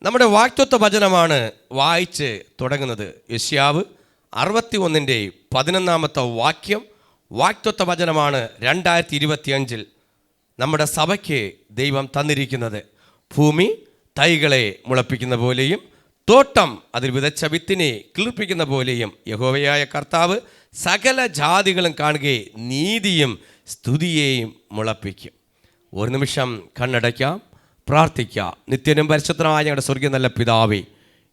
നമ്മുടെ വാക്തത്വ വചനമാണ് വായിച്ച് തുടങ്ങുന്നത്. യെശയ്യാവ് 61:11 വാക്യം വാക്തത്വ വചനമാണ് 2025 നമ്മുടെ സഭയ്ക്ക് ദൈവം തന്നിരിക്കുന്നത്. ഭൂമി തൈകളെ മുളപ്പിക്കുന്ന പോലെയും തോട്ടം അതിൽ വിതച്ച വിത്തിനെ കിളിർപ്പിക്കുന്ന പോലെയും യഹോവയായ കർത്താവ് സകല ജാതികളും കാണുകയെ നീതിയും സ്തുതിയെയും മുളപ്പിക്കും. ഒരു നിമിഷം കണ്ണടയ്ക്കാം, പ്രാർത്ഥിക്കാം. നിത്യനും പരിശുദ്ധനായ ഞങ്ങളുടെ സ്വർഗീയ നല്ല പിതാവേ,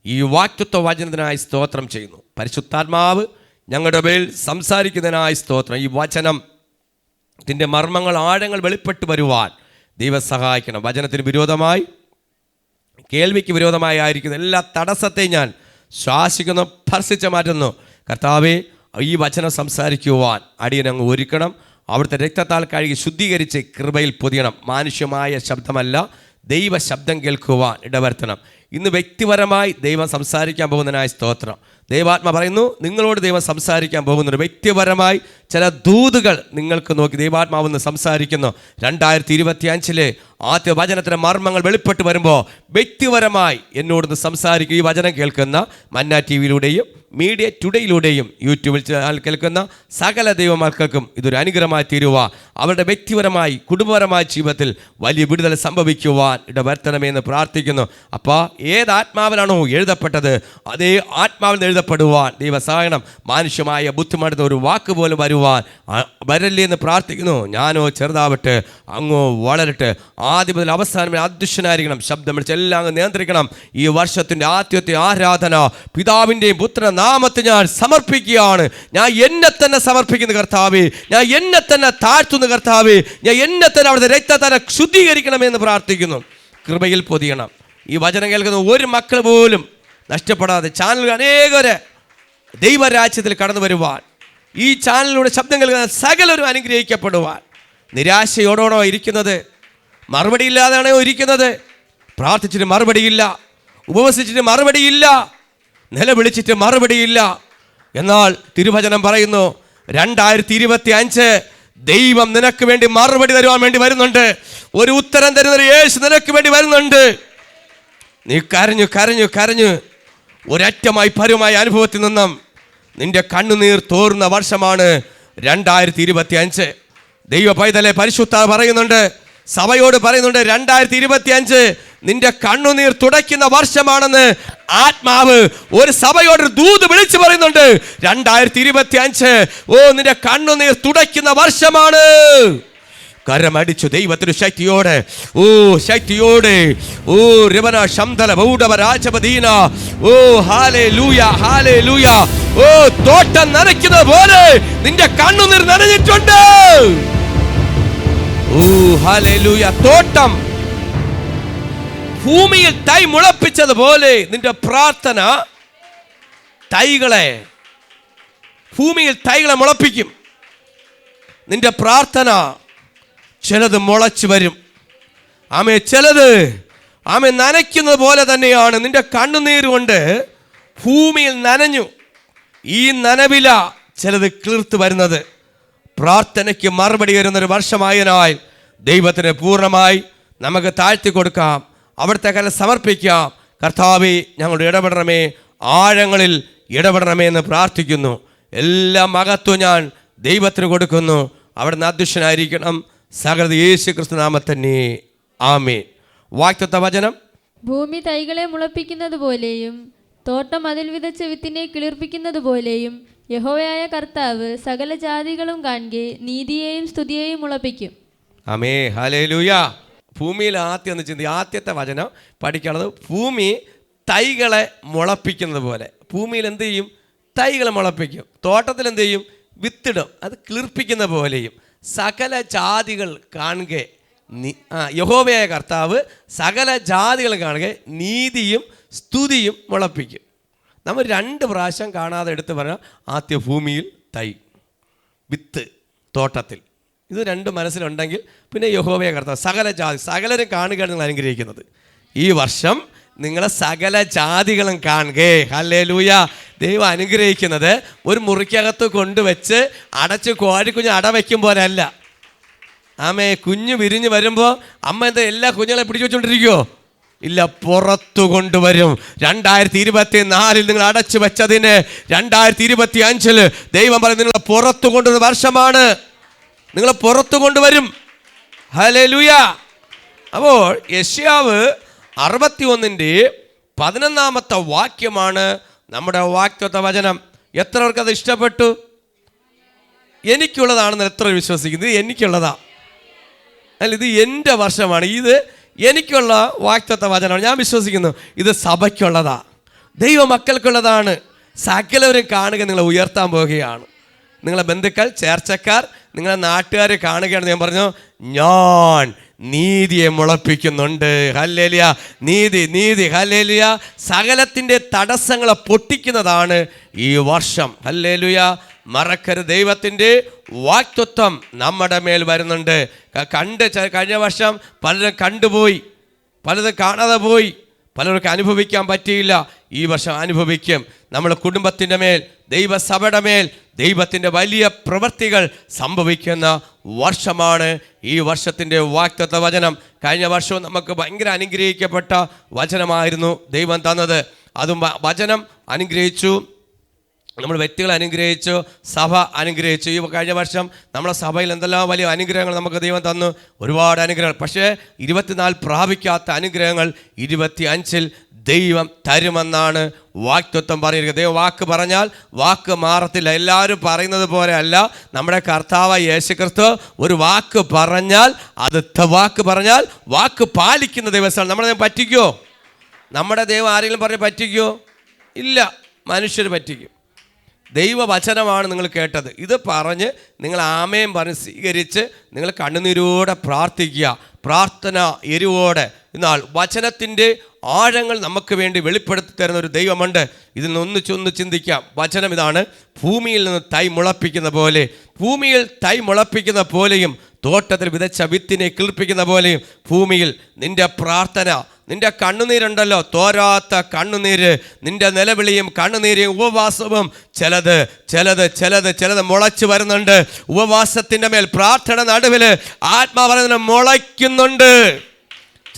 ഈ വാക്തത്വ വചനത്തിനായി സ്തോത്രം ചെയ്യുന്നു. പരിശുദ്ധാത്മാവ് ഞങ്ങളുടെ മേൽ സംസാരിക്കുന്നതിനായി സ്തോത്രം. ഈ വചനത്തിൻ്റെ മർമ്മങ്ങൾ ആഴങ്ങൾ വെളിപ്പെട്ട് വരുവാൻ ദൈവം സഹായിക്കണം. വചനത്തിന് വിരോധമായി, കേൾവിക്ക് വിരോധമായി ആയിരിക്കുന്ന എല്ലാ തടസ്സത്തെയും ഞാൻ ശ്വാസിക്കുന്നു, ഭർസിച്ച് മാറ്റുന്നു. കർത്താവേ, ഈ വചനം സംസാരിക്കുവാൻ അടിയനങ്ങ് ഒരുക്കണം. അവിടുത്തെ രക്തത്താൽ കഴുകി ശുദ്ധീകരിച്ച് കൃപയിൽ പൊതിയണം. മാനുഷ്യമായ ശബ്ദമല്ല, ദൈവ ശബ്ദം കേൾക്കുവാൻ ഇടവരുത്തണം. ഇന്ന് വ്യക്തിപരമായി ദൈവം സംസാരിക്കാൻ പോകുന്നതിനായ സ്തോത്രം. ദൈവാത്മ പറയുന്നു, നിങ്ങളോട് ദൈവം സംസാരിക്കാൻ പോകുന്നുണ്ട്. വ്യക്തിപരമായി ചില ദൂതുകൾ നിങ്ങൾക്ക് നോക്കി ദൈവാത്മാവെന്ന് സംസാരിക്കുന്നു. 2025 ആദ്യ വചനത്തിൻ്റെ മർമ്മങ്ങൾ വെളിപ്പെട്ട് വരുമ്പോൾ വ്യക്തിപരമായി എന്നോടൊന്ന് സംസാരിക്കും. ഈ വചനം കേൾക്കുന്ന മന്ന TV-യിലൂടെയും മീഡിയ ടുഡേയിലൂടെയും യൂട്യൂബിൽ കേൾക്കുന്ന സകല ദൈവമക്കൾക്കും ഇതൊരു അനുഗ്രഹമായി തീരുക. അവരുടെ വ്യക്തിപരമായി കുടുംബപരമായ ജീവിതത്തിൽ വലിയ വിടുതൽ സംഭവിക്കുവാൻ ഇടവരുത്തണമെന്ന് പ്രാർത്ഥിക്കുന്നു. അപ്പോൾ ഏത് ആത്മാവിലാണോ എഴുതപ്പെട്ടത് അതേ ആത്മാവിൽ എഴുതപ്പെടുവാൻ ദൈവ സഹായം. മാനുഷ്യമായ ബുദ്ധിമുട്ടുന്ന ഒരു വാക്ക് പോലും വരുവാൻ വരല്ലേ എന്ന് പ്രാർത്ഥിക്കുന്നു. ഞാനോ ചെറുതാവട്ടെ, അങ്ങോ വളരട്ടെ. ആദ്യം മുതൽ അവസാനം അദൃശ്യനായിരിക്കണം. ശബ്ദം വിളിച്ച് എല്ലാം നിയന്ത്രിക്കണം. ഈ വർഷത്തിൻ്റെ ആദ്യത്തെ ആരാധന പിതാവിൻ്റെയും പുത്രൻ്റെ നാമത്തിൽ ഞാൻ സമർപ്പിക്കുകയാണ്. ഞാൻ എന്നെ തന്നെ സമർപ്പിക്കുന്ന കർത്താവേ, ഞാൻ എന്നെ തന്നെ താഴ്ത്തുന്ന കർത്താവേ, ഞാൻ എന്നെ തന്നെ അവിടുത്തെ രക്തത്താൽ ശുദ്ധീകരിക്കണമെന്ന് പ്രാർത്ഥിക്കുന്നു. കൃപയിൽ പൊതിയണം. ഈ വചനം കേൾക്കുന്ന ഒരു മക്കൾ പോലും നഷ്ടപ്പെടാതെ ചാനലുകൾ അനേകരെ ദൈവരാജ്യത്തിൽ കടന്നു വരുവാൻ, ഈ ചാനലിലൂടെ ശബ്ദം കേൾക്കുന്ന സകലരും അനുഗ്രഹിക്കപ്പെടുവാൻ. നിരാശയോടോടോ ഇരിക്കുന്നത്, മറുപടിയില്ലാതെയാണോ ഇരിക്കുന്നത്? പ്രാർത്ഥിച്ചിട്ട് മറുപടിയില്ല, ഉപവസിച്ചിട്ട് മറുപടിയില്ല, നിലവിളിച്ചിട്ട് മറുപടിയില്ല. എന്നാൽ തിരുവചനം പറയുന്നു 2025 ദൈവം നിനക്ക് വേണ്ടി മറുപടി തരുവാൻ വേണ്ടി വരുന്നുണ്ട്. ഒരു ഉത്തരം തരുന്ന യേശു നിനക്ക് വേണ്ടി വരുന്നുണ്ട്. നീ കരഞ്ഞു കരഞ്ഞു കരഞ്ഞു ഒരറ്റമായി പരമായ അനുഭവത്തിൽ നിന്നും നിന്റെ കണ്ണുനീർ തോറുന്ന വർഷമാണ് 2025. ദൈവ പൈതലെ പരിശുദ്ധ പറയുന്നുണ്ട്, സഭയോട് പറയുന്നുണ്ട്, 2025 നിന്റെ കണ്ണുനീർ തുടയ്ക്കുന്ന വർഷമാണെന്ന് ആത്മാവ് ഒരു സഭയോട് ദൂത് വിളിച്ചു പറയുന്നുണ്ട്. 2025 നിന്റെ കണ്ണുനീർ തുടയ്ക്കുന്ന വർഷമാണ്. കരമടിച്ചു ദൈവത്തിന് ശക്തിയോടെ, ശക്തിയോടെ. രവന ശംദല ബൗഡവ രാജപദീന. Hallelujah, hallelujah. തോട്ടം നനയ്ക്കുന്ന പോലെ നിന്റെ കണ്ണുനീർ നനഞ്ഞിട്ടുണ്ട്. ഹല്ലേലൂയ. തോട്ടം ഭൂമിയിൽ തൈ മുളപ്പിച്ചതുപോലെ നിന്റെ പ്രാർത്ഥന ഭൂമിയിൽ തൈകളെ മുളപ്പിക്കും. നിന്റെ പ്രാർത്ഥന ചിലത് മുളച്ചു വരും. ചിലത് നനയ്ക്കുന്നത് പോലെ തന്നെയാണ്. നിന്റെ കണ്ണുനീർ കൊണ്ട് ഭൂമിയിൽ നനഞ്ഞു. ഈ നനവില ചിലത് കിളിർത്ത് വരുന്നത്. പ്രാർത്ഥനയ്ക്ക് മറുപടി വരുന്നൊരു വർഷമായതിനാൽ ദൈവത്തിന് പൂർണ്ണമായി നമുക്ക് താഴ്ത്തി കൊടുക്കാം. അവിടുത്തെ കല സമർപ്പിക്കാം. കർത്താവേ, ഞങ്ങളുടെ ഇടപെടണമേ, ആഴങ്ങളിൽ ഇടപെടണമേ എന്ന് പ്രാർത്ഥിക്കുന്നു. എല്ലാ മഹത്വം ഞാൻ ദൈവത്തിന് കൊടുക്കുന്നു. അവിടുന്ന് അദൃശ്യനായിരിക്കണം. സകല യേശു ക്രിസ്തു നാമത്തന്നെ, ആമേൻ. വാക്തത്വ വചനം: ഭൂമി തൈകളെ മുളപ്പിക്കുന്നത് പോലെയും തോട്ടം അതിൽ വിതച്ച വിത്തിനെ കിളിർപ്പിക്കുന്നത് പോലെയും യഹോവയായ കർത്താവ് സകല ജാതികളും കാണുകെ നീതിയെയും സ്തുതിയെയും മുളപ്പിക്കും. ആമേ, ഹല്ലേലൂയ. ഭൂമിയിൽ ആദ്യത്തെ വചനം പഠിക്കാനുള്ളത്, ഭൂമി തൈകളെ മുളപ്പിക്കുന്നത് പോലെ. ഭൂമിയിൽ എന്ത് ചെയ്യും? തൈകളെ മുളപ്പിക്കും. തോട്ടത്തിൽ എന്ത് ചെയ്യും? വിത്തിടും. അത് കിളിർപ്പിക്കുന്ന പോലെയും സകല ജാതികൾ കാണുക. യഹോവയായ കർത്താവ് സകല ജാതികൾ കാണുക നീതിയും സ്തുതിയും മുളപ്പിക്കും. നമ്മൾ 2 പ്രാവശ്യം കാണാതെ എടുത്ത് പറഞ്ഞാൽ, ആദ്യ ഭൂമിയിൽ തൈ, വിത്ത് തോട്ടത്തിൽ. ഇത് 2 മനസ്സിലുണ്ടെങ്കിൽ പിന്നെ യഹോവയായ കർത്താവ് സകലരും കാണുകയാണ് നിങ്ങൾ അനുഗ്രഹിക്കുന്നത്. ഈ വർഷം നിങ്ങളെ സകല ജാതികളും കാണുക. ഹല്ലേലൂയ. ദൈവം അനുഗ്രഹിക്കുന്നത് ഒരു മുറിക്കകത്ത് കൊണ്ടുവച്ച് അടച്ച് കോഴിക്കുഞ്ഞ് അടവയ്ക്കും പോലെ അല്ല. കുഞ്ഞ് വിരിഞ്ഞ് വരുമ്പോൾ അമ്മ എന്താ എല്ലാ കുഞ്ഞുങ്ങളെ പിടിച്ചു വെച്ചോണ്ടിരിക്കുമോ? ഇല്ല, പുറത്തു കൊണ്ടുവരും. 2024 നിങ്ങൾ അടച്ചു വെച്ചതിന് 2025 ദൈവം പറയും നിങ്ങൾ പുറത്തു കൊണ്ടുവരുന്ന വർഷമാണ്. നിങ്ങൾ പുറത്തു കൊണ്ടുവരും. ഹല്ലേലൂയ. അപ്പോൾ യെശയ്യാവ് 61-11 വാക്യമാണ് നമ്മുടെ വാഗ്ദത്ത വചനം. എത്ര പേർക്ക് അത് ഇഷ്ടപ്പെട്ടു? എനിക്കുള്ളതാണെന്ന് എത്ര വിശ്വസിക്കുന്നു? ഇത് എനിക്കുള്ളതാ, അല്ല ഇത് എൻ്റെ വർഷമാണ്, ഇത് എനിക്കുള്ള വാഗ്ദത്ത വചനമാണ്. ഞാൻ വിശ്വസിക്കുന്നു ഇത് സഭയ്ക്കുള്ളതാ, ദൈവ മക്കൾക്കുള്ളതാണ്. സകലവരും കാണുക നിങ്ങളെ ഉയർത്താൻ പോവുകയാണ്. നിങ്ങളെ ബന്ധുക്കൾ, ചേർച്ചക്കാർ, നിങ്ങളെ നാട്ടുകാരെ കാണുകയാണ്. ഞാൻ പറഞ്ഞു, ഞാൻ നീതിയെ മുളപ്പിക്കുന്നുണ്ട്. ഹല്ലേലൂയ. നീതി, നീതി. ഹല്ലേലൂയ. സകലത്തിൻ്റെ തടസ്സങ്ങളെ പൊട്ടിക്കുന്നതാണ് ഈ വർഷം. ഹല്ലേലൂയ. മറക്കരുത്, ദൈവത്തിൻ്റെ വാഗ്ദത്തം നമ്മുടെ മേൽ വരുന്നുണ്ട്. കഴിഞ്ഞ വർഷം പലരും കണ്ടുപോയി, പലതും കാണാതെ പോയി, പലർക്കും അനുഭവിക്കാൻ പറ്റിയില്ല. ഈ വർഷം അനുഭവിക്കും. നമ്മുടെ കുടുംബത്തിൻ്റെ മേൽ, ദൈവസഭയുടെ മേൽ ദൈവത്തിൻ്റെ വലിയ പ്രവൃത്തികൾ സംഭവിക്കുന്ന വർഷമാണ് ഈ വർഷത്തിൻ്റെ വാഗ്ദത്ത വചനം. കഴിഞ്ഞ വർഷവും നമുക്ക് ഭയങ്കര അനുഗ്രഹിക്കപ്പെട്ട വചനമായിരുന്നു ദൈവം തന്നത്. അതും വചനം അനുഗ്രഹിച്ചു, നമ്മൾ വ്യക്തികളെ അനുഗ്രഹിച്ചു, സഭ അനുഗ്രഹിച്ചു. ഈ കഴിഞ്ഞ വർഷം നമ്മുടെ സഭയിൽ എന്തെല്ലാം വലിയ അനുഗ്രഹങ്ങൾ നമുക്ക് ദൈവം തന്നു, ഒരുപാട് അനുഗ്രഹങ്ങൾ. പക്ഷേ 24 പ്രാപിക്കാത്ത അനുഗ്രഹങ്ങൾ 25 ദൈവം തരുമെന്നാണ് വാഗ്ദത്തം പറയുന്നത്. ദൈവം വാക്ക് പറഞ്ഞാൽ വാക്ക് മാറത്തില്ല. എല്ലാവരും പറയുന്നത് പോലെ അല്ല. നമ്മുടെ കർത്താവായ യേശുക്രിസ്തു ഒരു വാക്ക് പറഞ്ഞാൽ അത് വാക്ക് പറഞ്ഞാൽ വാക്ക് പാലിക്കുന്ന ദൈവമാണ്. നമ്മളെ പറ്റിക്കുമോ? നമ്മുടെ ദൈവം ആരെങ്കിലും പറഞ്ഞ് പറ്റിക്കുമോ? ഇല്ല, മനുഷ്യർ പറ്റിക്കും. ദൈവവചനമാണ് നിങ്ങൾ കേട്ടത്. ഇത് പറഞ്ഞ് നിങ്ങൾ ആമേൻ പറഞ്ഞ് സ്വീകരിച്ച് നിങ്ങൾ കണ്ണുനീരോടെ പ്രാർത്ഥിക്കുക, പ്രാർത്ഥന എരിവോടെ. എന്നാൽ വചനത്തിൻ്റെ ആഴങ്ങൾ നമുക്ക് വേണ്ടി വെളിപ്പെടുത്തി തരുന്ന ഒരു ദൈവമുണ്ട്. ഇതിൽ നിന്ന് ചിന്തിക്കാം. വചനം ഇതാണ്: ഭൂമിയിൽ നിന്ന് തൈ മുളപ്പിക്കുന്ന പോലെ, ഭൂമിയിൽ തൈ മുളപ്പിക്കുന്ന പോലെയും തോട്ടത്തിൽ വിതച്ച വിത്തിനെ കിളിർപ്പിക്കുന്ന പോലെയും ഭൂമിയിൽ നിന്റെ പ്രാർത്ഥന, നിന്റെ കണ്ണുനീരുണ്ടല്ലോ, തോരാത്ത കണ്ണുനീര്, നിന്റെ നിലവിളിയും കണ്ണുനീരും ഉപവാസവും ചിലത് മുളച്ചു വരുന്നുണ്ട്. ഉപവാസത്തിൻ്റെ മേൽ പ്രാർത്ഥന നടുവിൽ ആത്മാവചനം മുളയ്ക്കുന്നുണ്ട്.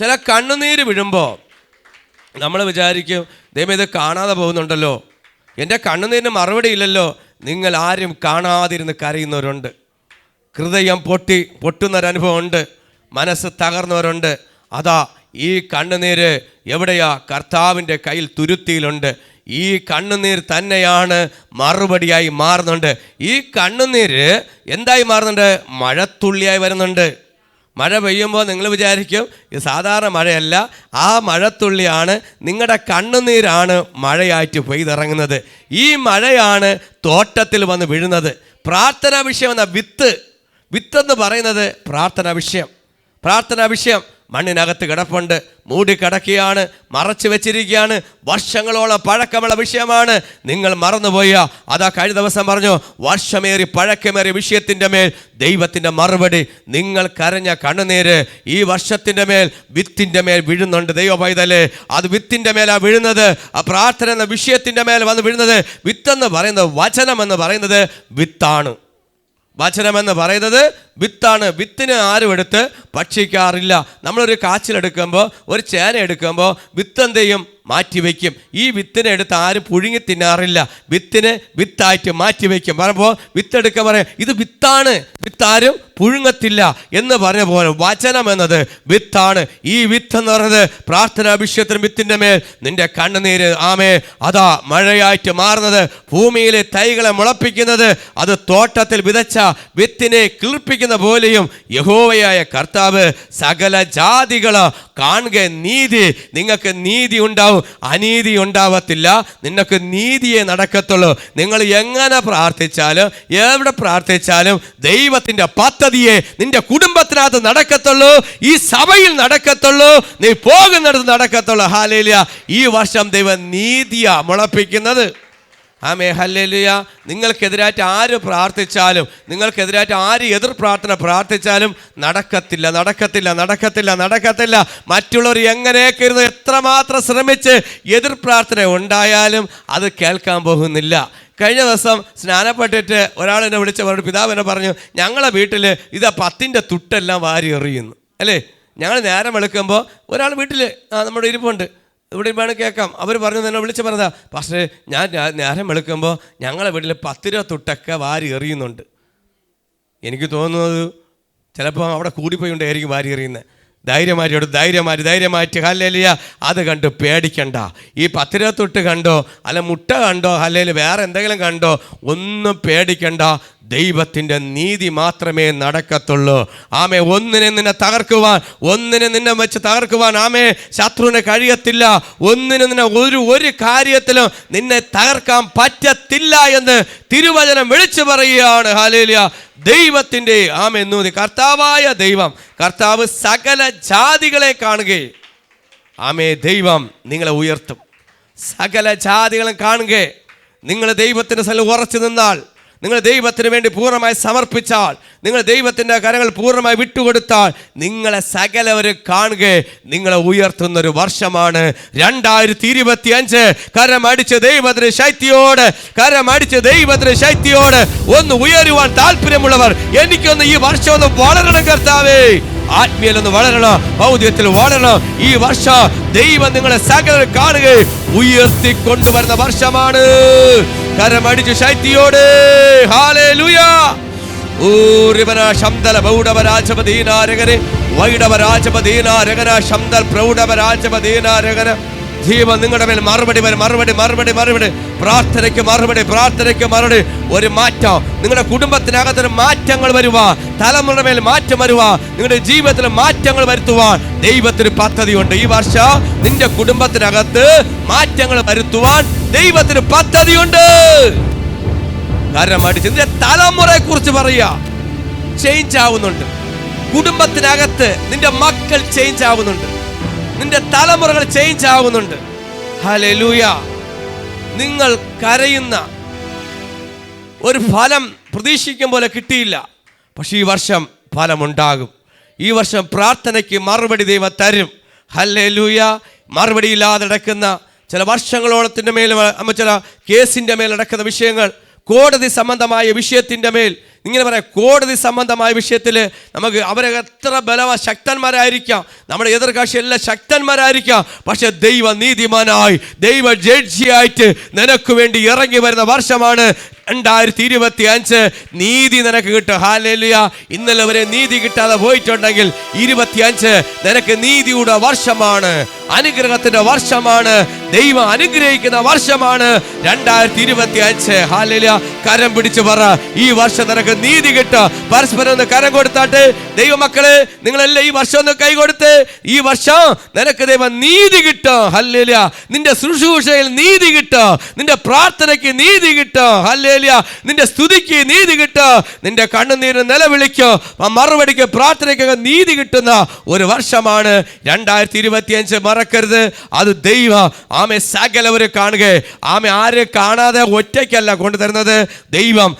ചില കണ്ണുനീര് വീഴുമ്പോൾ നമ്മൾ വിചാരിക്കും, ദൈവം ഇത് കാണാതെ പോകുന്നുണ്ടല്ലോ, എൻ്റെ കണ്ണുനീരിന് മറുപടി ഇല്ലല്ലോ. നിങ്ങൾ ആരും കാണാതിരുന്ന് കരയുന്നവരുണ്ട്, ഹൃദയം പൊട്ടുന്നൊരനുഭവമുണ്ട്, മനസ്സ് തകർന്നവരുണ്ട്. അതാ ഈ കണ്ണുനീര് എവിടെയാ? കർത്താവിൻ്റെ കയ്യിൽ തുരുത്തിയിലുണ്ട്. ഈ കണ്ണുനീർ തന്നെയാണ് മറുപടിയായി മാറുന്നുണ്ട്. ഈ കണ്ണുനീര് എന്തായി മാറുന്നുണ്ട്? മഴത്തുള്ളിയായി വരുന്നുണ്ട്. മഴ പെയ്യുമ്പോൾ നിങ്ങൾ വിചാരിക്കും ഇത് സാധാരണ മഴയല്ല, ആ മഴത്തുള്ളിയാണ്, നിങ്ങളുടെ കണ്ണുനീരാണ് മഴയായിട്ട് പെയ്തിറങ്ങുന്നത്. ഈ മഴയാണ് തോട്ടത്തിൽ വന്ന് വീഴുന്നത്. പ്രാർത്ഥനാ വിഷയം എന്ന വിത്തെന്ന് പറയുന്നത് പ്രാർത്ഥനാ വിഷയം മണ്ണിനകത്ത് കിടപ്പുണ്ട്, മൂടി കിടക്കുകയാണ്, മറച്ചു വെച്ചിരിക്കുകയാണ്, വർഷങ്ങളോളം പഴക്കമുള്ള വിഷയമാണ്. നിങ്ങൾ മറന്നുപോയ അതാ കഴിഞ്ഞ ദിവസം പറഞ്ഞു, വർഷമേറി പഴക്കമേറിയ വിഷയത്തിൻ്റെ മേൽ ദൈവത്തിൻ്റെ മറുപടി. നിങ്ങൾ കരഞ്ഞ കണ്ണുനീര് ഈ വർഷത്തിൻ്റെ മേൽ വിത്തിൻ്റെ മേൽ വീഴുന്നുണ്ട്. ദൈവ പൈതലേ, അത് വിത്തിൻ്റെ മേലാണ് വീഴുന്നത്. ആ പ്രാർത്ഥന എന്ന വിഷയത്തിൻ്റെ മേൽ വന്ന് വീഴുന്നത്. വിത്തെന്ന് പറയുന്നത്, വചനമെന്ന് പറയുന്നത് വിത്താണ്. വചനമെന്ന് പറയുന്നത് വിത്താണ്. വിത്തിന് ആരും എടുത്ത് ഭക്ഷിക്കാറില്ല. നമ്മളൊരു കാച്ചിലെടുക്കുമ്പോൾ, ഒരു ചേന എടുക്കുമ്പോൾ വിത്തെന്ത് ചെയ്യും? മാറ്റിവെക്കും. ഈ വിത്തിനെ എടുത്ത് ആരും പുഴുങ്ങി തിന്നാറില്ല. വിത്തിന് വിത്തായിട്ട് മാറ്റിവെക്കും. പറയുമ്പോൾ വിത്തെടുക്കാൻ പറയാം, ഇത് വിത്താണ്, വിത്താരും പുഴുങ്ങത്തില്ല എന്ന് പറഞ്ഞ പോലെ വചനം എന്നത് വിത്താണ്. ഈ വിത്ത് എന്ന് പറയുന്നത് പ്രാർത്ഥനാ വിഷയത്തിന് വിത്തിൻ്റെ മേൽ നിന്റെ കണ്ണുനീര് ആമേ അതാ മഴയായിട്ട് മാറുന്നത്, ഭൂമിയിലെ തൈകളെ മുളപ്പിക്കുന്നത്, അത് തോട്ടത്തിൽ വിതച്ച വിത്തിനെ കിളിർപ്പിക്കുന്ന പോലെയും യഹോവയായ കർത്താവ് സകല ജാതികള് കാണുക നീതി. നിങ്ങൾക്ക് നീതി ഉണ്ടാവും, അനീതി ഉണ്ടാവത്തില്ല. നിങ്ങൾക്ക് നീതിയെ നടക്കത്തുള്ളൂ. നിങ്ങൾ എങ്ങനെ പ്രാർത്ഥിച്ചാലും എവിടെ പ്രാർത്ഥിച്ചാലും ദൈവത്തിൻ്റെ പദ്ധതിയെ നിന്റെ കുടുംബത്തിനകത്ത് നടക്കത്തുള്ളൂ, ഈ സഭയിൽ നടക്കത്തുള്ളൂ, നീ പോകുന്നിടത്ത് നടക്കത്തുള്ളൂ. ഹല്ലേലൂയ. ഈ വർഷം ദൈവം നീതിയാ മുളപ്പിക്കുന്നത്. ആമേ ഹല്ലേലൂയ. നിങ്ങൾക്കെതിരായിട്ട് ആര് പ്രാർത്ഥിച്ചാലും, നിങ്ങൾക്കെതിരായിട്ട് ആര് എതിർ പ്രാർത്ഥന പ്രാർത്ഥിച്ചാലും നടക്കത്തില്ല. മറ്റുള്ളവർ എങ്ങനെയൊക്കെ ഇരുന്ന് എത്രമാത്രം ശ്രമിച്ച് എതിർ പ്രാർത്ഥന ഉണ്ടായാലും അത് കേൾക്കാൻ പോകുന്നില്ല. കഴിഞ്ഞ ദിവസം സ്നാനപ്പെട്ടിട്ട് ഒരാൾ എന്നെ വിളിച്ച് പറഞ്ഞു, പിതാവ് എന്നെ പറഞ്ഞു, ഞങ്ങളെ വീട്ടിൽ ഇതാ 10ൻ്റെ തുട്ടെല്ലാം വാരി എറിയുന്നു. അല്ലേ, ഞങ്ങൾ നേരം വെളുക്കുമ്പോൾ ഒരാൾ വീട്ടിൽ നമ്മുടെ ഇരിപ്പുണ്ട്, ഇവിടെ വേണം കേൾക്കാം. അവർ പറഞ്ഞു, എന്നെ വിളിച്ച് പറഞ്ഞതാ, പക്ഷേ ഞാൻ നേരം വെളുക്കുമ്പോൾ ഞങ്ങളെ വീട്ടിൽ 10 രൂപ തൊട്ടൊക്കെ വാരി എറിയുന്നുണ്ട്. എനിക്ക് തോന്നുന്നത് ചിലപ്പോൾ അവിടെ കൂടിപ്പോയിണ്ടായിരിക്കും വാരി എറിയുന്നത്. ധൈര്യമായിട്ട് ഹല്ലേലൂയ. അത് കണ്ട് പേടിക്കണ്ട. ഈ 10 രൂപ തൊട്ട് കണ്ടോ, അല്ല മുട്ട കണ്ടോ, അല്ലെങ്കിൽ വേറെ എന്തെങ്കിലും കണ്ടോ, ഒന്നും പേടിക്കണ്ട. ദൈവത്തിൻ്റെ നീതി മാത്രമേ നടക്കത്തുള്ളൂ. ആമേ. ഒന്നിനെ നിന്നെ തകർക്കുവാൻ, ഒന്നിനെ നിന്നെ വെച്ച് തകർക്കുവാൻ ആമേ ശത്രുവിനെ കഴിയത്തില്ല. ഒന്നിനെ നിന്നെ ഒരു കാര്യത്തിലും നിന്നെ തകർക്കാൻ പറ്റത്തില്ല എന്ന് തിരുവചനം വിളിച്ചു പറയുകയാണ്. ഹല്ലേലൂയ. ദൈവത്തിൻ്റെ ആമേ നൂതി കർത്താവായ ദൈവം, കർത്താവ് സകല ജാതികളെ കാണുകയും ആമേ ദൈവം നിങ്ങളെ ഉയർത്തും. സകല ജാതികളും കാണുകയെ നിങ്ങൾ ദൈവത്തിൻ്റെ സ്ഥലം ഉറച്ചു നിന്നാൽ, നിങ്ങൾ ദൈവത്തിന് വേണ്ടി പൂർണ്ണമായി സമർപ്പിച്ചാൽ, നിങ്ങൾ ദൈവത്തിൻ്റെ കരങ്ങൾ പൂർണ്ണമായി വിട്ടുകൊടുത്താൽ, നിങ്ങളെ സകലവരും കാണുകയെ നിങ്ങളെ ഉയർത്തുന്നൊരു വർഷമാണ് 2025. കരമടിച്ച് ദൈവത്തിന് ശക്തിയോട് ഒന്ന് ഉയരുവാൻ താല്പര്യമുള്ളവർ, എനിക്കൊന്ന് ഈ വർഷം ഒന്ന് വളരണം കർത്താവേ. ആത്മീയലൊന്ന് വളരണം, ഭൗതികത്തിൽ വളരണം. ഈ വർഷം ദൈവം നിങ്ങളെ സകലരും കാണുകയും ഉയർത്തിക്കൊണ്ടുവരുന്ന വർഷമാണ്. കരമടിച്ച് ശക്തിയോടെ ഹല്ലേലൂയ. ഊരിവന ശംദല ബൗഡവരാജപദീനാരകരെ വൈഡവരാജപദീനാരകന ശംദൽ പ്രൗഢവരാജപദീനാരകന. ജീവൻ നിങ്ങളുടെ മേൽ മറുപടി. പ്രാർത്ഥനയ്ക്ക് മറുപടി. ഒരു മാറ്റം നിങ്ങളുടെ കുടുംബത്തിനകത്തിന് മാറ്റങ്ങൾ വരുവാൻ, തലമുറയുടെ മേൽ മാറ്റം വരുവാൻ, നിങ്ങളുടെ ജീവിതത്തിൽ മാറ്റങ്ങൾ വരുത്തുവാൻ ദൈവത്തിന് പദ്ധതിയുണ്ട്. ഈ വർഷം നിന്റെ കുടുംബത്തിനകത്ത് മാറ്റങ്ങൾ വരുത്തുവാൻ ദൈവത്തിന് പദ്ധതിയുണ്ട്. കാരണം അടിച്ച് നിന്റെ തലമുറയെ കുറിച്ച് പറയുക, ചേഞ്ച് ആവുന്നുണ്ട്. കുടുംബത്തിനകത്ത് നിന്റെ മക്കൾ ചേഞ്ച് ആവുന്നുണ്ട്, നിന്റെ തലമുറകൾ ചേഞ്ച് ആവുന്നുണ്ട്. ഹല്ലേലൂയ. നിങ്ങൾ കരയുന്ന ഒരു ഫലം പ്രതീക്ഷിക്കും പോലെ കിട്ടിയില്ല, പക്ഷെ ഈ വർഷം ഫലമുണ്ടാകും. ഈ വർഷം പ്രാർത്ഥനയ്ക്ക് മറുപടി ദൈവം തരും. ഹല്ലേലൂയ. മറുപടി ഇല്ലാതെ നടക്കുന്ന ചില വർഷങ്ങളോളത്തിൻ്റെ മേൽ, ചില കേസിൻ്റെ മേൽ നടക്കുന്ന വിഷയങ്ങൾ, കോടതി സംബന്ധമായ വിഷയത്തിൻ്റെ മേൽ, ഇങ്ങനെ പറയാം, കോടതി സംബന്ധമായ വിഷയത്തിൽ നമുക്ക് അവരെ എത്ര ശക്തന്മാരായിരിക്കാം, നമ്മുടെ എതിർകക്ഷി എല്ലാം ശക്തന്മാരായിരിക്കാം, പക്ഷെ ദൈവ നീതിമാനായി, ദൈവ ജഡ്ജിയായിട്ട് നിനക്ക് വേണ്ടി ഇറങ്ങി വരുന്ന വർഷമാണ് 2025. നീതി നിനക്ക് കിട്ടും. ഹല്ലേലൂയ. ഇന്നലെ വരെ നീതി കിട്ടാതെ പോയിട്ടുണ്ടെങ്കിൽ 25 നിനക്ക് നീതിയുടെ വർഷമാണ്, അനുഗ്രഹത്തിന്റെ വർഷമാണ്, ദൈവം അനുഗ്രഹിക്കുന്ന വർഷമാണ് 2025. ഹല്ലേലൂയ. കരം പിടിച്ച് പറ, ഈ വർഷം നിനക്ക് നീതി കിട്ടും. പരസ്പരം ഒന്ന് കരം കൊടുത്താട്ടെ. ദൈവമക്കളെ, നിങ്ങളെല്ലാം ഈ വർഷം ഒന്ന് കൈ കൊടുത്ത്, ഈ വർഷം നിനക്ക് ദൈവം നീതി കിട്ടും. ഹല്ലേലൂയ. നിന്റെ ശുശ്രൂഷയിൽ നീതി കിട്ടും, നിന്റെ പ്രാർത്ഥനയ്ക്ക് നീതി കിട്ടും. ഹല്ലേലൂയ. നിന്റെ സ്തുതിക്ക് നീതി കിട്ടും, നിന്റെ കണ്ണുനീര് നിലവിളിക്കും, മറുപടിക്ക് പ്രാർത്ഥനയ്ക്ക് നീതി കിട്ടുന്ന ഒരു വർഷമാണ് 2025. മറക്കരുത്. അത് ദൈവം ആമെ സകലവരെ കാണുക. ആമെ ആരെ കാണാതെ ഒറ്റയ്ക്കല്ല കൊണ്ടുതരുന്നത്. ദൈവം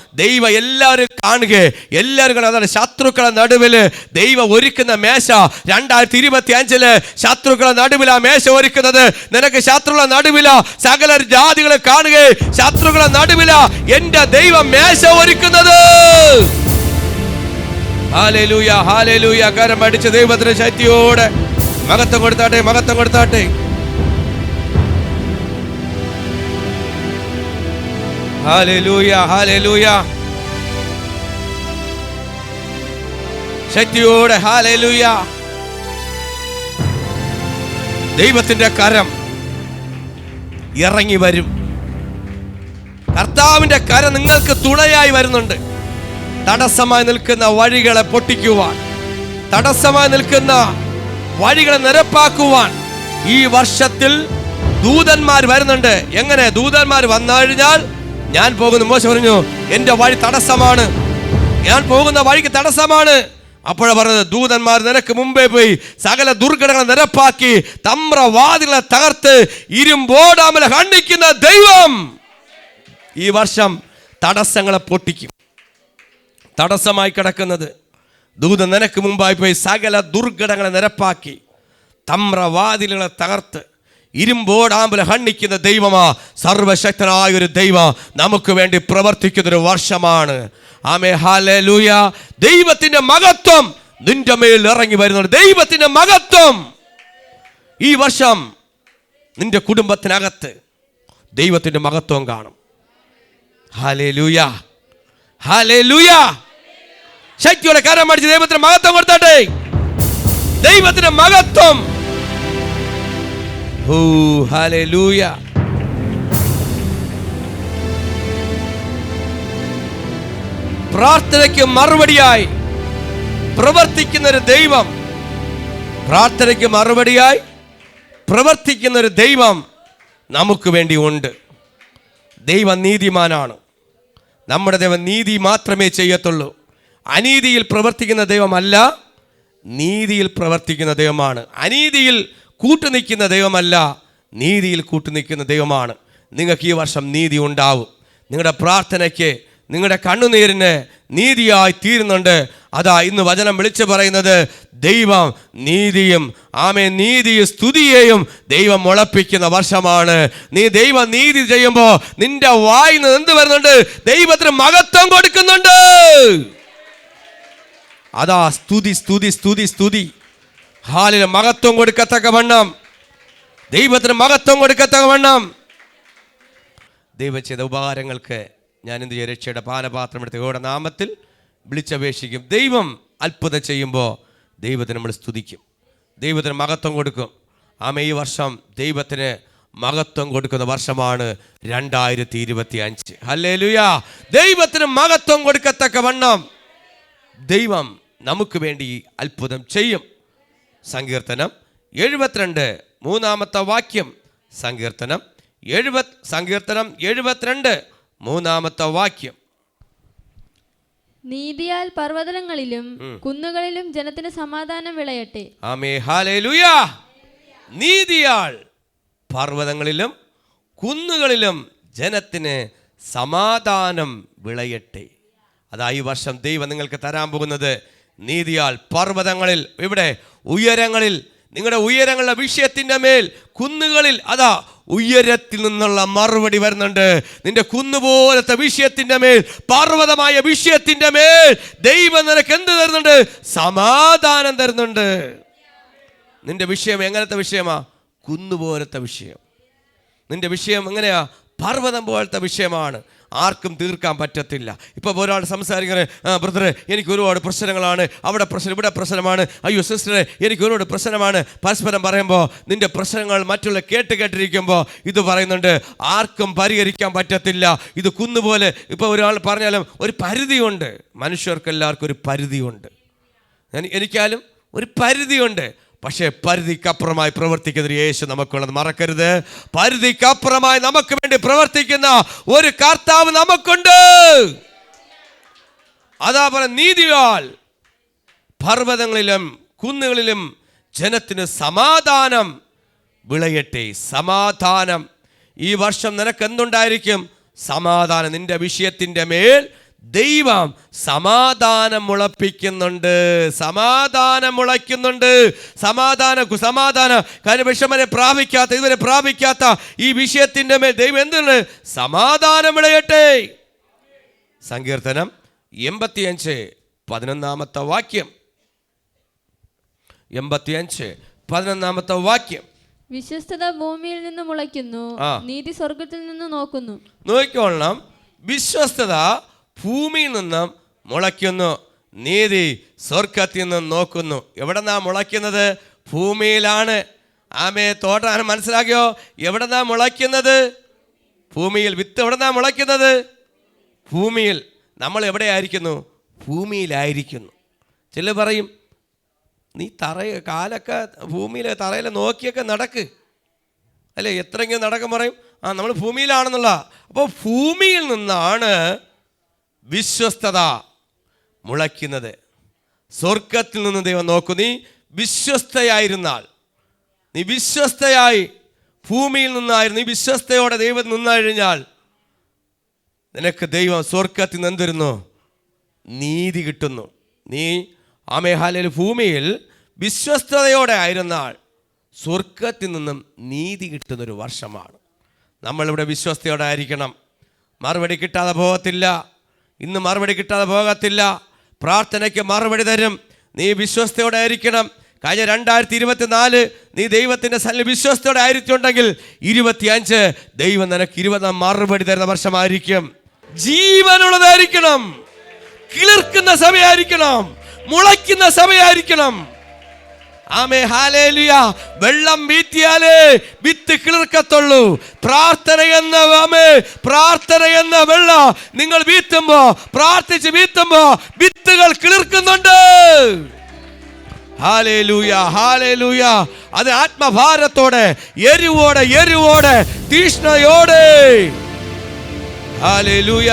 എല്ലാവരും കാണുക, എല്ലാവരും കാണുക. അതാണ് ശത്രുക്കളെ നടുവിൽ ദൈവം ഒരുക്കുന്ന മേശ. 2025 ശത്രുക്കളെ നടുവിൽ ആ മേശ ഒരുക്കുന്നത്. നിനക്ക് ശത്രുക്കളെ നടുവില സകല ജാതികളെ കാണുക, ശത്രുക്കളെ നടുവില എന്റെ ദൈവം മേശ ഒരുക്കുന്നത്. ഹല്ലേലൂയ. ഹല്ലേലൂയ. കരം അടിച്ച് ദൈവത്തിന്റെ ശക്തിയോടെ മഹത്വം കൊടുത്താട്ടെ. ഹല്ലേലൂയ. ഹല്ലേലൂയ. ശക്തിയോടെ ഹല്ലേലൂയ. ദൈവത്തിന്റെ കരം ഇറങ്ങി വരും. കർത്താവിന്റെ കരം നിങ്ങൾക്ക് തുണയായി വരുന്നുണ്ട്. തടസ്സമായി നിൽക്കുന്ന വഴികളെ പൊട്ടിക്കുവാൻ, തടസ്സമായി നിൽക്കുന്ന വഴികളെ നിരപ്പാക്കുവാൻ ഈ വർഷത്തിൽ ദൂതന്മാർ വരുന്നുണ്ട്. എങ്ങനെ ദൂതന്മാർ വന്നു കഴിഞ്ഞാൽ, ഞാൻ പോകുന്ന മോശ പറഞ്ഞു, എന്റെ വഴി തടസ്സമാണ്, ഞാൻ പോകുന്ന വഴിക്ക് തടസ്സമാണ്. അപ്പോഴാണ് പറഞ്ഞത്, ദൂതന്മാർ നിനക്ക് മുമ്പേ പോയി സകല ദുർഘടങ്ങളെ നിരപ്പാക്കി തമ്രവാദികളെ തകർത്ത് ഇരുമ്പോടാമല ഖണ്ഡിക്കുന്ന ദൈവം ഈ വർഷം തടസ്സങ്ങളെ പൊട്ടിക്കും. തടസ്സമായി കിടക്കുന്നത് ദൂതൻ നിനക്ക് മുമ്പായി പോയി സകല ദുർഘടങ്ങളെ നിരപ്പാക്കി തമ്രവാദികളെ തകർത്ത് ഇരുമ്പോടാമ്പല ഖണ്ഡിക്കുന്ന ദൈവമാ, സർവശക്തനായ ഒരു ദൈവം നമുക്ക് വേണ്ടി പ്രവർത്തിക്കുന്നൊരു വർഷമാണ്. ആമേൻ. ഹല്ലേലൂയ. ദൈവത്തിന്റെ മഹത്വം നിന്റെ മേൽ ഇറങ്ങി വരുന്നുണ്ട്. ദൈവത്തിന്റെ മഹത്വം ഈ വർഷം നിന്റെ കുടുംബത്തിനകത്ത് ദൈവത്തിന്റെ മഹത്വം കാണും. Hallelujah, hallelujah. ശക്തിയോടെ കരം അടിച്ച് ദൈവത്തിന് മഹത്വം കൊടുത്താട്ടെ. ദൈവത്തിന്റെ മഹത്വം. ഓ ഹല്ലേലൂയ. പ്രാർത്ഥനയ്ക്ക് മറുപടിയായി പ്രവർത്തിക്കുന്ന ഒരു ദൈവം, പ്രാർത്ഥനയ്ക്ക് മറുപടിയായി പ്രവർത്തിക്കുന്ന ഒരു ദൈവം നമുക്ക് വേണ്ടി ഉണ്ട്. ദൈവം നീതിമാനാണ്. നമ്മുടെ ദൈവം നീതി മാത്രമേ ചെയ്യത്തുള്ളൂ. അനീതിയിൽ പ്രവർത്തിക്കുന്ന ദൈവമല്ല, നീതിയിൽ പ്രവർത്തിക്കുന്ന ദൈവമാണ്. അനീതിയിൽ കൂട്ടുനിൽക്കുന്ന ദൈവമല്ല, നീതിയിൽ കൂട്ടുനിൽക്കുന്ന ദൈവമാണ്. നിങ്ങൾക്ക് ഈ വർഷം നീതി ഉണ്ടാവും. നിങ്ങളുടെ പ്രാർത്ഥനയ്ക്ക്, നിങ്ങളുടെ കണ്ണുനീരിന് നീതിയായി തീരുന്നുണ്ട്. അതാ ഇന്ന് വചനം വിളിച്ചു പറയുന്നത്, ദൈവം നീതിയും നീതിയും സ്തുതിയെയും ദൈവം മുളപ്പിക്കുന്ന വർഷമാണ്. നീ ദൈവം നീതി ചെയ്യുമ്പോൾ നിന്റെ വായിന്ന് എന്ത് വരുന്നുണ്ട്? ദൈവത്തിന് മഹത്വം കൊടുക്കുന്നുണ്ട്. അതാ സ്തുതി സ്തുതി സ്തുതി സ്തുതി. ഹാലിന് മഹത്വം കൊടുക്കത്തക്ക വണ്ണം, ദൈവത്തിന് മഹത്വം കൊടുക്കത്തക്ക വണ്ണം ദൈവം ചെയ്ത ഉപകാരങ്ങൾക്ക് ഞാൻ എന്ത് ചെയ്യും? രക്ഷയുടെ പാനപാത്രം എടുത്ത് യഹോവയുടെ നാമത്തിൽ വിളിച്ചപേക്ഷിക്കും. ദൈവം അത്ഭുതം ചെയ്യുമ്പോൾ ദൈവത്തിന് നമ്മൾ സ്തുതിക്കും, ദൈവത്തിന് മഹത്വം കൊടുക്കും. ഈ വർഷം ദൈവത്തിന് മഹത്വം കൊടുക്കുന്ന വർഷമാണ് 2025. ഹല്ലേലൂയ. ദൈവത്തിന് മഹത്വം കൊടുക്കത്തക്ക വണ്ണം ദൈവം നമുക്ക് വേണ്ടി അത്ഭുതം ചെയ്യും. സങ്കീർത്തനം 72 മൂന്നാമത്തെ വാക്യം. സങ്കീർത്തനം 72 മൂന്നാമത്തെ വാക്യം. നീതിയാൽ പർവ്വതങ്ങളിലും കുന്നുകളിലും ജനത്തിന് സമാധാനം വിളയട്ടെ. ആമേൻ, ഹല്ലേലൂയ. നീതിയാൽ പർവ്വതങ്ങളിലും കുന്നുകളിലും ജനത്തിന് സമാധാനം വിളയട്ടെ. അതാ ഈ വർഷം ദൈവം നിങ്ങൾക്ക് തരാൻ പോകുന്നത്. നീതിയാൽ പർവ്വതങ്ങളിൽ, ഇവിടെ ഉയരങ്ങളിൽ, നിങ്ങളുടെ ഉയരങ്ങളുടെ വിഷയത്തിൻ്റെ മേൽ, കുന്നുകളിൽ അതാ ഉയരത്തിൽ നിന്നുള്ള മറുപടി വരുന്നുണ്ട്. നിന്റെ കുന്നുപോലത്തെ വിഷയത്തിൻ്റെ മേൽ, പർവ്വതമായ വിഷയത്തിൻ്റെ മേൽ ദൈവം നിനക്ക് എന്ത് തരുന്നുണ്ട്? സമാധാനം തരുന്നുണ്ട്. നിന്റെ വിഷയം എങ്ങനത്തെ വിഷയമാ? കുന്നുപോലത്തെ വിഷയം. നിന്റെ വിഷയം എങ്ങനെയാ? പർവ്വതം പോലത്തെ വിഷയമാണ്. ആർക്കും തീർക്കാൻ പറ്റത്തില്ല. ഇപ്പോൾ ഒരാൾ സംസാരിക്കുന്നത്, ബ്രദറെ എനിക്ക് ഒരുപാട് പ്രശ്നങ്ങളാണ്, അവിടെ പ്രശ്നം, ഇവിടെ പ്രശ്നമാണ്, അയ്യോ സിസ്റ്ററെ എനിക്ക് ഒരുപാട് പ്രശ്നമാണ്. പരസ്പരം പറയുമ്പോൾ നിന്റെ പ്രശ്നങ്ങൾ മറ്റുള്ള കേട്ടിരിക്കുമ്പോൾ ഇത് പറയുന്നുണ്ട്, ആർക്കും പരിഹരിക്കാൻ പറ്റത്തില്ല, ഇത് കുന്നുപോലെ. ഇപ്പോൾ ഒരാൾ പറഞ്ഞാലും ഒരു പരിധിയുണ്ട്. മനുഷ്യർക്കെല്ലാവർക്കും ഒരു പരിധിയുണ്ട്. എനിക്കാലും ഒരു പരിധിയുണ്ട്. പക്ഷേ പരിധിക്കപ്പുറമായി പ്രവർത്തിക്കുന്ന ഒരു യേശു നമുക്കുള്ളത് മറക്കരുത്. പരിധിക്കപ്പുറമായി നമുക്ക് വേണ്ടി പ്രവർത്തിക്കുന്ന ഒരു കർത്താവ് നമുക്കുണ്ട്. അതാ പറയുന്നത്, നീതിയാൽ പർവ്വതങ്ങളിലും കുന്നുകളിലും ജനത്തിന് സമാധാനം വിളയട്ടെ. സമാധാനം. ഈ വർഷം നിനക്ക് എന്തുണ്ടായിരിക്കും? സമാധാനം. നിന്റെ വിഷയത്തിൻ്റെ മേൽ ദൈവം സമാധാനം മുളപ്പിക്കുന്നുണ്ട്. സമാധാനം മുളയ്ക്കുന്നുണ്ട്. സമാധാനം. കാര്യം വിഷമനെ പ്രാപിക്കാത്ത, ഇതുവരെ പ്രാപിക്കാത്ത ഈ വിഷയത്തിൻ്റെ മേൽ ദൈവം എന്താണ്? സമാധാനം വിളയട്ടെ. സങ്കീർത്തനം 85 11 വാക്യം. 85 11 വാക്യം. വിശ്വസ്തത ഭൂമിയിൽ നിന്ന് മുളയ്ക്കുന്നു, നീതി സ്വർഗത്തിൽ നിന്ന് നോക്കുന്നു. നോക്കിക്കോളണം. വിശ്വസ്തത ഭൂമിയിൽ നിന്നും മുളയ്ക്കുന്നു, നീതി സ്വർഗത്തിൽ നിന്നും നോക്കുന്നു. എവിടെ നിന്നാ മുളയ്ക്കുന്നത്? ഭൂമിയിലാണ്. തോട്ടാണ്. മനസ്സിലാക്കിയോ? എവിടെ നിന്നാ മുളയ്ക്കുന്നത്? ഭൂമിയിൽ. വിത്ത് എവിടെ നിന്നാ മുളയ്ക്കുന്നത്? ഭൂമിയിൽ. നമ്മൾ എവിടെയായിരിക്കുന്നു? ഭൂമിയിലായിരിക്കുന്നു. ചില പറയും, നീ കാലൊക്കെ ഭൂമിയിൽ തറയിൽ നോക്കിയൊക്കെ നടക്ക്, അല്ലേ, എത്രയെങ്കിലും നടക്കാൻ പറയും. നമ്മൾ ഭൂമിയിലാണെന്നുള്ള. അപ്പോൾ ഭൂമിയിൽ നിന്നാണ് വിശ്വസ്തത മുളയ്ക്കുന്നത്. സ്വർഗത്തിൽ നിന്ന് ദൈവം നോക്കും. നീ വിശ്വസ്തയായിരുന്നാൽ, നീ വിശ്വസ്തയായി ഭൂമിയിൽ നിന്നായിരുന്നു, നീ വിശ്വസ്തയോടെ ദൈവം നിന്നു കഴിഞ്ഞാൽ നിനക്ക് ദൈവം സ്വർഗത്തിൽ നിന്ന് എന്തിരുന്നു? നീതി കിട്ടുന്നു. നീ ഹല്ലേലൂയ ഭൂമിയിൽ വിശ്വസ്തയോടെ ആയിരുന്നാൽ സ്വർഗത്തിൽ നിന്നും നീതി കിട്ടുന്നൊരു വർഷമാണ്. നമ്മളിവിടെ വിശ്വസ്തയോടെ ആയിരിക്കണം. മറുപടി കിട്ടാതെ പോകത്തില്ല. ഇന്ന് മറുപടി കിട്ടാതെ പോകത്തില്ല. പ്രാർത്ഥനയ്ക്ക് മറുപടി തരും. നീ വിശ്വസ്തയോടെ ആയിരിക്കണം. കഴിഞ്ഞ 2024 നീ ദൈവത്തിൻ്റെ സന്നിധിയിൽ വിശ്വസ്തയോടെ ആയിരിക്കുന്നുണ്ടെങ്കിൽ 25 ദൈവം നിനക്ക് 20 മറുപടി തരുന്ന വർഷമായിരിക്കും. ജീവനുള്ളതായിരിക്കണം, കിളിർക്കുന്ന സമയമായിരിക്കണം, മുളയ്ക്കുന്ന സമയമായിരിക്കണം. ആമേ, ഹല്ലേലൂയ. വെള്ളം വീഴ്ത്തിയാലേ വിത്ത് കിളിർക്കത്തുള്ളൂ. പ്രാർത്ഥന എന്ന വെള്ളം നിങ്ങൾ വീഴ്ത്തുമ്പോ, പ്രാർത്ഥിച്ച് വീഴ്ത്തുമ്പോ വിത്തുകൾ കിളിർക്കുന്നുണ്ട്. Hallelujah, hallelujah. അത് ആത്മഭാരത്തോടെ, എരിവോടെ, തീഷ്ണയോടെ. Hallelujah.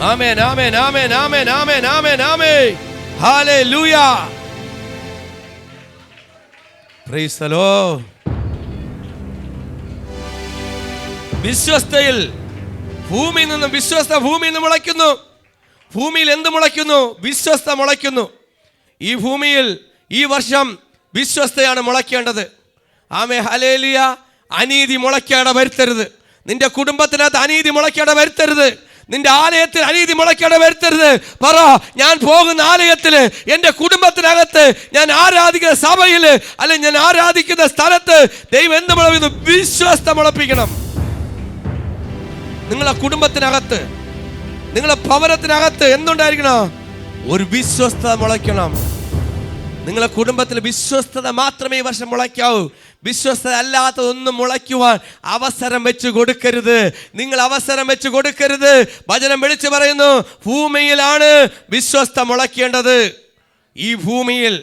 Amen, amen, amen, amen, amen, amen, amen. Hallelujah. Praise the Lord. വിശ്വസ്തയിൽ ഭൂമിയിൽ നിന്ന് മുളയ്ക്കുന്നു. ഭൂമിയിൽ എന്ത് മുളയ്ക്കുന്നു? വിശ്വസ്ത മുളയ്ക്കുന്നു. ഈ ഭൂമിയിൽ ഈ വർഷം വിശ്വസ്തയാണ് മുളയ്ക്കേണ്ടത്. ആമേ, ഹല്ലേലൂയ. അനീതി മുളയ്ക്കാതെ വരുത്തരുത്. നിന്റെ കുടുംബത്തിനകത്ത് അനീതി മുളയ്ക്കാതെ വരുത്തരുത്. നിന്റെ ആലയത്തിൽ അനീതി മുളയ്ക്കാതെ വരുത്തരുത്. പറ, ഞാൻ പോകുന്ന ആലയത്തിൽ, എൻ്റെ കുടുംബത്തിനകത്ത്, ഞാൻ ആരാധിക്കുന്ന സഭയിൽ, അല്ലെങ്കിൽ ഞാൻ ആരാധിക്കുന്ന സ്ഥലത്ത് ദൈവം എന്ത് മുളപ്പിക്കുന്നു? വിശ്വസ്ത മുളപ്പിക്കണം. നിങ്ങളെ കുടുംബത്തിനകത്ത്, നിങ്ങളെ ഭവനത്തിനകത്ത് എന്തുണ്ടായിരിക്കണം? ഒരു വിശ്വസ്തത മുളയ്ക്കണം. നിങ്ങളെ കുടുംബത്തിൽ വിശ്വസ്തത മാത്രമേ ഈ വർഷം മുളയ്ക്കാവൂ. വിശ്വസ്തത അല്ലാത്തതൊന്നും മുളയ്ക്കുവാൻ അവസരം വെച്ച് കൊടുക്കരുത്. നിങ്ങൾ അവസരം വെച്ച് കൊടുക്കരുത്. വചനം വിളിച്ചു പറയുന്നു, ഭൂമിയിലാണ് വിശ്വസ്ത മുളയ്ക്കേണ്ടത്. ഈ ഭൂമിയിൽ,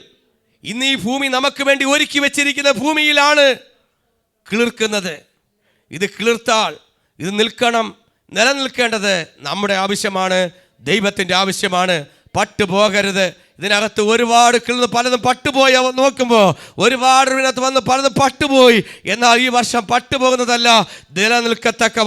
ഇന്ന് ഈ ഭൂമി നമുക്ക് വേണ്ടി ഒരുക്കി വെച്ചിരിക്കുന്ന ഭൂമിയിലാണ് കിളിർക്കുന്നത്. ഇത് കിളിർത്താൽ ഇത് നിലനിൽക്കേണ്ടത് നമ്മുടെ ആവശ്യമാണ്, ദൈവത്തിൻ്റെ ആവശ്യമാണ്. പട്ടുപോകരുത്. ഇതിനകത്ത് ഒരുപാട് കിളിർന്ന് പലതും പട്ടുപോയി നോക്കുമ്പോൾ ഒരുപാട് ഇതിനകത്ത് വന്ന് പലതും പട്ടുപോയി. എന്നാൽ ഈ വർഷം പട്ടുപോകുന്നതല്ല, നിലനിൽക്കത്തക്ക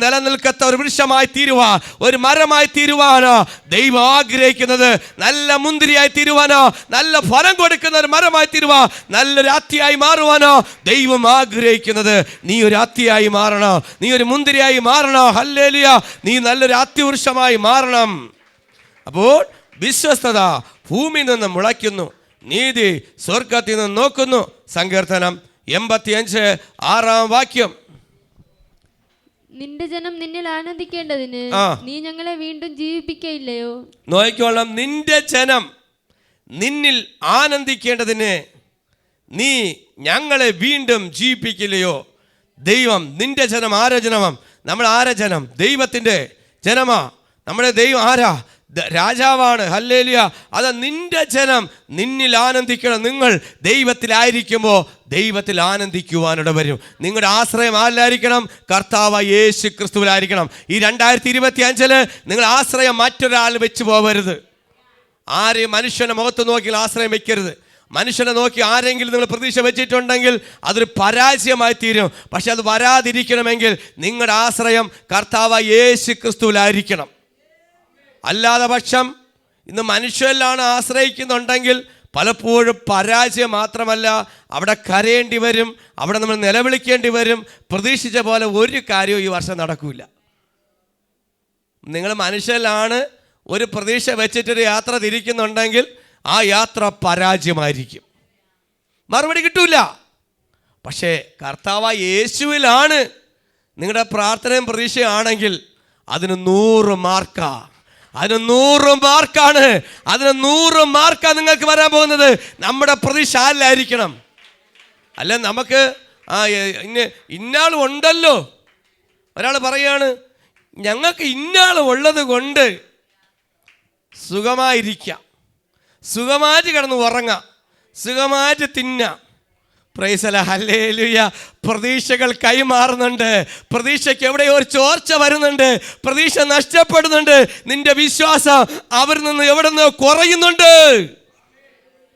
നിലനിൽക്കത്ത ഒരു വൃക്ഷമായി തീരുവാൻ, ഒരു മരമായി തീരുവാനോ ദൈവം ആഗ്രഹിക്കുന്നത്. നല്ല മുന്തിരിയായി തീരുവാനോ, നല്ല ഫലം കൊടുക്കുന്ന ഒരു മരമായി തീരുവാൻ, നല്ലൊരു അത്തിയായി മാറുവാനോ ദൈവം ആഗ്രഹിക്കുന്നത്. നീ ഒരു അത്തിയായി മാറണം, നീ ഒരു മുന്തിരിയായി മാറണം. ഹല്ലേലൂയ. നീ നല്ലൊരു അത്തിവൃക്ഷമായി മാറണം. അപ്പോൾ വിശ്വസ്തത ഭൂമിയിൽ നിന്ന് മുളയ്ക്കുന്നു, നീതി സ്വർഗത്തിൽ നിന്ന് നോക്കുന്നു. സങ്കീർത്തനം 85:6 നിന്റെ ജനം നിന്നിൽ ആനന്ദിക്കേണ്ടതിന് നീ ഞങ്ങളെ വീണ്ടും ജീവിപ്പിക്കയില്ലയോ? നോക്കിക്കോളാം. നിന്റെ ജനം നിന്നിൽ ആനന്ദിക്കേണ്ടതിന് നീ ഞങ്ങളെ വീണ്ടും ജീവിപ്പിക്കില്ലയോ? ദൈവം നിന്റെ ജനം. ആരാ ജനം? നമ്മൾ ആരാ ജനം? ദൈവത്തിൻ്റെ ജനമാ. നമ്മുടെ ദൈവം ആരാ? രാജാവാണ്. ഹല്ലേലൂയ. അത് നിന്റെ ജനം നിന്നിൽ ആനന്ദിക്കണം. നിങ്ങൾ ദൈവത്തിലായിരിക്കുമ്പോൾ ദൈവത്തിൽ ആനന്ദിക്കുവാനിട വരും. നിങ്ങളുടെ ആശ്രയം ആരിലായിരിക്കണം? കർത്താവ് യേശു ക്രിസ്തുവിലായിരിക്കണം. ഈ 2025 നിങ്ങൾ ആശ്രയം മറ്റൊരാൾ വെച്ച് പോകരുത്. ആരെയും മനുഷ്യൻ്റെ മുഖത്ത് നോക്കി ആശ്രയം വെക്കരുത്. മനുഷ്യനെ നോക്കി ആരെങ്കിലും നിങ്ങൾ പ്രതീക്ഷ വെച്ചിട്ടുണ്ടെങ്കിൽ അതൊരു പരാജയമായി തീരും. പക്ഷെ അത് വരാതിരിക്കണമെങ്കിൽ നിങ്ങളുടെ ആശ്രയം കർത്താവ് യേശു ക്രിസ്തുവിലായിരിക്കണം. അല്ലാതെ പക്ഷം ഇന്ന് മനുഷ്യരിലാണ് ആശ്രയിക്കുന്നുണ്ടെങ്കിൽ പലപ്പോഴും പരാജയം മാത്രമല്ല, അവിടെ കരയേണ്ടി വരും, അവിടെ നമ്മൾ നിലവിളിക്കേണ്ടി വരും. പ്രതീക്ഷിച്ച പോലെ ഒരു കാര്യവും ഈ വർഷം നടക്കില്ല. നിങ്ങൾ മനുഷ്യരിലാണ് ഒരു പ്രതീക്ഷ വെച്ചിട്ടൊരു യാത്ര തിരിക്കുന്നുണ്ടെങ്കിൽ ആ യാത്ര പരാജയമായിരിക്കും, മറുപടി കിട്ടൂല. പക്ഷേ കർത്താവ് യേശുവിലാണ് നിങ്ങളുടെ പ്രാർത്ഥനയും പ്രതീക്ഷയാണെങ്കിൽ അതിന് 100 മാർക്കാ. അതിന് 100 മാർക്കാണ്. അതിന് 100 മാർക്കാണ് നിങ്ങൾക്ക് വരാൻ പോകുന്നത്. നമ്മുടെ പ്രതീക്ഷ ആരിലായിരിക്കണം? അല്ല നമുക്ക് ഇന്നാൾ ഉണ്ടല്ലോ. ഒരാൾ പറയാണ്, ഞങ്ങൾക്ക് ഇന്നാൾ ഉള്ളത് കൊണ്ട് സുഖമായിരിക്കാം, സുഖമായിട്ട് കിടന്ന് ഉറങ്ങാം, സുഖമായിട്ട് തിന്നാം. Price the Lord. ഹല്ലേലൂയ. പ്രതീക്ഷകൾ കൈമാറുന്നുണ്ട്. പ്രതീക്ഷയ്ക്ക് എവിടെയോ ഒരു ചോർച്ച വരുന്നുണ്ട്. പ്രതീക്ഷ നഷ്ടപ്പെടുന്നുണ്ട്. നിന്റെ വിശ്വാസം അവരിൽ നിന്ന് എവിടെ നിന്നോ കുറയുന്നുണ്ട്.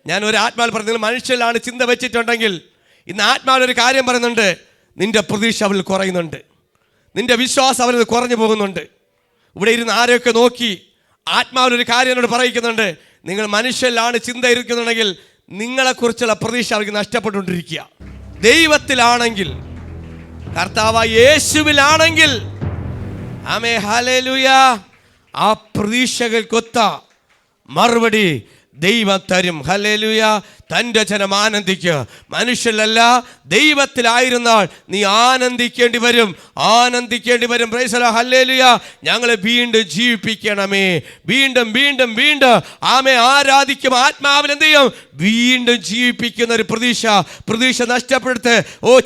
ഞാൻ ഒരു ആത്മാവിൽ പറഞ്ഞത്, മനുഷ്യരിലാണ് ചിന്ത വെച്ചിട്ടുണ്ടെങ്കിൽ ഇന്ന് ആത്മാവിലൊരു കാര്യം പറയുന്നുണ്ട്, നിന്റെ പ്രതീക്ഷ അവരിൽ കുറയുന്നുണ്ട്, നിന്റെ വിശ്വാസം അവരിൽ കുറഞ്ഞു പോകുന്നുണ്ട്. ഇവിടെ ഇരുന്ന് ആരെയൊക്കെ നോക്കി ആത്മാവിലൊരു കാര്യം എന്നോട് പറയിക്കുന്നുണ്ട്, നിങ്ങൾ മനുഷ്യരിലാണ് ചിന്ത ഇരിക്കുന്നുണ്ടെങ്കിൽ നിങ്ങളെക്കുറിച്ചുള്ള പ്രതീക്ഷ അവർക്ക് നഷ്ടപ്പെട്ടുകൊണ്ടിരിക്കുക. ദൈവത്തിലാണെങ്കിൽ, കർത്താവ് യേശുവിലാണെങ്കിൽ, ആമേ, ഹല്ലേലൂയ, ആ പ്രതീക്ഷകൾക്കൊത്ത മറുപടി ദൈവം തരും. ഹല്ലേലൂയ. തൻ്റെ ജനം ആനന്ദിക്കുക. മനുഷ്യരല്ല, ദൈവത്തിലായിരുന്നാൽ നീ ആനന്ദിക്കേണ്ടി വരും, ആനന്ദിക്കേണ്ടി വരും. Price the Lord. ഹല്ലേലൂയ. ഞങ്ങളെ വീണ്ടും ജീവിപ്പിക്കണമേ. വീണ്ടും വീണ്ടും വീണ്ടും ആമേ ആരാധിക്കും. ആത്മാവിൽ എന്ത് ചെയ്യും? വീണ്ടും ജീവിപ്പിക്കുന്ന ഒരു പ്രതീക്ഷ നഷ്ടപ്പെടുത്ത്.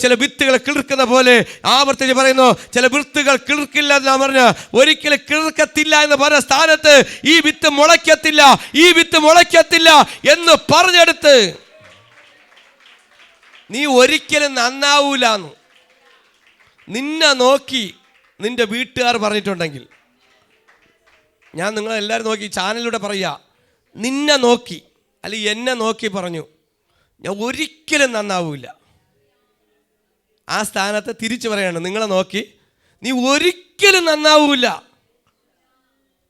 ചില വിത്തുകൾ കിളിർക്കുന്ന പോലെ ആവർത്തിച്ച് പറയുന്നു, ചില വിത്തുകൾ കിളിർക്കില്ല എന്ന് പറഞ്ഞ് ഒരിക്കലും കിളിർക്കത്തില്ല എന്ന് പറഞ്ഞ സ്ഥാനത്ത് ഈ വിത്ത് മുളയ്ക്കത്തില്ല, ഈ വിത്ത് മുളയ്ക്കത്തില്ല എന്ന് പറഞ്ഞെടുത്ത് നീ ഒരിക്കലും നന്നാവൂലെന്ന് നിന്നെ നോക്കി നിന്റെ വീട്ടുകാർ പറഞ്ഞിട്ടുണ്ടെങ്കിൽ, ഞാൻ നിങ്ങളെല്ലാവരും നോക്കി ചാനലിലൂടെ പറയുക, നിന്നെ നോക്കി അല്ലെങ്കിൽ എന്നെ നോക്കി പറഞ്ഞു ഞാൻ ഒരിക്കലും നന്നാവൂല, ആ സ്ഥാനത്ത് തിരിച്ചു പറയാണ്, നിങ്ങളെ നോക്കി നീ ഒരിക്കലും നന്നാവൂല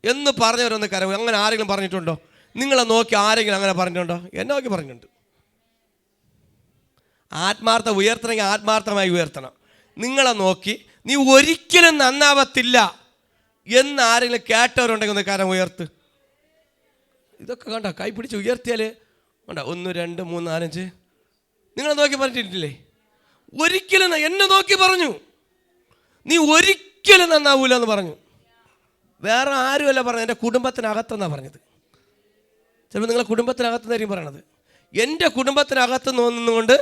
എന്ന് പറഞ്ഞവരൊന്ന് കരവ്. അങ്ങനെ ആരെങ്കിലും പറഞ്ഞിട്ടുണ്ടോ? നിങ്ങളെ നോക്കി ആരെങ്കിലും അങ്ങനെ പറഞ്ഞിട്ടുണ്ടോ? എന്നെ നോക്കി പറഞ്ഞിട്ടുണ്ട്. ആത്മാർത്ഥം ഉയർത്തണമെങ്കിൽ ആത്മാർത്ഥമായി ഉയർത്തണം. നിങ്ങളെ നോക്കി നീ ഒരിക്കലും നന്നാവത്തില്ല എന്ന് ആരെങ്കിലും കേട്ടവരുണ്ടെങ്കിൽ ഒന്ന് കരം ഉയർത്ത്. ഇതൊക്കെ കണ്ട കൈ പിടിച്ച് ഉയർത്തിയാൽ കണ്ട 1 2 3 4 5 നിങ്ങളെ നോക്കി പറഞ്ഞിട്ടില്ലേ? ഒരിക്കലും എന്നെ നോക്കി പറഞ്ഞു നീ ഒരിക്കലും നന്നാവൂല എന്ന് പറഞ്ഞു. വേറെ ആരുമല്ല പറഞ്ഞത്, എൻ്റെ കുടുംബത്തിനകത്തെന്നാണ് പറഞ്ഞത്. ചിലപ്പോൾ നിങ്ങളെ കുടുംബത്തിനകത്തുനിന്നായിരിക്കും പറയണത്. എൻ്റെ കുടുംബത്തിനകത്ത് നിന്നുകൊണ്ട്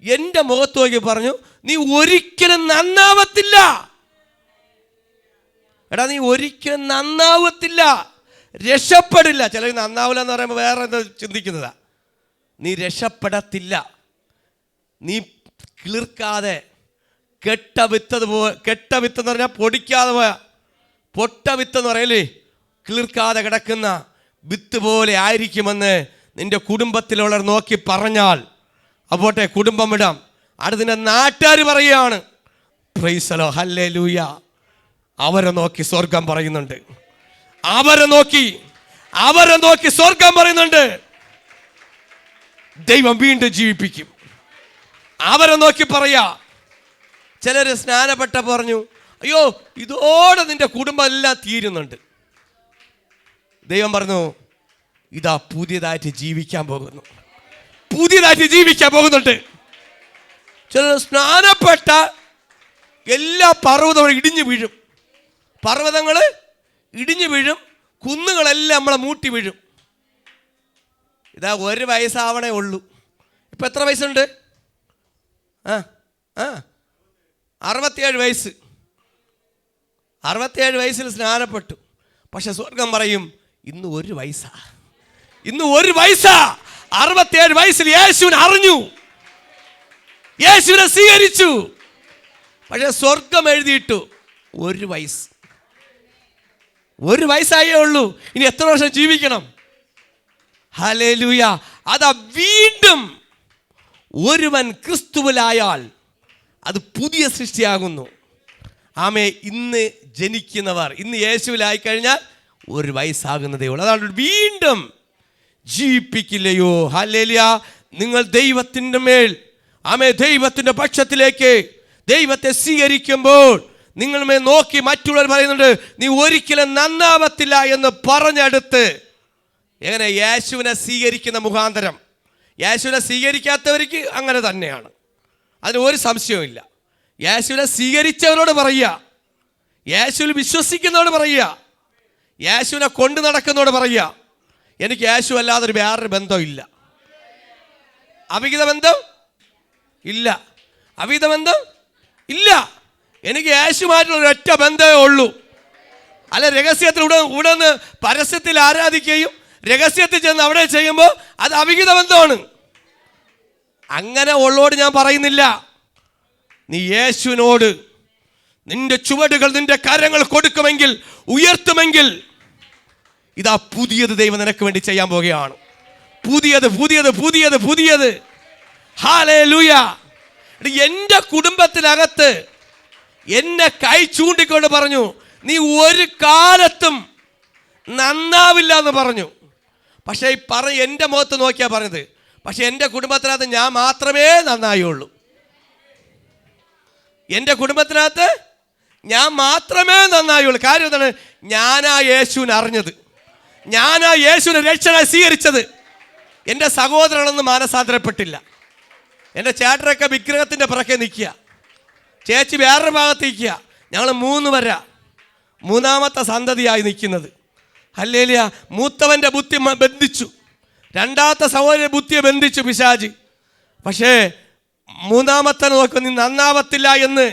എൻ്റെ മുഖത്ത് നോക്കി പറഞ്ഞു നീ ഒരിക്കലും നന്നാവത്തില്ല. എടാ നീ ഒരിക്കലും നന്നാവത്തില്ല, രക്ഷപ്പെടില്ല. ചിലർ നന്നാവില്ല എന്ന് പറയുമ്പോൾ വേറെ എന്താ ചിന്തിക്കുന്നതാ. നീ രക്ഷപ്പെടത്തില്ല. നീ കിളിർക്കാതെ കെട്ട വിത്തെന്ന് പറഞ്ഞാൽ പൊടിക്കാതെ പോയ പൊട്ട വിത്തെന്ന് പറയല്ലേ, കിളിർക്കാതെ കിടക്കുന്ന വിത്ത് പോലെ ആയിരിക്കുമെന്ന് നിന്റെ കുടുംബത്തിലുള്ളവർ നോക്കി പറഞ്ഞാൽ അപ്പോട്ടെ, കുടുംബം വിടാം. അടുത്ത നാട്ടുകാർ പറയുകയാണ്. Price the Lord. ഹല്ലേലൂയ. അവരെ നോക്കി സ്വർഗം പറയുന്നുണ്ട്. അവരെ നോക്കി സ്വർഗം പറയുന്നുണ്ട്. ദൈവം വീണ്ടും ജീവിപ്പിക്കും. അവരെ നോക്കി പറയാ. ചിലര് സ്നാനപ്പെട്ട പറഞ്ഞു, അയ്യോ ഇതോടെ നിന്റെ കുടുംബം എല്ലാം തീരുന്നുണ്ട്. ദൈവം പറഞ്ഞു, ഇതാ പുതിയതായിട്ട് ജീവിക്കാൻ പോകുന്നുണ്ട്. ചിലർ സ്നാനപ്പെട്ട എല്ലാ പർവ്വതങ്ങളും ഇടിഞ്ഞു വീഴും. പർവ്വതങ്ങൾ ഇടിഞ്ഞു വീഴും, കുന്നുകളെല്ലാം നമ്മളെ മൂട്ടി വീഴും. ഇതാ 1 വയസ്സാവണേ ഉള്ളൂ. ഇപ്പം എത്ര വയസ്സുണ്ട്? 67 വയസ്സ്. 67 വയസ്സിൽ സ്നാനപ്പെട്ടു. പക്ഷെ സ്വർഗം പറയും ഇന്ന് 1 വയസ്സാ. 67 വയസ്സിൽ യേശുവിനെ അറിഞ്ഞു, യേശുവിനെ സ്വീകരിച്ചു. പക്ഷെ സ്വർഗം എഴുതിയിട്ടു 1 വയസ്സ്. 1 വയസ്സായേ ഉള്ളൂ. ഇനി എത്ര വർഷം ജീവിക്കണം? ഹല്ലേലൂയ. അതാ വീണ്ടും ഒരുവൻ ക്രിസ്തുവിലായാൽ അത് പുതിയ സൃഷ്ടിയാകുന്നു. ആമേ. ഇന്ന് ജനിക്കുന്നവർ ഇന്ന് യേശുവിലായി കഴിഞ്ഞാൽ 1 വയസ്സാകുന്നതേ ഉള്ളൂ. അതാണ് വീണ്ടും ജീവിപ്പിക്കില്ലയോ. ഹല്ലേലൂയ. നിങ്ങൾ ദൈവത്തിൻ്റെ മേൽ ആമേ ദൈവത്തിൻ്റെ പക്ഷത്തിലേക്ക് ദൈവത്തെ സ്വീകരിക്കുമ്പോൾ നിങ്ങളുമേ നോക്കി മറ്റുള്ളവർ പറയുന്നുണ്ട് നീ ഒരിക്കലും നന്നാവത്തില്ല എന്ന് പറഞ്ഞെടുത്ത് എങ്ങനെ യേശുവിനെ സ്വീകരിക്കുന്ന മുഖാന്തരം. യേശുവിനെ സ്വീകരിക്കാത്തവർക്ക് അങ്ങനെ തന്നെയാണ്, അതിന് ഒരു സംശയവുമില്ല. യേശുവിനെ സ്വീകരിച്ചവരോട് പറയുക, യേശുവിൽ വിശ്വസിക്കുന്നവരോട് പറയുക, യേശുവിനെ കൊണ്ട് നടക്കുന്നവരോട് പറയുക, എനിക്ക് യേശു അല്ലാതൊരു വേറൊരു ബന്ധമില്ല. അവിഹിത ബന്ധം ഇല്ല, അവിഹിത ബന്ധം ഇല്ല. എനിക്ക് യേശുമായിട്ടുള്ള ഒരൊറ്റ ബന്ധമേ ഉള്ളൂ. അല്ല രഹസ്യത്തിൽ ഇവിടെ നിന്ന് പരസ്യത്തിൽ ആരാധിക്കുകയും രഹസ്യത്തിൽ ചെന്ന് അവിടെ ചെയ്യുമ്പോൾ അത് അവിഹിത ബന്ധമാണ്. അങ്ങനെ ഉള്ളോട് ഞാൻ പറയുന്നില്ല. നീ യേശുവിനോട് നിന്റെ ചുവടുകൾ നിന്റെ കരങ്ങൾ കൊടുക്കുമെങ്കിൽ ഉയർത്തുമെങ്കിൽ ഇതാ പുതിയത് ദൈവം നിനക്ക് വേണ്ടി ചെയ്യാൻ പോകുകയാണ്. പുതിയത്. ഹല്ലേലൂയ. എൻ്റെ കുടുംബത്തിനകത്ത് എന്നെ കൈ ചൂണ്ടിക്കൊണ്ട് പറഞ്ഞു നീ ഒരു കാലത്തും നന്നാവില്ല എന്ന് പറഞ്ഞു. പക്ഷേ ഈ എൻ്റെ മുഖത്ത് നോക്കിയാ പറഞ്ഞത്. പക്ഷെ എൻ്റെ കുടുംബത്തിനകത്ത് ഞാൻ മാത്രമേ നന്നായുള്ളൂ. എൻ്റെ കുടുംബത്തിനകത്ത് ഞാൻ മാത്രമേ നന്നായുള്ളൂ. കാര്യം എന്താണ്? ഞാനാ യേശുവിനെ അറിഞ്ഞത്, ഞാനാ യേശുവിനെ രക്ഷകനായി സ്വീകരിച്ചത്. എൻ്റെ സഹോദരനൊന്നും മാനസാന്തരപ്പെട്ടില്ല. എൻ്റെ ചേട്ടനൊക്കെ വിഗ്രഹത്തിൻ്റെ പിറകെ നിൽക്കുക, ചേച്ചി വേറൊരു ഭാഗത്ത് നിൽക്കുക. ഞങ്ങൾ 3 വര മൂന്നാമത്തെ സന്തതിയായി നിൽക്കുന്നത്. ഹല്ലേലൂയ. മൂത്തവൻ്റെ ബുദ്ധി ബന്ധിച്ചു, രണ്ടാമത്തെ സഹോദരൻ്റെ ബുദ്ധിയെ ബന്ധിച്ചു പിശാച്. പക്ഷേ മൂന്നാമത്തെ നോക്കും, നീ നന്നാവത്തില്ല എന്ന്.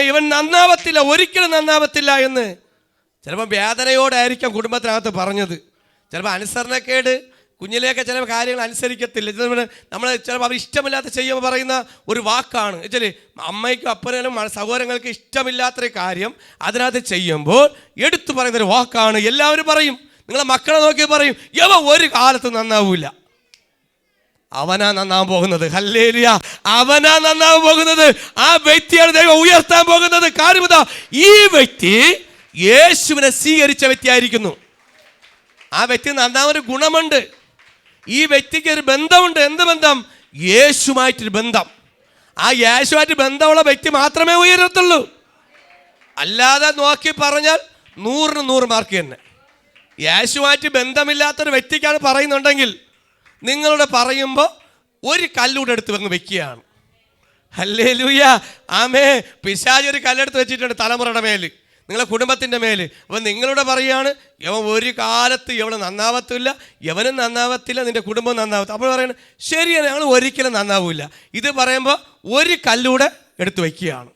ഇവൻ നന്നാവത്തില്ല, ഒരിക്കലും നന്നാവത്തില്ല എന്ന്. ചിലപ്പോൾ വേദനയോടായിരിക്കാം കുടുംബത്തിനകത്ത് പറഞ്ഞത്. ചിലപ്പോൾ അനുസരണക്കേട്, കുഞ്ഞിലേക്ക് ചില കാര്യങ്ങൾ അനുസരിക്കത്തില്ല. നമ്മൾ ചിലപ്പോൾ അവർ ഇഷ്ടമില്ലാത്ത ചെയ്യുമ്പോൾ പറയുന്ന ഒരു വാക്കാണ് വെച്ചാൽ, അമ്മയ്ക്കും അപ്പനും സഹോദരങ്ങൾക്ക് ഇഷ്ടമില്ലാത്തൊരു കാര്യം അതിനകത്ത് ചെയ്യുമ്പോൾ എടുത്തു പറയുന്നൊരു വാക്കാണ്. എല്ലാവരും പറയും, നിങ്ങളെ മക്കളെ നോക്കി പറയും, ഇവ ഒരു കാലത്ത് നന്നാവൂല. അവനാ നന്നാവാൻ പോകുന്നത്. ഹല്ലേലൂയ. അവനാ നന്നാവാൻ പോകുന്നത്. ആ വ്യക്തിയാണ് ദൈവം ഉയർത്താൻ പോകുന്നത്. കാര്യം ഇതാ, ഈ വ്യക്തി യേശുവിനെ സ്വീകരിച്ച വ്യക്തിയായിരിക്കുന്നു. ആ വ്യക്തി നന്നാവൊരു ഗുണമുണ്ട്. ഈ വ്യക്തിക്ക് ഒരു ബന്ധമുണ്ട്. എന്ത് ബന്ധം? യേശുമായിട്ടൊരു ബന്ധം. ആ യേശുമായിട്ട് ബന്ധമുള്ള വ്യക്തി മാത്രമേ ഉയരത്തുള്ളൂ. അല്ലാതെ നോക്കി പറഞ്ഞാൽ 100-ന് 100 മാർക്ക് തന്നെ. യേശുമായിട്ട് ബന്ധമില്ലാത്തൊരു വ്യക്തിക്കാണ് പറയുന്നുണ്ടെങ്കിൽ, നിങ്ങളോട് പറയുമ്പോൾ ഒരു കല്ലൂടെ എടുത്ത് അങ്ങ് വെക്കുകയാണ്. ഹല്ലേലൂയ. ആമേ. പിശാച് ഒരു കല്ലെടുത്ത് വെച്ചിട്ടുണ്ട് തലമുറയുടെ മേൽ, നിങ്ങളെ കുടുംബത്തിൻ്റെ മേൽ. അപ്പം നിങ്ങളോട് പറയുകയാണ്, യവൻ ഒരു കാലത്ത് യവന് നന്നാവത്തില്ല, യവനും നന്നാവത്തില്ല, നിൻ്റെ കുടുംബം നന്നാവത്തില്ല. അപ്പോൾ പറയണം, ശരിയാണ്, ഞങ്ങൾ ഒരിക്കലും നന്നാവില്ല. ഇത് പറയുമ്പോൾ ഒരു കല്ലൂടെ എടുത്ത് വയ്ക്കുകയാണ്.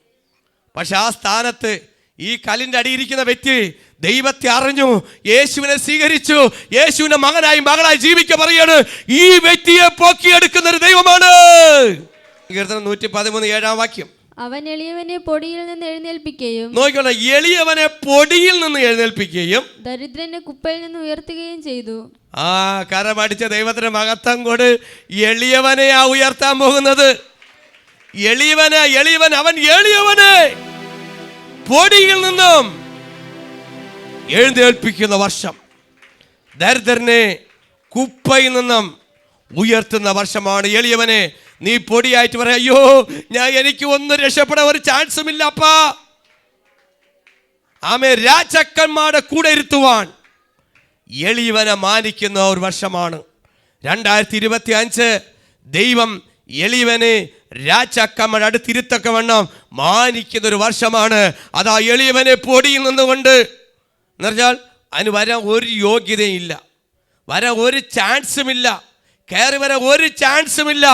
പക്ഷെ ആ സ്ഥാനത്ത് ഈ കല്ലിൻ്റെ അടിയിരിക്കുന്ന വ്യക്തി ദൈവത്തെ അറിഞ്ഞു, യേശുവിനെ സ്വീകരിച്ചു, യേശുവിൻ്റെ മകനായി മകളായി ജീവിക്കുക. പറയാണ്, ഈ വ്യക്തിയെ പൊക്കിയെടുക്കുന്ന ഒരു ദൈവമാണ്. കീർത്തനം 113 7-ാം വാക്യം. അവൻ എളിയവനെ പൊടിയിൽ നിന്ന് എഴുന്നേൽപ്പിക്കുകയും, നോക്കണം, എളിയവനെ പൊടിയിൽ നിന്ന് എഴുന്നേൽപ്പിക്കുകയും ദരിദ്രനെ കുപ്പയിൽ നിന്ന് ഉയർത്തുകയും ചെയ്തു. കരമടിച്ച ദൈവത്തിന് മഹത്വം കൊണ്ട്. എളിയവനെയാ ഉയർത്താൻ പോകുന്നത്. അവൻ എളിയവനെ പൊടിയിൽ നിന്നും എഴുന്നേൽപ്പിക്കുന്ന വർഷം, ദരിദ്രനെ കുപ്പയിൽ നിന്നും ഉയർത്തുന്ന വർഷമാണ്. എളിയവനെ നീ പൊടിയായിട്ട് പറയാം, അയ്യോ എനിക്ക് ഒന്നും രക്ഷപ്പെടാൻ ഒരു ചാൻസും ഇല്ല അപ്പാ. രാജാക്കന്മാരുടെ കൂടെ ഇരുത്തുവാൻ എളിയവനെ മാനിക്കുന്ന ഒരു വർഷമാണ് 2025. ദൈവം എളിയവനെ രാജാക്കന്മാരുടെ അടുത്തിരുത്തക്ക വണ്ണം മാനിക്കുന്ന ഒരു വർഷമാണ്. അതാ എളിയവനെ പൊടിയിൽ നിന്നുകൊണ്ട് എന്ന് പറഞ്ഞാൽ അതിന് വരാൻ ഒരു യോഗ്യതയില്ല, വരാൻ ഒരു ചാൻസുമില്ല, കയറി വരാൻ ഒരു ചാൻസുമില്ല.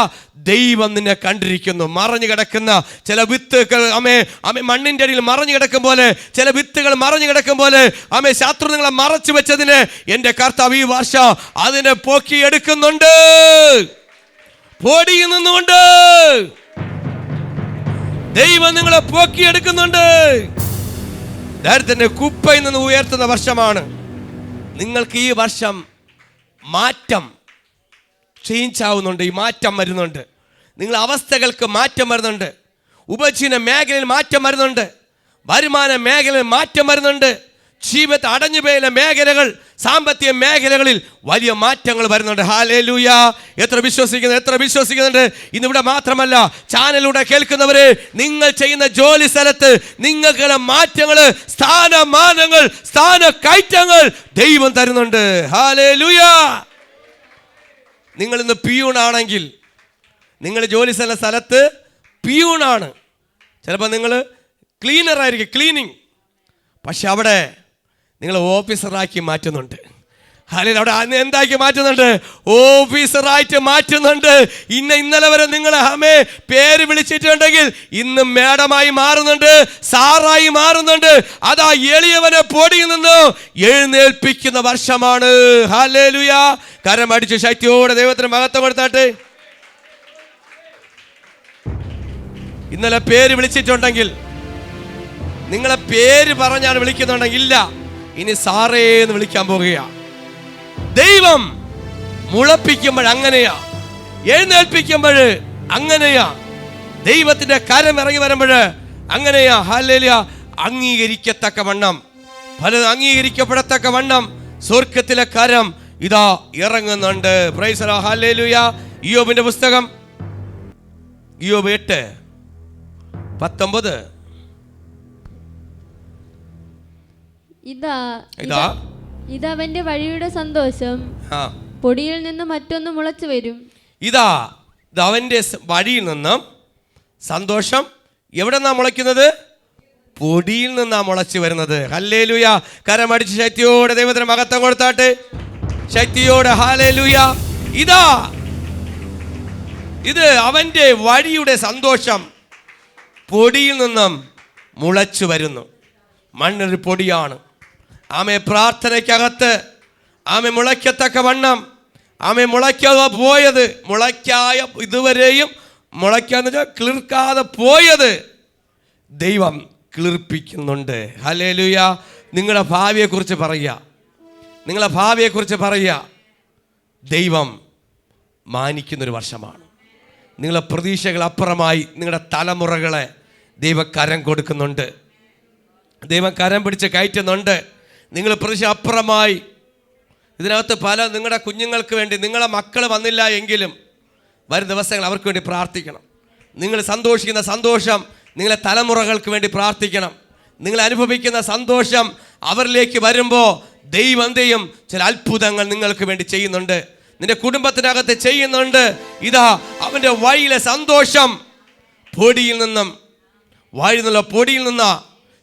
ദൈവം നിന്നെ കണ്ടിരിക്കുന്നു. മറഞ്ഞു കിടക്കുന്ന ചില വിത്തുകൾ മണ്ണിൻ്റെ അടിയിൽ മറഞ്ഞു കിടക്കും പോലെ, ചില വിത്തുകൾ മറഞ്ഞു കിടക്കും പോലെ ശത്രു നിങ്ങളെ മറച്ചു വെച്ചതിന് എൻ്റെ കർത്താവ് ഈ വർഷം അതിനെ പൊക്കിയെടുക്കുന്നുണ്ട്. പൊടിയിൽ നിന്നുകൊണ്ട് ദൈവം നിങ്ങളെ പൊക്കിയെടുക്കുന്നുണ്ട്. ദരിദ്രനെ കുപ്പയിൽ നിന്ന് ഉയർത്തുന്ന വർഷമാണ്. നിങ്ങൾക്ക് ഈ വർഷം മാറ്റം ചേഞ്ച് ആവുന്നുണ്ട്. ഈ മാറ്റം വരുന്നുണ്ട്. നിങ്ങൾ അവസ്ഥകൾക്ക് മാറ്റം വരുന്നുണ്ട്. ഉപജീവന മേഖലയിൽ മാറ്റം വരുന്നുണ്ട്. വരുമാന മേഖലയിൽ മാറ്റം വരുന്നുണ്ട്. ജീവിതത്തെ അടഞ്ഞുപോയ മേഖലകൾ, സാമ്പത്തിക മേഖലകളിൽ വലിയ മാറ്റങ്ങൾ വരുന്നുണ്ട്. ഹല്ലേലൂയ. എത്ര വിശ്വസിക്കുന്നുണ്ട്? ഇന്നിവിടെ മാത്രമല്ല, ചാനലിലൂടെ കേൾക്കുന്നവരെ, നിങ്ങൾ ചെയ്യുന്ന ജോലി സ്ഥലത്ത് നിങ്ങൾക്ക് മാറ്റങ്ങൾ, സ്ഥാനമാനങ്ങൾ, സ്ഥാനക്കയറ്റങ്ങൾ ദൈവം തരുന്നുണ്ട്. ഹല്ലേലൂയ. നിങ്ങൾ ഇന്ന് പിയൂണാണെങ്കിൽ, നിങ്ങൾ ജോലി സ്ഥലത്ത് പിയൂണാണ്. ചിലപ്പോൾ നിങ്ങൾ ക്ലീനറായിരിക്കും, ക്ലീനിങ്. പക്ഷെ അവിടെ നിങ്ങൾ ഓഫീസറാക്കി മാറ്റുന്നുണ്ട്. അല്ലെങ്കിൽ അവിടെ എന്താക്കി മാറ്റുന്നുണ്ട്? ഓഫീസറായിട്ട് മാറ്റുന്നുണ്ട്. ഇന്നലെ വരെ നിങ്ങൾ പേര് വിളിച്ചിട്ടുണ്ടെങ്കിൽ ഇന്ന് മേഡമായി മാറുന്നുണ്ട്, സാറായി മാറുന്നുണ്ട്. അതാ എളിയവനെ പൊടിയിൽ നിന്ന് എഴുന്നേൽപ്പിക്കുന്ന വർഷമാണ്. ഹല്ലേലൂയ. കരമടിച്ച് ശക്തിയോടെ ദൈവത്തിന് മഹത്വം കൊടുത്താട്ടെ. ഇന്നലെ പേര് വിളിച്ചിട്ടുണ്ടെങ്കിൽ, നിങ്ങളെ പേര് പറഞ്ഞാണ് വിളിക്കുന്നുണ്ടെങ്കിൽ, ഇല്ല, ഇനി സാറേ എന്ന് വിളിക്കാൻ പോകുക. ദൈവം മുളപ്പിക്കുമ്പോൾ അങ്ങനെയാ, എഴുന്നേൽപ്പിക്കുമ്പോൾ അങ്ങനെയാ, ദൈവത്തിന്റെ കരം ഇറങ്ങി വരുമ്പോൾ അങ്ങനെയാ. ഹല്ലേലൂയ. അംഗീകരിക്കത്തക്ക വണ്ണം, പലത് അംഗീകരിക്കപ്പെടത്തക്ക വണ്ണം സ്വർഗത്തിലെ കരം ഇതാ ഇറങ്ങുന്നുണ്ട്. Price the Lord. ഹല്ലേലൂയ. ഇയ്യോബിന്റെ പുസ്തകം, ഇയ്യോബ് 8:19. ഇതാ ഇതവന്റെ വഴിയുടെ സന്തോഷം, പൊടിയിൽ നിന്ന് മറ്റൊന്ന് മുളച്ചു വരും. ഇത് അവന്റെ വഴിയിൽ നിന്നും സന്തോഷം എവിടെ നിന്നാ മുളയ്ക്കുന്നത്? പൊടിയിൽ നിന്നാ മുളച്ചു വരുന്നത്. ഹല്ലേലൂയ. കരമടിച്ച് ശക്തിയോടെ ദൈവത്തിന് മഹത്വം കൊടുത്താട്ടെ. ശക്തിയോടെ ഹല്ലേലൂയ. ഇത് അവന്റെ വഴിയുടെ സന്തോഷം പൊടിയിൽ നിന്നും മുളച്ചു വരുന്നു. മണ്ണൊരു പൊടിയാണ്. ആമെ പ്രാർത്ഥനയ്ക്കകത്ത് ആമെ മുളയ്ക്കത്തക്ക വണ്ണം ആമെ മുളയ്ക്കാതെ പോയത്, ഇതുവരെയും മുളയ്ക്കാന്ന് വെച്ചാൽ കിളിർക്കാതെ പോയത് ദൈവം കിളിർപ്പിക്കുന്നുണ്ട്. ഹല്ലേലൂയ. നിങ്ങളുടെ ഭാവിയെക്കുറിച്ച് പറയുക. ദൈവം മാനിക്കുന്നൊരു വർഷമാണ്. നിങ്ങളുടെ പ്രതീക്ഷകൾ അപ്പുറമായി നിങ്ങളുടെ തലമുറകളെ ദൈവം കരം കൊടുക്കുന്നുണ്ട്. ദൈവം കരം പിടിച്ച് കയറ്റുന്നുണ്ട്. നിങ്ങൾ പ്രതീക്ഷ അപ്പുറമായി ഇതിനകത്ത് നിങ്ങളുടെ കുഞ്ഞുങ്ങൾക്ക് വേണ്ടി, നിങ്ങളെ മക്കൾ വന്നില്ല എങ്കിലും വരും ദിവസങ്ങൾ അവർക്ക് വേണ്ടി പ്രാർത്ഥിക്കണം. നിങ്ങൾ സന്തോഷിക്കുന്ന സന്തോഷം നിങ്ങളെ തലമുറകൾക്ക് വേണ്ടി പ്രാർത്ഥിക്കണം. നിങ്ങൾ അനുഭവിക്കുന്ന സന്തോഷം അവരിലേക്ക് വരുമ്പോൾ ദൈവം എന്തെയും ചില അത്ഭുതങ്ങൾ നിങ്ങൾക്ക് വേണ്ടി ചെയ്യുന്നുണ്ട്, നിന്റെ കുടുംബത്തിനകത്ത് ചെയ്യുന്നുണ്ട്. ഇതാ അവൻ്റെ വഴിയിലെ സന്തോഷം പൊടിയിൽ നിന്നും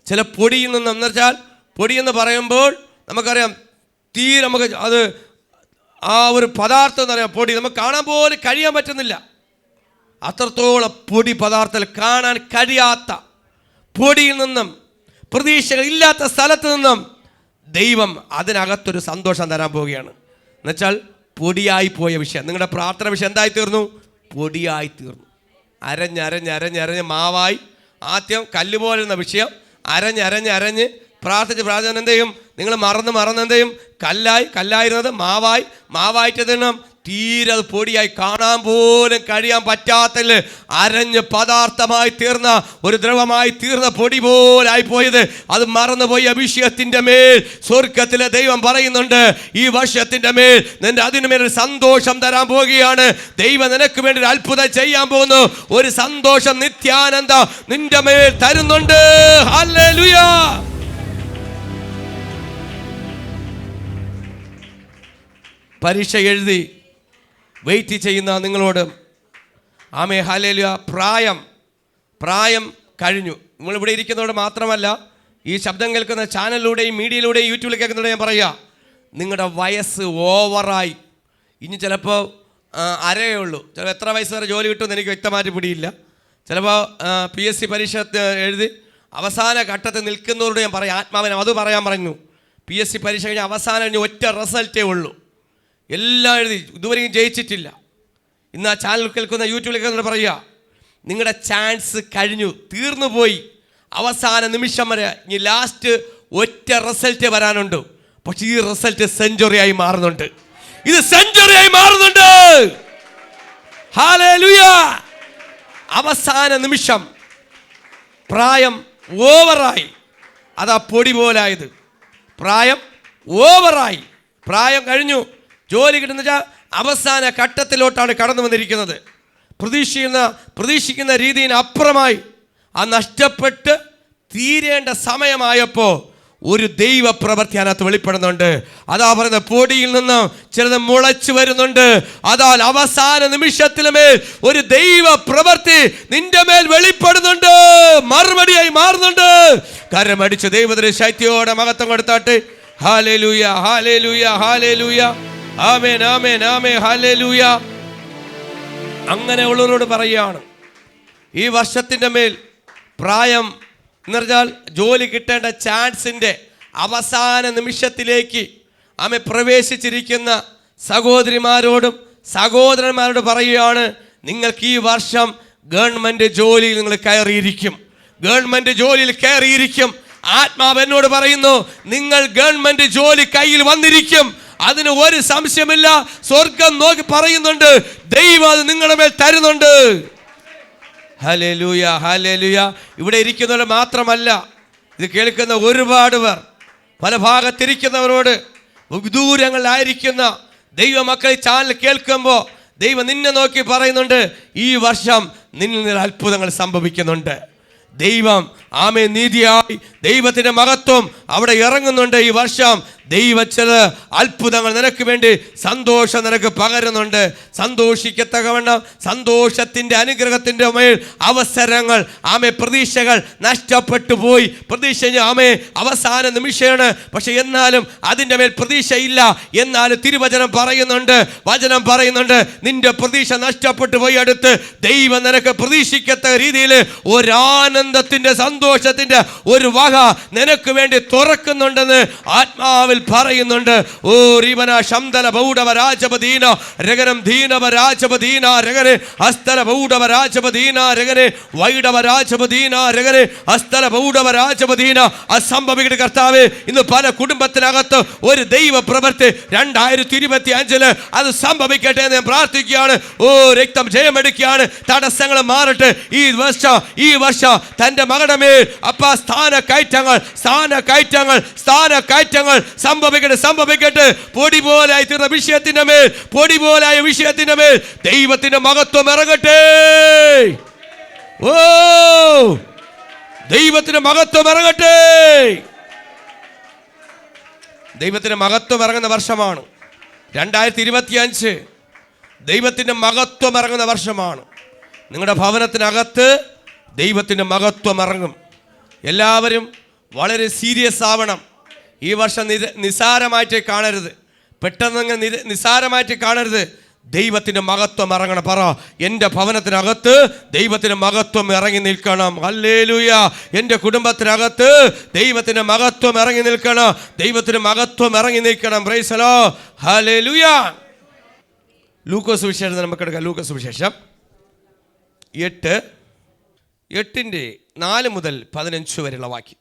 ചില പൊടിയിൽ നിന്നും എന്ന് വെച്ചാൽ പൊടിയെന്ന് പറയുമ്പോൾ നമുക്കറിയാം തീരെ നമുക്ക് അത് ആ ഒരു പദാർത്ഥം എന്ന് പറയാം പൊടി നമുക്ക് കാണാൻ പോലും കഴിയാൻ പറ്റുന്നില്ല. അത്രത്തോളം പൊടി പദാർത്ഥത്തിൽ കാണാൻ കഴിയാത്ത പൊടിയിൽ നിന്നും പ്രതീക്ഷകൾ ഇല്ലാത്ത സ്ഥലത്ത് നിന്നും ദൈവം അതിനകത്തൊരു സന്തോഷം തരാൻ പോവുകയാണ്. എന്നുവെച്ചാൽ പൊടിയായി പോയ വിഷയം, നിങ്ങളുടെ പ്രാർത്ഥന വിഷയം എന്തായി തീർന്നു? പൊടിയായി തീർന്നു. അരഞ്ഞ് മാവായി, ആദ്യം കല്ലുപോലുന്ന വിഷയം അരഞ്ഞ് പ്രാർത്ഥിച്ച് എന്ത് ചെയ്യും? നിങ്ങൾ മറന്ന് എന്ത് ചെയ്യും? കല്ലായിരുന്നത് മാവായിട്ട് തിന്നും. തീരെ അത് പൊടിയായി കാണാൻ പോലും കഴിയാൻ പറ്റാത്തതിൽ അരഞ്ഞ് പദാർത്ഥമായി തീർന്ന ഒരു ദ്രവമായി തീർന്ന പൊടി പോലായി പോയത് അത് മറന്നുപോയി. അഭിഷേകത്തിൻ്റെ മേൽ സ്വർഗത്തിലെ ദൈവം പറയുന്നുണ്ട്, ഈ വർഷത്തിൻ്റെ മേൽ നിന്റെ അതിനുമേൽ സന്തോഷം തരാൻ പോവുകയാണ്. ദൈവം നിനക്ക് വേണ്ടി ഒരു അത്ഭുതം ചെയ്യാൻ പോകുന്നു. ഒരു സന്തോഷം നിത്യാനന്ദ നിന്റെ മേൽ തരുന്നുണ്ട്. ഹല്ലേലൂയ. പരീക്ഷ എഴുതി വെയിറ്റ് ചെയ്യുന്ന നിങ്ങളോട് ആമേ ഹല്ലേലൂയ. പ്രായം കഴിഞ്ഞു. നിങ്ങളിവിടെ ഇരിക്കുന്നതോട് മാത്രമല്ല, ഈ ശബ്ദം കേൾക്കുന്ന ചാനലിലൂടെയും മീഡിയയിലൂടെയും യൂട്യൂബിൽ കേൾക്കുന്നതോടെ ഞാൻ പറയുക, നിങ്ങളുടെ വയസ്സ് ഓവറായി. ഇനി ചിലപ്പോൾ അരയേ ഉള്ളൂ. ചിലപ്പോൾ എത്ര വയസ്സ് വരെ ജോലി കിട്ടുമെന്ന് എനിക്ക് വ്യക്തമായിട്ട് പിടിയില്ല. ചിലപ്പോൾ PSC പരീക്ഷ എഴുതി അവസാന ഘട്ടത്തിൽ നിൽക്കുന്നവരോട് ഞാൻ പറയാം, ആത്മാവിനെ അത് പറയാൻ പറഞ്ഞു. PSC പരീക്ഷ കഴിഞ്ഞ് അവസാനം കഴിഞ്ഞ് ഒറ്റ റിസൾട്ടേ ഉള്ളൂ. എല്ലാം എഴുതി ഇതുവരെയും ജയിച്ചിട്ടില്ല. ഇന്ന് ആ ചാനൽ കേൾക്കുന്ന യൂട്യൂബിൽ കേൾക്കുന്ന പറയുക, നിങ്ങളുടെ ചാൻസ് കഴിഞ്ഞു, തീർന്നു പോയി. അവസാന നിമിഷം വരെ ഇനി ലാസ്റ്റ് ഒറ്റ റിസൾട്ട് വരാനുണ്ട്. പക്ഷെ ഈ റിസൾട്ട് സെഞ്ചുറിയായി മാറുന്നുണ്ട്. ഇത് സെഞ്ചുറിയായി മാറുന്നുണ്ട്. ഹല്ലേലൂയ. അവസാന നിമിഷം പ്രായം ഓവറായി, അതാ പൊടി പോലായത്. പ്രായം ഓവറായി, പ്രായം കഴിഞ്ഞു, ജോലി കിട്ടുന്ന വെച്ചാൽ അവസാന ഘട്ടത്തിലോട്ടാണ് കടന്നു വന്നിരിക്കുന്നത്. പ്രതീക്ഷിക്കുന്ന രീതിയിൽ അപ്പുറമായി ആ നഷ്ടപ്പെട്ട് തീരേണ്ട സമയമായപ്പോൾ ഒരു ദൈവ പ്രവൃത്തി അതിനകത്ത് വെളിപ്പെടുന്നുണ്ട്. അതാ പറയുന്നത്, പൊടിയിൽ നിന്ന് ചിലത് മുളച്ചു വരുന്നുണ്ട്. അതാൽ അവസാന നിമിഷത്തിലുമേൽ ഒരു ദൈവ പ്രവൃത്തി നിന്റെ മേൽ വെളിപ്പെടുന്നുണ്ട്, മറുപടിയായി മാറുന്നുണ്ട്. കരമടിച്ച് ദൈവത്തിന് ശക്തിയോടെ മഹത്വം കൊടുത്താട്ടെ. Hallelujah, hallelujah, hallelujah. Amen, amen, amen, hallelujah. അങ്ങനെ ഉള്ളവരോട് പറയുകയാണ്, ഈ വർഷത്തിൻ്റെ മേൽ പ്രായം എന്ന് പറഞ്ഞാൽ ജോലി കിട്ടേണ്ട ചാൻസിൻ്റെ അവസാന നിമിഷത്തിലേക്ക് ആമേ പ്രവേശിച്ചിരിക്കുന്ന സഹോദരിമാരോടും സഹോദരന്മാരോട് പറയുകയാണ്, നിങ്ങൾക്ക് ഈ വർഷം ഗവൺമെൻറ് ജോലിയിൽ നിങ്ങൾ കയറിയിരിക്കും. ഗവൺമെൻറ് ജോലിയിൽ കയറിയിരിക്കും. ആത്മാവ് എന്നോട് പറയുന്നു, നിങ്ങൾ ഗവൺമെൻറ് ജോലി കയ്യിൽ വന്നിരിക്കും. അതിന് ഒരു സംശയമില്ല. സ്വർഗം നോക്കി പറയുന്നുണ്ട്, ദൈവം അത് നിങ്ങളുടെ മേൽ തരുന്നുണ്ട്. Hallelujah, hallelujah. ഇവിടെ ഇരിക്കുന്നവർ മാത്രമല്ല, ഇത് കേൾക്കുന്ന ഒരുപാട് പേർ, പല ഭാഗത്തിരിക്കുന്നവരോട്, ദൂരങ്ങളിലായിരിക്കുന്ന ദൈവമക്കൾ ഈ ചാനൽ കേൾക്കുമ്പോൾ ദൈവം നിന്നെ നോക്കി പറയുന്നുണ്ട്, ഈ വർഷം നിന്നിൽ നിന്ന് അത്ഭുതങ്ങൾ സംഭവിക്കുന്നുണ്ട്. ദൈവം ആമേ നീതിയായി ദൈവത്തിൻ്റെ മഹത്വം അവിടെ ഇറങ്ങുന്നുണ്ട്. ഈ വർഷം ദൈവം ചില അത്ഭുതങ്ങൾ നിനക്ക് വേണ്ടി സന്തോഷം നിനക്ക് പകരുന്നുണ്ട്. സന്തോഷിക്കത്തക്കവണ്ണം സന്തോഷത്തിൻ്റെ അനുഗ്രഹത്തിൻ്റെ മേൽ അവസരങ്ങൾ പ്രതീക്ഷകൾ നഷ്ടപ്പെട്ടു പോയി. പ്രതീക്ഷ അവസാന നിമിഷമാണ്, പക്ഷെ എന്നാലും അതിൻ്റെ മേൽ പ്രതീക്ഷയില്ല. എന്നാലും തിരുവചനം പറയുന്നുണ്ട്, വചനം പറയുന്നുണ്ട്, നിന്റെ പ്രതീക്ഷ നഷ്ടപ്പെട്ടു പോയി അടുത്ത് ദൈവം നിനക്ക് പ്രതീക്ഷിക്കത്ത രീതിയിൽ ഒരാനന്ദത്തിൻ്റെ സന്തോഷത്തിൻ്റെ ഒരു വക നിനക്ക് വേണ്ടി തുറക്കുന്നുണ്ടെന്ന് ആത്മാവിൽ പറയുന്നുണ്ട്. ഓ റീവന ശംദല ബൗഡവ രാജപദീന രഗനം ധീനവ രാജപദീന രഗനെ അസ്തല ബൗഡവ രാജപദീന രഗനെ വൈഡവ രാജപദീന രഗനെ അസ്തല ബൗഡവ രാജപദീന. അസംഭവിക്കട്ടെ കർത്താവേ, ഇന്ന് പല കുടുംബത്തിനകത്ത് ഒരു ദൈവ പ്രവൃത്തി 2025 അത് സംഭവിക്കട്ടെ എന്ന് ഞാൻ പ്രാർത്ഥിക്കുകയാണ്. ഓ രക്തം ജയമെടുക്കുകയാണ്. തടസ്സങ്ങൾ മാറട്ടെ. ഈ വർഷം തൻ്റെ മകളുടെ മേൽ സ്ഥാന കയറ്റങ്ങൾ സംഭവിക്കട്ടെ. പൊടി പോലായി തീർന്ന വിഷയത്തിന്റെ മേൽ ദൈവത്തിന്റെ മഹത്വം ഇറങ്ങട്ടെ. ഓ ദൈവത്തിന്റെ മഹത്വം ഇറങ്ങട്ടെ. ദൈവത്തിന്റെ മഹത്വം ഇറങ്ങുന്ന വർഷമാണ് 2025. ദൈവത്തിന്റെ മഹത്വം ഇറങ്ങുന്ന വർഷമാണ്. നിങ്ങളുടെ ഭവനത്തിനകത്ത് ദൈവത്തിന്റെ മഹത്വം ഇറങ്ങും. എല്ലാവരും വളരെ സീരിയസ് ആവണം. ഈ വർഷം നിസാരമായിട്ട് കാണരുത്. പെട്ടെന്ന് നിസാരമായിട്ട് കാണരുത്. ദൈവത്തിൻ്റെ മഹത്വം ഇറങ്ങണം. പറ, എൻ്റെ ഭവനത്തിനകത്ത് ദൈവത്തിൻ്റെ മഹത്വം ഇറങ്ങി നിൽക്കണം. ഹല്ലേലൂയ. എൻ്റെ കുടുംബത്തിനകത്ത് ദൈവത്തിൻ്റെ മഹത്വം ഇറങ്ങി നിൽക്കണം. ദൈവത്തിൻ്റെ മഹത്വം ഇറങ്ങി നിൽക്കണം. Price the Lord. ഹല്ലേലൂയ. ലൂക്കോസ് സുവിശേഷം നമുക്കെടുക്കാം. ലൂക്കോസ് സുവിശേഷം 8:4 മുതൽ 15 വരെയുള്ള വാക്യം.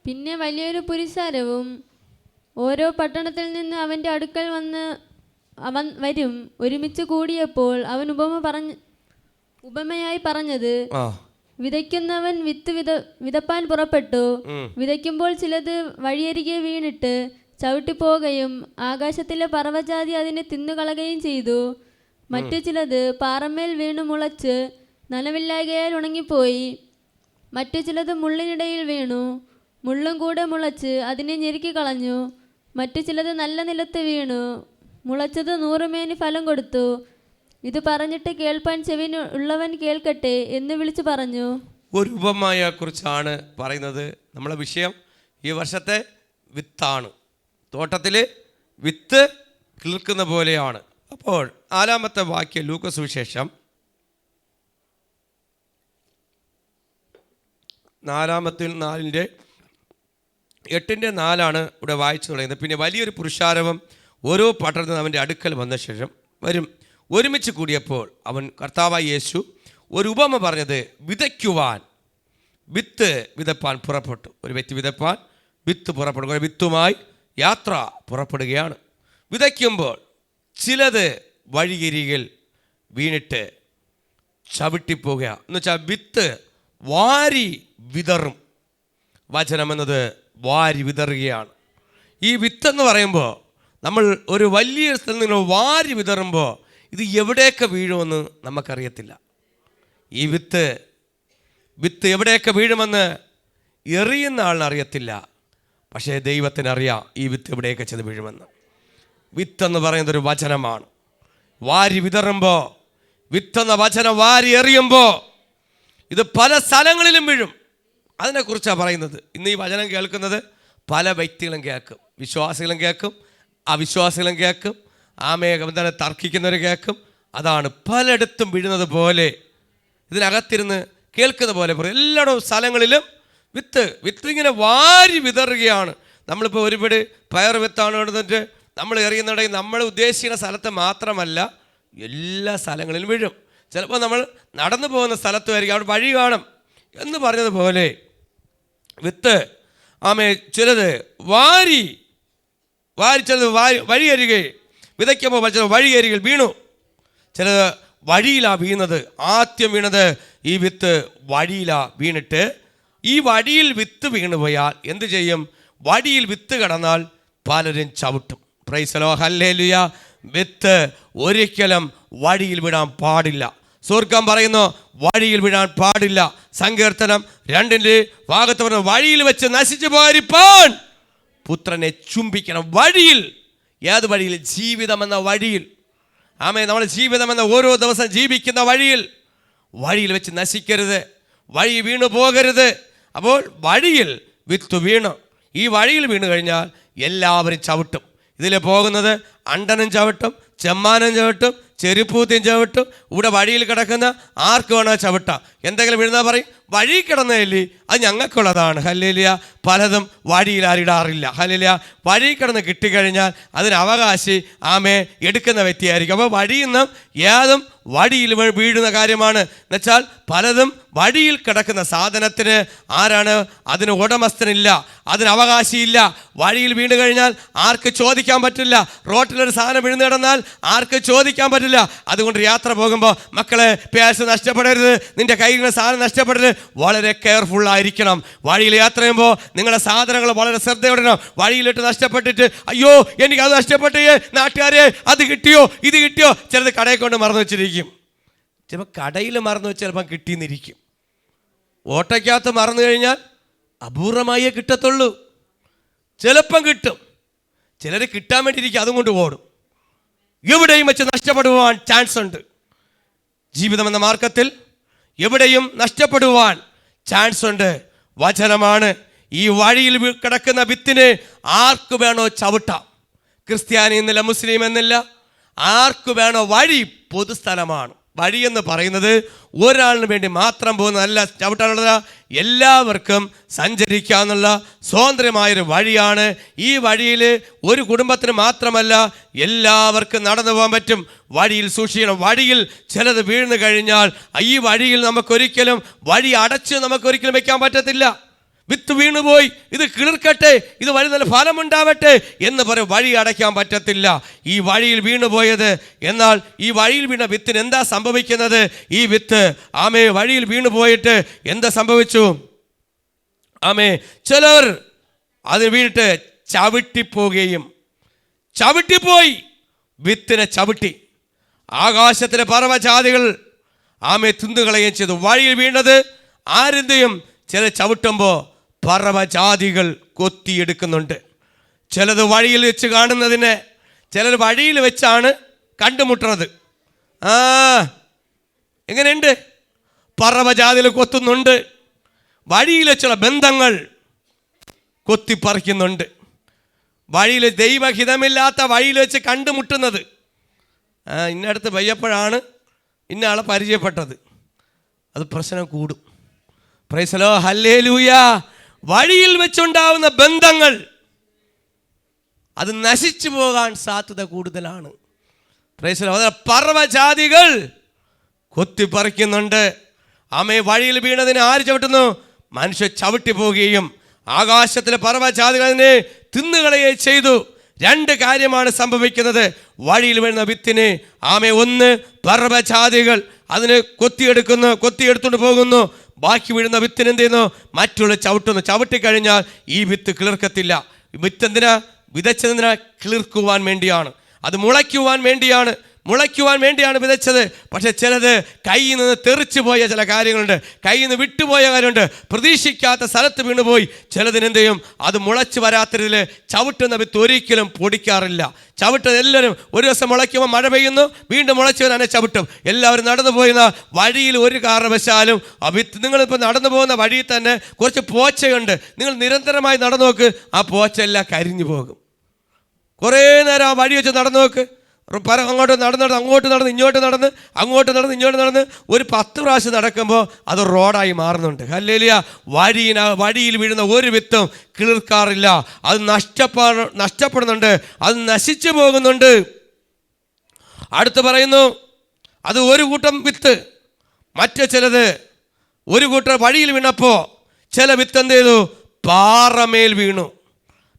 പിന്നെ വലിയൊരു പുരുഷാരവും ഓരോ പട്ടണത്തിൽ നിന്ന് അവൻ്റെ അടുക്കൽ വരും. ഒരുമിച്ച് കൂടിയപ്പോൾ അവൻ ഉപമയായി പറഞ്ഞത്, വിതയ്ക്കുന്നവൻ വിത്ത് വിതപ്പാൻ പുറപ്പെട്ടു. വിതയ്ക്കുമ്പോൾ ചിലത് വഴിയരികെ വീണിട്ട് ചവിട്ടിപ്പോവുകയും ആകാശത്തിലെ പറവജാതി അതിനെ തിന്നുകളയുകയും ചെയ്തു. മറ്റു ചിലത് പാറമേൽ വീണു മുളച്ച് നനവില്ലായകയാൽ ഉണങ്ങിപ്പോയി. മറ്റു ചിലത് മുള്ളിനിടയിൽ വീണു, മുള്ളും കൂടെ മുളച്ച് അതിനെ ഞെരുക്കി കളഞ്ഞു. മറ്റു ചിലത് നല്ല നിലത്ത് വീണു, മുളച്ചത് 100 മേനി ഫലം കൊടുത്തു. ഇത് പറഞ്ഞിട്ട് കേൾപ്പാൻ ചെവി ഉള്ളവൻ കേൾക്കട്ടെ എന്ന് വിളിച്ചു പറഞ്ഞു. ഒരു ഉപമയെ കുറിച്ചാണ് പറയുന്നത്. നമ്മളെ വിഷയം ഈ വർഷത്തെ വിത്താണ്. തോട്ടത്തിൽ വിത്ത് കിളിർക്കുന്ന പോലെയാണ്. അപ്പോൾ 4-ാമത്തെ വാക്യം ലൂക്കോസ് സുവിശേഷം 4:4 ഇവിടെ വായിച്ചു തുടങ്ങുന്നത്. പിന്നെ വലിയൊരു പുരുഷാരവം ഓരോ പട്ടണത്തിൽ അവൻ്റെ അടുക്കൽ വന്ന ശേഷം വരും. ഒരുമിച്ച് കൂടിയപ്പോൾ അവൻ കർത്താവായ യേശു ഒരു ഉപമ പറഞ്ഞത്, വിതയ്ക്കുവാൻ വിത്ത് വിതപ്പാൻ പുറപ്പെട്ടു. ഒരു വ്യക്തി വിതപ്പാൻ വിത്ത് പുറപ്പെടുക, വിത്തുമായി യാത്ര പുറപ്പെടുകയാണ്. വിതയ്ക്കുമ്പോൾ ചിലത് വഴിയരികിൽ വീണിട്ട് ചവിട്ടിപ്പോവുക എന്ന് വെച്ചാൽ വിത്ത് വാരി വിതറും. വചനമെന്നത് വാരി വിതറുകയാണ്. ഈ വിത്തെന്ന് പറയുമ്പോൾ നമ്മൾ ഒരു വലിയ സ്ഥലത്ത് നിന്ന് വാരി വിതറുമ്പോൾ ഇത് എവിടെയൊക്കെ വീഴുമെന്ന് നമുക്കറിയത്തില്ല. ഈ വിത്ത് എവിടെയൊക്കെ വീഴുമെന്ന് എറിയുന്ന ആളിനറിയത്തില്ല. പക്ഷേ ദൈവത്തിനറിയാം ഈ വിത്ത് എവിടെയൊക്കെ ചെന്ന് വീഴുമെന്ന്. വിത്തെന്ന് പറയുന്നതൊരു വചനമാണ്. വാരി വിതറുമ്പോൾ, വിത്തെന്ന വചനം വാരി എറിയുമ്പോൾ ഇത് പല സ്ഥലങ്ങളിലും വീഴും. അതിനെക്കുറിച്ചാണ് പറയുന്നത്. ഇന്ന് ഈ വചനം കേൾക്കുന്നത് പല വ്യക്തികളും കേൾക്കും. വിശ്വാസികളും കേൾക്കും, അവിശ്വാസികളും കേൾക്കും, എന്താണ് തർക്കിക്കുന്നവർ കേൾക്കും. അതാണ് പലയിടത്തും വീഴുന്നത് പോലെ, ഇതിനകത്തിരുന്ന് കേൾക്കുന്ന പോലെ പറയും. എല്ലായിടവും സ്ഥലങ്ങളിലും വിത്ത് ഇങ്ങനെ വാരി വിതറുകയാണ്. നമ്മളിപ്പോൾ ഒരുപാട് പയർ വിത്താണ് എടുത്തിട്ട് നമ്മൾ എറിയുന്നുണ്ടെങ്കിൽ നമ്മൾ ഉദ്ദേശിക്കുന്ന സ്ഥലത്ത് മാത്രമല്ല, എല്ലാ സ്ഥലങ്ങളിലും വീഴും. ചിലപ്പോൾ നമ്മൾ നടന്നു പോകുന്ന സ്ഥലത്തുമായിരിക്കും, അവിടെ വഴി കാണും എന്ന് പറഞ്ഞതുപോലെ വിത്ത് ചിലത് വാരി ചിലത് വഴിയരികെ വിതയ്ക്കുമ്പോൾ ചിലത് വഴിയരികിൽ വീണു. ചിലത് വഴിയിലാണ് വീണത്. ആദ്യം വീണത് ഈ വിത്ത് വഴിയിലാണ് വീണിട്ട്, ഈ വഴിയിൽ വിത്ത് വീണു പോയാൽ എന്ത് ചെയ്യും? വഴിയിൽ വിത്ത് കിടന്നാൽ പലരും ചവിട്ടും. Praise the Lord. ഹല്ലേലൂയ. വിത്ത് ഒരിക്കലും വഴിയിൽ വിടാൻ പാടില്ല. സ്വർഗം പറയുന്നു വഴിയിൽ വിടാൻ പാടില്ല. സങ്കീർത്തനം 2:ഭാഗത്ത് പറഞ്ഞു, വഴിയിൽ വെച്ച് നശിച്ചു പോയിരിപ്പാൻ പുത്രനെ ചുംബിക്കണം. വഴിയിൽ, ഏത് വഴിയിൽ? ജീവിതം എന്ന വഴിയിൽ. ആമേ, നമ്മൾ ജീവിതം എന്ന ഓരോ ദിവസം ജീവിക്കുന്ന വഴിയിൽ വെച്ച് നശിക്കരുത്, വഴി വീണു പോകരുത്. അപ്പോൾ വഴിയിൽ വിത്ത് വീണു. ഈ വഴിയിൽ വീണു കഴിഞ്ഞാൽ എല്ലാവരും ചവിട്ടും. ഇതിൽ പോകുന്നത് അണ്ടനും ചവിട്ടും, ചെമ്മാനും ചവിട്ടും, ചെരുപ്പൂത്തിയും ചവിട്ടും. ഇവിടെ വഴിയിൽ കിടക്കുന്ന ആർക്ക് വേണോ ചവിട്ടാം. എന്തെങ്കിലും വീഴുന്നാൽ പറയും വഴി കിടന്നേലി, അത് ഞങ്ങൾക്കുള്ളതാണ്. ഹല്ലേലൂയ. പലതും വഴിയിൽ ആരിടാറില്ല. ഹല്ലേലൂയ. വഴി കിടന്ന് കിട്ടിക്കഴിഞ്ഞാൽ അതിന് അവകാശി ആമേ എടുക്കുന്ന വ്യക്തിയായിരിക്കും. അപ്പോൾ വഴിയിൽ നിന്നും ഏതും വഴിയിൽ വീഴുന്ന കാര്യമാണ്. എന്നുവെച്ചാൽ പലതും വഴിയിൽ കിടക്കുന്ന സാധനത്തിന് ആരാണ്? അതിന് ഉടമസ്ഥനില്ല, അതിന് അവകാശിയില്ല. വഴിയിൽ വീണ് കഴിഞ്ഞാൽ ആർക്ക് ചോദിക്കാൻ പറ്റില്ല. റോട്ടിലൊരു സാധനം വീണ് കിടന്നാൽ ആർക്ക് ചോദിക്കാൻ പറ്റില്ല. അതുകൊണ്ട് യാത്ര പോകുമ്പോൾ മക്കളെ, പേഴ്സ് നഷ്ടപ്പെടരുത്, നിന്റെ കയ്യിൽ നിന്ന് സാധനം നഷ്ടപ്പെടരുത്. വളരെ കെയർഫുള്ളായിരിക്കണം. വഴിയിൽ യാത്ര ചെയ്യുമ്പോൾ നിങ്ങളുടെ സാധനങ്ങൾ വളരെ ശ്രദ്ധയോടണം. വഴിയിലിട്ട് നഷ്ടപ്പെട്ടിട്ട് അയ്യോ എനിക്കത് നഷ്ടപ്പെട്ടേ, നാട്ടുകാരെ അത് കിട്ടിയോ ഇത് കിട്ടിയോ. ചിലത് കടയിൽ കൊണ്ട് മറന്നു വെച്ചിരിക്കും. ചിലപ്പോൾ കടയിൽ മറന്നു വെച്ച് ചിലപ്പം കിട്ടിയെന്നിരിക്കും. ഓട്ടോയ്ക്കകത്ത് മറന്നു കഴിഞ്ഞാൽ അപൂർവമായേ കിട്ടത്തുള്ളൂ. ചിലപ്പം കിട്ടും. ചിലർ കിട്ടാൻ വേണ്ടിയിരിക്കും, അതും കൊണ്ട് ഓടും. എവിടെയും വെച്ച് നഷ്ടപ്പെടുവാൻ ചാൻസ് ഉണ്ട്. ജീവിതം എന്ന മാർഗത്തിൽ എവിടെയും നഷ്ടപ്പെടുവാൻ ചാൻസ് ഉണ്ട്. വചനമാണ്. ഈ വഴിയിൽ കിടക്കുന്ന വിത്തിനെ ആർക്ക് വേണോ ചവിട്ടാം. ക്രിസ്ത്യാനി എന്നില്ല, മുസ്ലിം എന്നില്ല, ആർക്ക് വേണോ. വഴി പൊതുസ്ഥലമാണ്. വഴി എന്ന് പറയുന്നത് ഒരാളിന് വേണ്ടി മാത്രം പോകുന്നതല്ല, ചവിട്ടാനുള്ളത് എല്ലാവർക്കും സഞ്ചരിക്കാനുള്ള സ്വതന്ത്രമായൊരു വഴിയാണ്. ഈ വഴിയിൽ ഒരു കുടുംബത്തിന് മാത്രമല്ല എല്ലാവർക്കും നടന്നു പോകാൻ പറ്റും. വഴിയിൽ സൂക്ഷിക്കണം. വഴിയിൽ ചിലത് വീഴ്ന്നു കഴിഞ്ഞാൽ ഈ വഴിയിൽ നമുക്കൊരിക്കലും വഴി അടച്ച് നമുക്കൊരിക്കലും വെക്കാൻ പറ്റത്തില്ല. വിത്ത് വീണുപോയി, ഇത് കിളിർക്കട്ടെ, ഇത് വഴി നല്ല ഫലമുണ്ടാവട്ടെ എന്ന് പറയും. വഴി അടയ്ക്കാൻ പറ്റത്തില്ല. ഈ വഴിയിൽ വീണുപോയത്. എന്നാൽ ഈ വഴിയിൽ വീണ വിത്തിന് എന്താ സംഭവിക്കുന്നത്? ഈ വിത്ത് ആമേ വഴിയിൽ വീണു പോയിട്ട് എന്താ സംഭവിച്ചു? ആമേ ചിലർ അത് വീണിട്ട് ചവിട്ടിപ്പോവുകയും, ചവിട്ടിപ്പോയി, വിത്തിനെ ചവിട്ടി. ആകാശത്തിലെ പർവ്വജാതികൾ ആമേ തിന്നുകളയുകയും ചെയ്തു. വഴിയിൽ വീണത് ആരെന്തെയും ചില ചവിട്ടുമ്പോൾ പർവ്വജാതികൾ കൊത്തിയെടുക്കുന്നുണ്ട്. ചിലത് വഴിയിൽ വെച്ച് കാണുന്നതിന്, ചിലർ വഴിയിൽ വെച്ചാണ് കണ്ടുമുട്ടുന്നത്. എങ്ങനെയുണ്ട്? പർവ്വജാതികൾ കൊത്തുന്നുണ്ട്. വഴിയിൽ വെച്ചുള്ള ബന്ധങ്ങൾ കൊത്തിപ്പറിക്കുന്നുണ്ട്. വഴിയിൽ ദൈവഹിതമില്ലാത്ത വഴിയിൽ വെച്ച് കണ്ടുമുട്ടുന്നത്. ഇന്നടുത്ത് വയ്യപ്പോഴാണ് ഇന്ന ആളെ പരിചയപ്പെട്ടത്, അത് പ്രശ്നം കൂടും. Praise the Lord. ഹല്ലേലൂയ. വഴിയിൽ വെച്ചുണ്ടാവുന്ന ബന്ധങ്ങൾ അത് നശിച്ചു പോകാൻ സാധ്യത കൂടുതലാണ്. Praise the Lord. പർവ്വജാതികൾ കൊത്തിപ്പറിക്കുന്നുണ്ട്. ആമേ വഴിയിൽ വീണതിനെ ആര് ചവിട്ടുന്നു? മനുഷ്യർ ചവിട്ടി പോവുകയും ആകാശത്തിലെ പർവ്വജാതികളെ തിന്നുകളയുകയും ചെയ്തു. രണ്ട് കാര്യമാണ് സംഭവിക്കുന്നത് വഴിയിൽ വീഴുന്ന വിത്തിന്. ആമേ ഒന്ന്, പർവ്വജാതികൾ അതിന് കൊത്തിയെടുത്തുകൊണ്ട് പോകുന്നു. ബാക്കി വീഴുന്ന വിത്തിന് എന്ത് ചെയ്യുന്നു? മറ്റുള്ള ചവിട്ടുന്നു. ചവിട്ടിക്കഴിഞ്ഞാൽ ഈ വിത്ത് കിളിർക്കത്തില്ല. വിത്ത് എന്തിനാ വിതച്ചതിനാ? കിളിർക്കുവാൻ വേണ്ടിയാണ്, അത് മുളയ്ക്കുവാൻ വേണ്ടിയാണ് വിതച്ചത്. പക്ഷെ ചിലത് കയ്യിൽ നിന്ന് തെറിച്ചു പോയ ചില കാര്യങ്ങളുണ്ട്, കയ്യിൽ നിന്ന് വിട്ടുപോയ കാര്യമുണ്ട്, പ്രതീക്ഷിക്കാത്ത സ്ഥലത്ത് വീണുപോയി. ചിലതിനെന്ത് ചെയ്യും? അത് മുളച്ച് വരാത്തതിൽ ചവിട്ടുന്ന വിത്ത് ഒരിക്കലും പൊടിക്കാറില്ല. ചവിട്ടുന്നത് എല്ലാവരും ഒരു ദിവസം മുളയ്ക്കുമ്പോൾ മഴ പെയ്യുന്നു, വീണ്ടും മുളച്ച് വരാനെ ചവിട്ടും. എല്ലാവരും നടന്നു പോയിരുന്ന വഴിയിൽ ഒരു കാരണവശാലും ആ വിത്ത്, നിങ്ങളിപ്പോൾ നടന്നു പോകുന്ന വഴിയിൽ തന്നെ കുറച്ച് പോച്ചയുണ്ട്, നിങ്ങൾ നിരന്തരമായി നടന്നു നോക്ക്, ആ പോച്ച എല്ലാം കരിഞ്ഞു പോകും. കുറേ നേരം ആ വഴി വെച്ച് നടന്നു നോക്ക്. അങ്ങോട്ട് നടന്ന് ഇങ്ങോട്ട് നടന്ന് ഒരു 10 പ്രാവശ്യം നടക്കുമ്പോൾ അത് റോഡായി മാറുന്നുണ്ട്. ഹല്ലേലൂയ. വഴിയിൽ വീഴുന്ന ഒരു വിത്തും കിളിർക്കാറില്ല. അത് നഷ്ടപ്പെടുന്നുണ്ട്, അത് നശിച്ചു പോകുന്നുണ്ട്. അടുത്ത് പറയുന്നു, അത് ഒരു കൂട്ടം വിത്ത്. മറ്റു ചിലത് ഒരു കൂട്ടം വഴിയിൽ വീണപ്പോൾ ചില വിത്ത് എന്ത് ചെയ്തു? പാറമേൽ വീണു.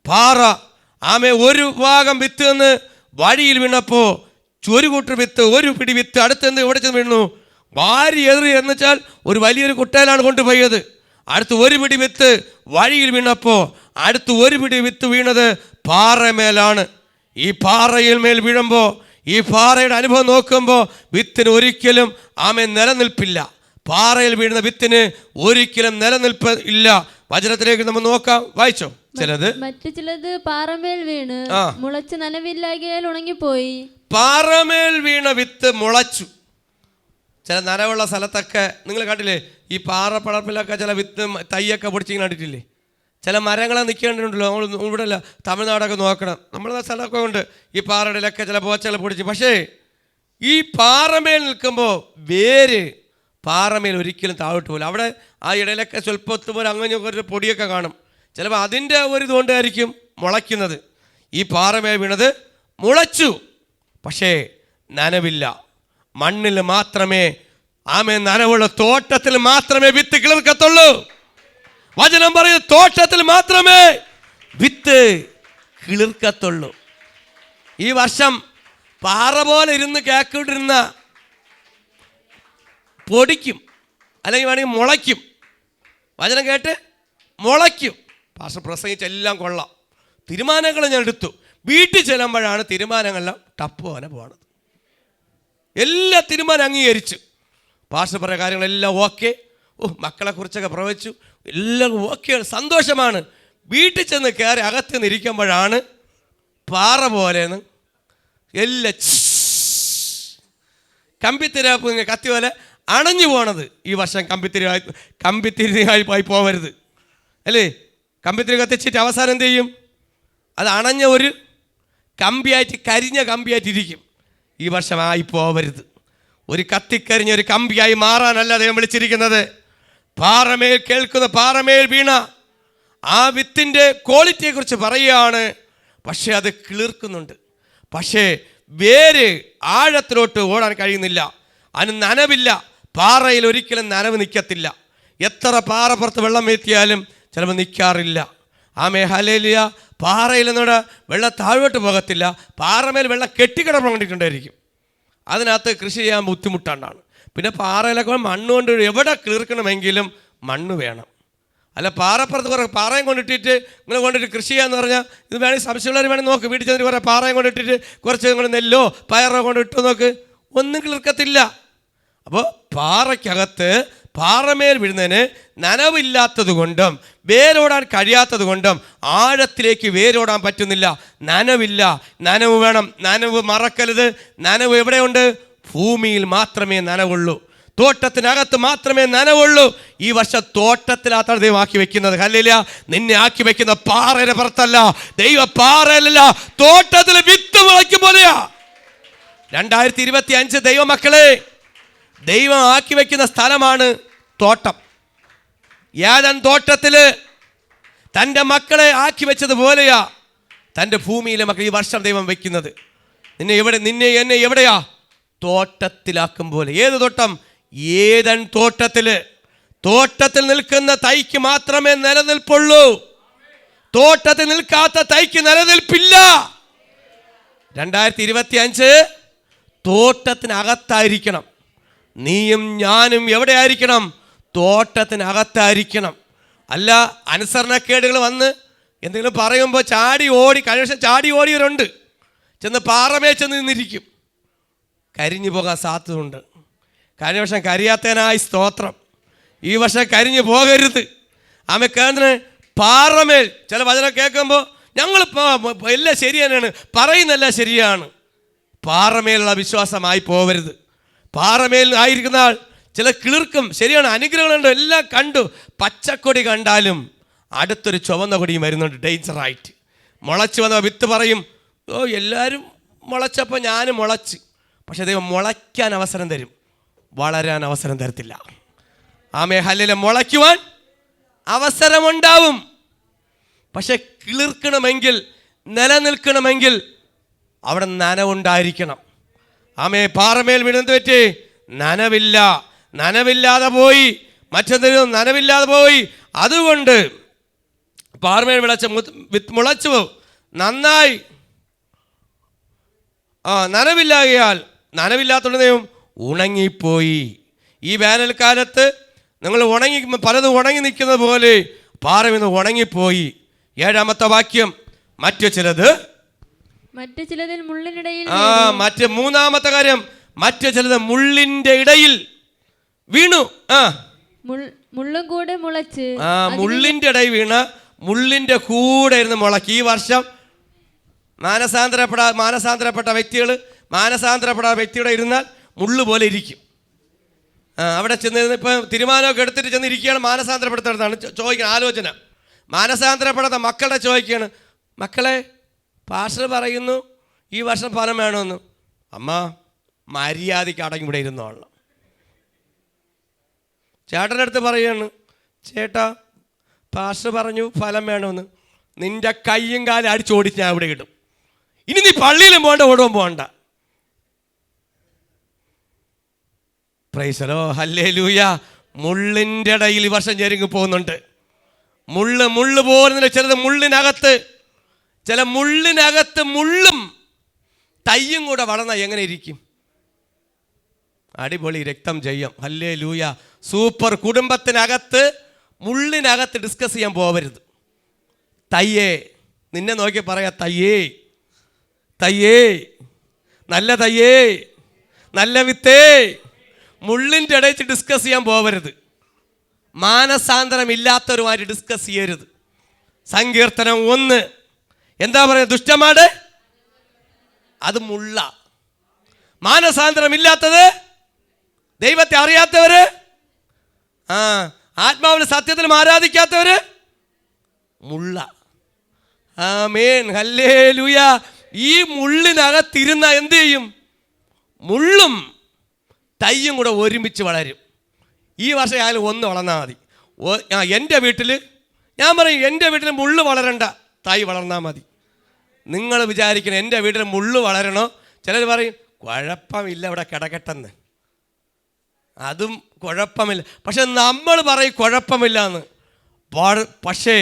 പാറ ആമേ ഒരു ഭാഗം വിത്ത് എന്ന് വഴിയിൽ വീണപ്പോൾ ഒരു കൂട്ടർ വിത്ത്, ഒരു പിടി വിത്ത് അടുത്തെന്ത് എവിടെ ചെന്ന് വീണു? വാരി എതിറി എന്ന് വെച്ചാൽ ഒരു വലിയൊരു കുട്ടയിലാണ് കൊണ്ടുപോയത്. അടുത്ത് ഒരു പിടി വിത്ത് വഴിയിൽ വീണപ്പോൾ അടുത്ത് ഒരു പിടി വിത്ത് വീണത് പാറമേലാണ്. ഈ പാറയിൽ മേൽ വീഴുമ്പോൾ, ഈ പാറയുടെ അനുഭവം നോക്കുമ്പോൾ വിത്തിന് ഒരിക്കലും നിലനിൽപ്പില്ല. പാറയിൽ വീഴുന്ന വിത്തിന് ഒരിക്കലും നിലനിൽപ്പ് ഇല്ല. വചനത്തിലേക്ക് നമ്മൾ നോക്കാം. വായിച്ചോ. ചിലത് മറ്റു ചിലത് പാറമേൽ വീണ് മുളച്ച് നനവില്ലാകിയാൽ ഉണങ്ങിപ്പോയി. പാറമേൽ വീണ വിത്ത് മുളച്ചു. ചില നനവുള്ള സ്ഥലത്തൊക്കെ നിങ്ങൾ കണ്ടില്ലേ, ഈ പാറപ്പടപ്പിലൊക്കെ ചില വിത്ത് തൈയൊക്കെ പൊടിച്ചിങ്ങനെ കണ്ടിട്ടില്ലേ? ചില മരങ്ങളെ നിൽക്കേണ്ടതുണ്ടല്ലോ. നമ്മൾ ഇവിടെ അല്ല, തമിഴ്നാടൊക്കെ നോക്കണം. നമ്മുടെ സ്ഥലമൊക്കെ ഉണ്ട് ഈ പാറയിലൊക്കെ ചില പോച്ചകൾ പൊടിച്ച്. പക്ഷേ ഈ പാറമേൽ നിൽക്കുമ്പോൾ വേര് പാറമേൽ ഒരിക്കലും താഴോട്ട് പോകില്ല. അവിടെ ആ ഇടയിലൊക്കെ സ്വല്പത്തുമ്പോൾ അങ്ങനെ ഒരു പൊടിയൊക്കെ കാണും. ചിലപ്പോൾ അതിൻ്റെ ഒരു ഇതുകൊണ്ടായിരിക്കും മുളയ്ക്കുന്നത്. ഈ പാറമേൽ വീണത് മുളച്ചു, പക്ഷേ നനവില്ല. മണ്ണിൽ മാത്രമേ നനവുള്ള തോട്ടത്തിൽ മാത്രമേ വിത്ത് കിളിർക്കത്തുള്ളൂ. വചനം പറയും, തോട്ടത്തിൽ മാത്രമേ വിത്ത് കിളിർക്കത്തുള്ളൂ. ഈ വർഷം പാറ പോലെ ഇരുന്ന് കേക്കിട്ടിരുന്ന പൊടിക്കും, അല്ലെങ്കിൽ വേണമെങ്കിൽ മുളയ്ക്കും. വചനം കേട്ട് മുളയ്ക്കും. പാസ്റ്റർ പ്രസംഗിച്ചെല്ലാം കൊള്ളാം. തീരുമാനങ്ങൾ ഞാൻ എടുത്തു. വീട്ടിൽ ചെല്ലുമ്പോഴാണ് തീരുമാനങ്ങളെല്ലാം ടപ്പ് പോലെ പോകണത്. എല്ലാ തീരുമാനം അംഗീകരിച്ചു. പാസ്റ്റർ പറയുന്ന കാര്യങ്ങളെല്ലാം ഓക്കെ. മക്കളെക്കുറിച്ചൊക്കെ പ്രവചിച്ചു, എല്ലാം ഓക്കെ, സന്തോഷമാണ്. വീട്ടിൽ ചെന്ന് കയറി അകത്ത് നിന്നിരിക്കുമ്പോഴാണ് പാറ പോലെന്ന് എല്ലാം കമ്പിത്തിരാപ്പ് കത്തി പോലെ അണഞ്ഞു പോണത്. ഈ വർഷം കമ്പിത്തിരിയായി പോവരുത് അല്ലേ? കമ്പിത്തിരി കത്തിച്ചിട്ട് അവസാനം എന്ത് ചെയ്യും? അത് അണഞ്ഞ ഒരു കമ്പിയായിട്ട്, കരിഞ്ഞ കമ്പിയായിട്ടിരിക്കും. ഈ വർഷം ആയി പോവരുത്. ഒരു കത്തിക്കരിഞ്ഞ ഒരു കമ്പിയായി മാറാനല്ല ദൈവം വിളിച്ചിരിക്കുന്നത്. പാറമേൽ കേൾക്കുന്ന, പാറമേൽ വീണ ആ വിത്തിൻ്റെ ക്വാളിറ്റിയെക്കുറിച്ച് പറയുകയാണ്. പക്ഷേ അത് കിളിർക്കുന്നുണ്ട്. പക്ഷേ വേര് ആഴത്തിലോട്ട് ഓടാൻ കഴിയുന്നില്ല. അതിന് നനവില്ല. പാറയിൽ ഒരിക്കലും നനവ് നിൽക്കത്തില്ല. എത്ര പാറ പുറത്ത് വെള്ളം വീഴ്ത്തിയാലും ചിലപ്പോൾ നിൽക്കാറില്ല. ഹല്ലേലൂയ. പാറയിൽ നിന്നോട് വെള്ളം താഴോട്ട് പോകത്തില്ല. പാറമേൽ വെള്ളം കെട്ടിക്കിടപ്പുകൊണ്ടിട്ടുണ്ടായിരിക്കും. അതിനകത്ത് കൃഷി ചെയ്യാൻ ബുദ്ധിമുട്ടാണ്. പിന്നെ പാറയിലൊക്കെ മണ്ണ് കൊണ്ട് എവിടെ കിളിർക്കണമെങ്കിലും മണ്ണ് വേണം. അല്ല പാറപ്പുറത്ത് കുറേ പാറയും കൊണ്ടിട്ടിട്ട് നിങ്ങൾ കൊണ്ടിട്ട് കൃഷി ചെയ്യാന്ന് പറഞ്ഞാൽ, ഇത് വേണമെങ്കിൽ സംശയമുള്ളവർ വേണമെങ്കിൽ നോക്ക്. വീട്ടിൽ ചെന്നിട്ട് കുറേ പാറയും കൊണ്ടിട്ടിട്ട് കുറച്ച് നിങ്ങൾ നെല്ലോ പയറോ കൊണ്ട് ഇട്ടു നോക്ക്, ഒന്നും കിളിർക്കത്തില്ല. അപ്പോൾ പാറയ്ക്കകത്ത് പാറമേൽ വീഴുന്നതിന് നനവില്ലാത്തത് കൊണ്ടും വേരോടാൻ കഴിയാത്തത് കൊണ്ടും ആഴത്തിലേക്ക് വേരോടാൻ പറ്റുന്നില്ല. നനവില്ല. നനവ് വേണം. നനവ് മറക്കരുത്. നനവ് എവിടെയുണ്ട്? ഭൂമിയിൽ മാത്രമേ നനവുള്ളൂ. തോട്ടത്തിനകത്ത് മാത്രമേ നനവുള്ളൂ. ഈ വർഷം തോട്ടത്തിനകത്താണ് ദൈവം ആക്കി വെക്കുന്നത്. ഹല്ലേലൂയ. നിന്നെ ആക്കി വെക്കുന്ന പാറയുടെ പുറത്തല്ല, ദൈവ പാറയിലല്ല, തോട്ടത്തിൽ വിത്ത് മുളയ്ക്കും പോലെയാ. 2025 ദൈവമക്കളെ, ദൈവം ആക്കി വെക്കുന്ന സ്ഥലമാണ് തോട്ടം. ഏദൻ തോട്ടത്തില് തൻ്റെ മക്കളെ ആക്കി വെച്ചതുപോലെയാ തൻ്റെ ഭൂമിയിലെ മക്കൾ ഈ വർഷം ദൈവം വെക്കുന്നത്. നിന്നെ എന്നെ എവിടെയാ? തോട്ടത്തിലാക്കും പോലെ. ഏത് തോട്ടം? ഏദൻ തോട്ടത്തിൽ നിൽക്കുന്ന തൈക്ക് മാത്രമേ നിലനിൽപ്പുള്ളൂ. തോട്ടത്തിൽ നിൽക്കാത്ത തൈക്ക് നിലനിൽപ്പില്ല. 2025 തോട്ടത്തിനകത്തായിരിക്കണം. നീയും ഞാനും എവിടെ ആയിരിക്കണം? തോട്ടത്തിനകത്തായിരിക്കണം. അല്ല അനുസരണക്കേടുകൾ വന്ന് എന്തെങ്കിലും പറയുമ്പോൾ ചാടി ഓടി, കഴിഞ്ഞ വർഷം ചാടി ഓടിയവരുണ്ട്. ചെന്ന് പാറമേ ചെന്ന് നിന്നിരിക്കും. കരിഞ്ഞു പോകാൻ സാധ്യതയുണ്ട്. കഴിഞ്ഞ വർഷം കരിയാത്തതിനായി സ്തോത്രം. ഈ വർഷം കരിഞ്ഞു പോകരുത്. കേന്ദ്ര പാറമേൽ ചില വചനം കേൾക്കുമ്പോൾ ഞങ്ങൾ എല്ലാം ശരി തന്നെയാണ്, പറയുന്നതെല്ലാം ശരിയാണ്. പാറമേലുള്ള വിശ്വാസമായി പോകരുത്. പാറമേൽ ആയിരിക്കുന്ന ആൾ ചില കിളിർക്കും, ശരിയാണ്, അനുഗ്രഹങ്ങളുണ്ട്, എല്ലാം കണ്ടു. പച്ചക്കൊടി കണ്ടാലും അടുത്തൊരു ചുവന്ന കൊടിയും വരുന്നുണ്ട് ഡേഞ്ചറായിട്ട്. മുളച്ച് വന്ന വിത്ത് പറയും, എല്ലാവരും മുളച്ചപ്പോൾ ഞാനും മുളച്ച്. പക്ഷെ ദൈവം മുളയ്ക്കാൻ അവസരം തരും, വളരാൻ അവസരം തരത്തില്ല. ഹല്ലേലൂയ. മുളയ്ക്കുവാൻ അവസരമുണ്ടാവും. പക്ഷെ കിളിർക്കണമെങ്കിൽ, നിലനിൽക്കണമെങ്കിൽ അവിടെ നനവുണ്ടായിരിക്കണം. പാറമേൽ വീണെന്ത് പറ്റി? നനവില്ലാതെ പോയി. മറ്റെന്തെങ്കിലും നനവില്ലാതെ പോയി. അതുകൊണ്ട് പാറമേൽ മുളച്ചു നന്നായി. നനവില്ലാത്തതുകൊണ്ട് ദൈവം ഉണങ്ങിപ്പോയി. ഈ വേനൽക്കാലത്ത് നിങ്ങൾ പലതും ഉണങ്ങി നിൽക്കുന്നത് പോലെ പാറമേന്ന് ഉണങ്ങിപ്പോയി. 7-ാമത്തെ വാക്യം, മറ്റു ചിലതിൽ മുള്ളിനിടയിൽ. 3-ാമത്തെ കാര്യം, മറ്റു ചിലത് മുള്ളിൻ്റെ ഇടയിൽ വീണു. മുള്ളും കൂടെ മുളച്ച് മുള്ളിൻ്റെ ഇടയിൽ വീണ് മുള്ളിൻ്റെ കൂടെ ഇരുന്ന് മുളക്കി. ഈ വർഷം മാനസാന്തരപ്പെട്ട വ്യക്തിയുടെ ഇരുന്നാൽ മുള്ളു പോലെ ഇരിക്കും. അവിടെ ചെന്നിരുന്ന് ഇപ്പം തീരുമാനമൊക്കെ എടുത്തിട്ട് ചെന്നിരിക്കുകയാണ്. മാനസാന്തരപ്പെടുത്താണ് ചോദിക്കണം, ആലോചന. മാനസാന്തരപ്പെടാത്ത മക്കളുടെ ചോദിക്കുകയാണ്, മക്കളെ പാസ്റ്റർ പറയുന്നു ഈ വർഷം ഫലം വേണമെന്ന്. അമ്മ മര്യാദയ്ക്ക് അടങ്ങി ഇവിടെ ഇരുന്നോളണം. ചേട്ടൻ്റെ അടുത്ത് പറയുകയാണ്, ചേട്ടാ പാസ്റ്റർ പറഞ്ഞു ഫലം വേണമെന്ന്. നിൻ്റെ കയ്യും കാലും അടിച്ചോടിച്ച് ഞാൻ ഇവിടെ ഇടും. ഇനി നീ പള്ളിയിലും പോകണ്ട, ഓടും പോകണ്ട. പ്രൈസലോ, ഹല്ലേലൂയ. മുള്ളിൻ്റെ ഇടയിൽ ഈ വർഷം ഞെരുങ്ങി പോകുന്നുണ്ട്. മുള്ള് പോലുന്നില്ല. ചില മുള്ളിനകത്ത് മുള്ളും തയ്യും കൂടെ വളർന്നാൽ എങ്ങനെ ഇരിക്കും? അടിപൊളി, രക്തം ജയം. Hallelujah, super. കുടുംബത്തിനകത്ത് മുള്ളിനകത്ത് ഡിസ്കസ് ചെയ്യാൻ പോവരുത്. തയ്യേ, നിന്നെ നോക്കി പറയാ, തയ്യേ നല്ല തയ്യേ, നല്ല വിത്തേ. മുള്ളിൻ്റെ ഇടയിൽ ഡിസ്കസ് ചെയ്യാൻ പോവരുത്. മാനസാന്തരം ഇല്ലാത്തവരുമായിട്ട് ഡിസ്കസ് ചെയ്യരുത്. സങ്കീർത്തനം 1 എന്താ പറയുക? ദുഷ്ടമാട് അത് മുള്ള. മാനസാന്തരം ഇല്ലാത്തത്, ദൈവത്തെ അറിയാത്തവര്, ആത്മാവിന് സത്യത്തിലും ആരാധിക്കാത്തവര് മുള്ള. ആമേൻ, ഹല്ലേലൂയ. ഈ മുള്ളിനകത്തിരുന്ന എന്ത് ചെയ്യും? മുള്ളും തയ്യും കൂടെ ഒരുമിച്ച് വളരും. ഈ വർഷം ആയാലും ഒന്ന് വളർന്നാൽ മതി. എൻ്റെ വീട്ടിൽ ഞാൻ പറയും, എൻ്റെ വീട്ടിൽ മുള്ളു വളരണ്ട, തൈ വളർന്നാൽ മതി. നിങ്ങൾ വിചാരിക്കണം എൻ്റെ വീട്ടിൽ മുള്ളു വളരണോ? ചിലർ പറയും കുഴപ്പമില്ല ഇവിടെ കിടക്കട്ടെന്ന്. അതും കുഴപ്പമില്ല. പക്ഷെ നമ്മൾ പറയും കുഴപ്പമില്ല എന്ന്. പക്ഷേ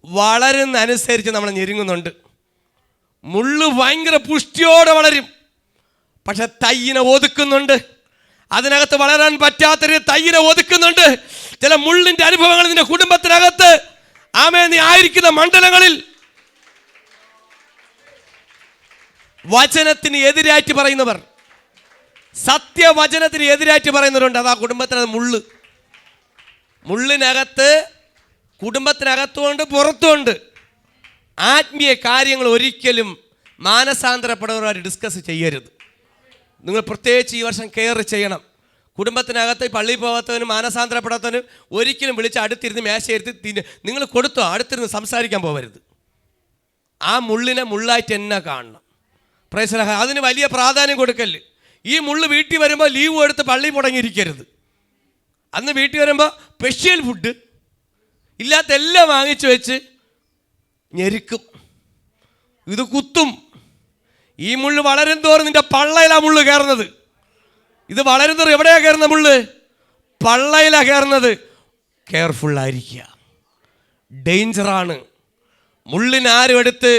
വളരുന്ന അനുസരിച്ച് നമ്മൾ ഞെരുങ്ങുന്നുണ്ട്. മുള്ളു ഭയങ്കര പുഷ്ടിയോടെ വളരും, പക്ഷെ തയ്യിനെ ഒതുക്കുന്നുണ്ട്. അതിനകത്ത് വളരാൻ പറ്റാത്തൊരു തയ്യിനെ ഒതുക്കുന്നുണ്ട്. ചില മുള്ളിൻ്റെ അനുഭവങ്ങൾ നിന്റെ കുടുംബത്തിനകത്ത്, നീ ആയിരിക്കുന്ന മണ്ഡലങ്ങളിൽ വചനത്തിന് എതിരായിട്ട് പറയുന്നവർ, സത്യവചനത്തിന് എതിരായിട്ട് പറയുന്നവരുണ്ട്. അതാ കുടുംബത്തിനകത്ത് മുള്ളിനകത്ത്, കുടുംബത്തിനകത്തുമുണ്ട് പുറത്തുമുണ്ട്. ആത്മീയ കാര്യങ്ങൾ ഒരിക്കലും മാനസാന്തരപ്പെടുന്നവരുമായിട്ട് ഡിസ്കസ് ചെയ്യരുത്. നിങ്ങൾ പ്രത്യേകിച്ച് ഈ വർഷം കെയർ ചെയ്യണം. കുടുംബത്തിനകത്ത് പള്ളിയിൽ പോകാത്തവനും മാനസാന്തരപ്പെടാത്തവനും ഒരിക്കലും വിളിച്ച് അടുത്തിരുന്ന് മേശയിരുത്തി നിങ്ങൾ കൊടുത്തോ, അടുത്തിരുന്ന് സംസാരിക്കാൻ പോകരുത്. ആ മുള്ളിനെ മുള്ളായിട്ട് എന്നെ കാണണം. Price the Lord. അതിന് വലിയ പ്രാധാന്യം കൊടുക്കല്ല്. ഈ മുള്ള് വീട്ടിൽ വരുമ്പോൾ ലീവ് എടുത്ത് പള്ളിയിൽ മുടങ്ങിയിരിക്കരുത്. അന്ന് വീട്ടിൽ വരുമ്പോൾ സ്പെഷ്യൽ ഫുഡ് ഇല്ലാത്ത എല്ലാം വാങ്ങിച്ചു വെച്ച് ഞെരുക്കും, ഇത് കുത്തും. ഈ മുള്ള് വളരും തോറും നിന്റെ പള്ളയിലാണ് മുള്ള് കയറുന്നത്. ഇത് വളരും തോറും എവിടെയാണ് കയറുന്ന മുള്ള്? പള്ളയിലാണ് കയറുന്നത്. കെയർഫുള്ളായിരിക്കുക, ഡേഞ്ചറാണ്. മുള്ളിന് ആരും എടുത്ത്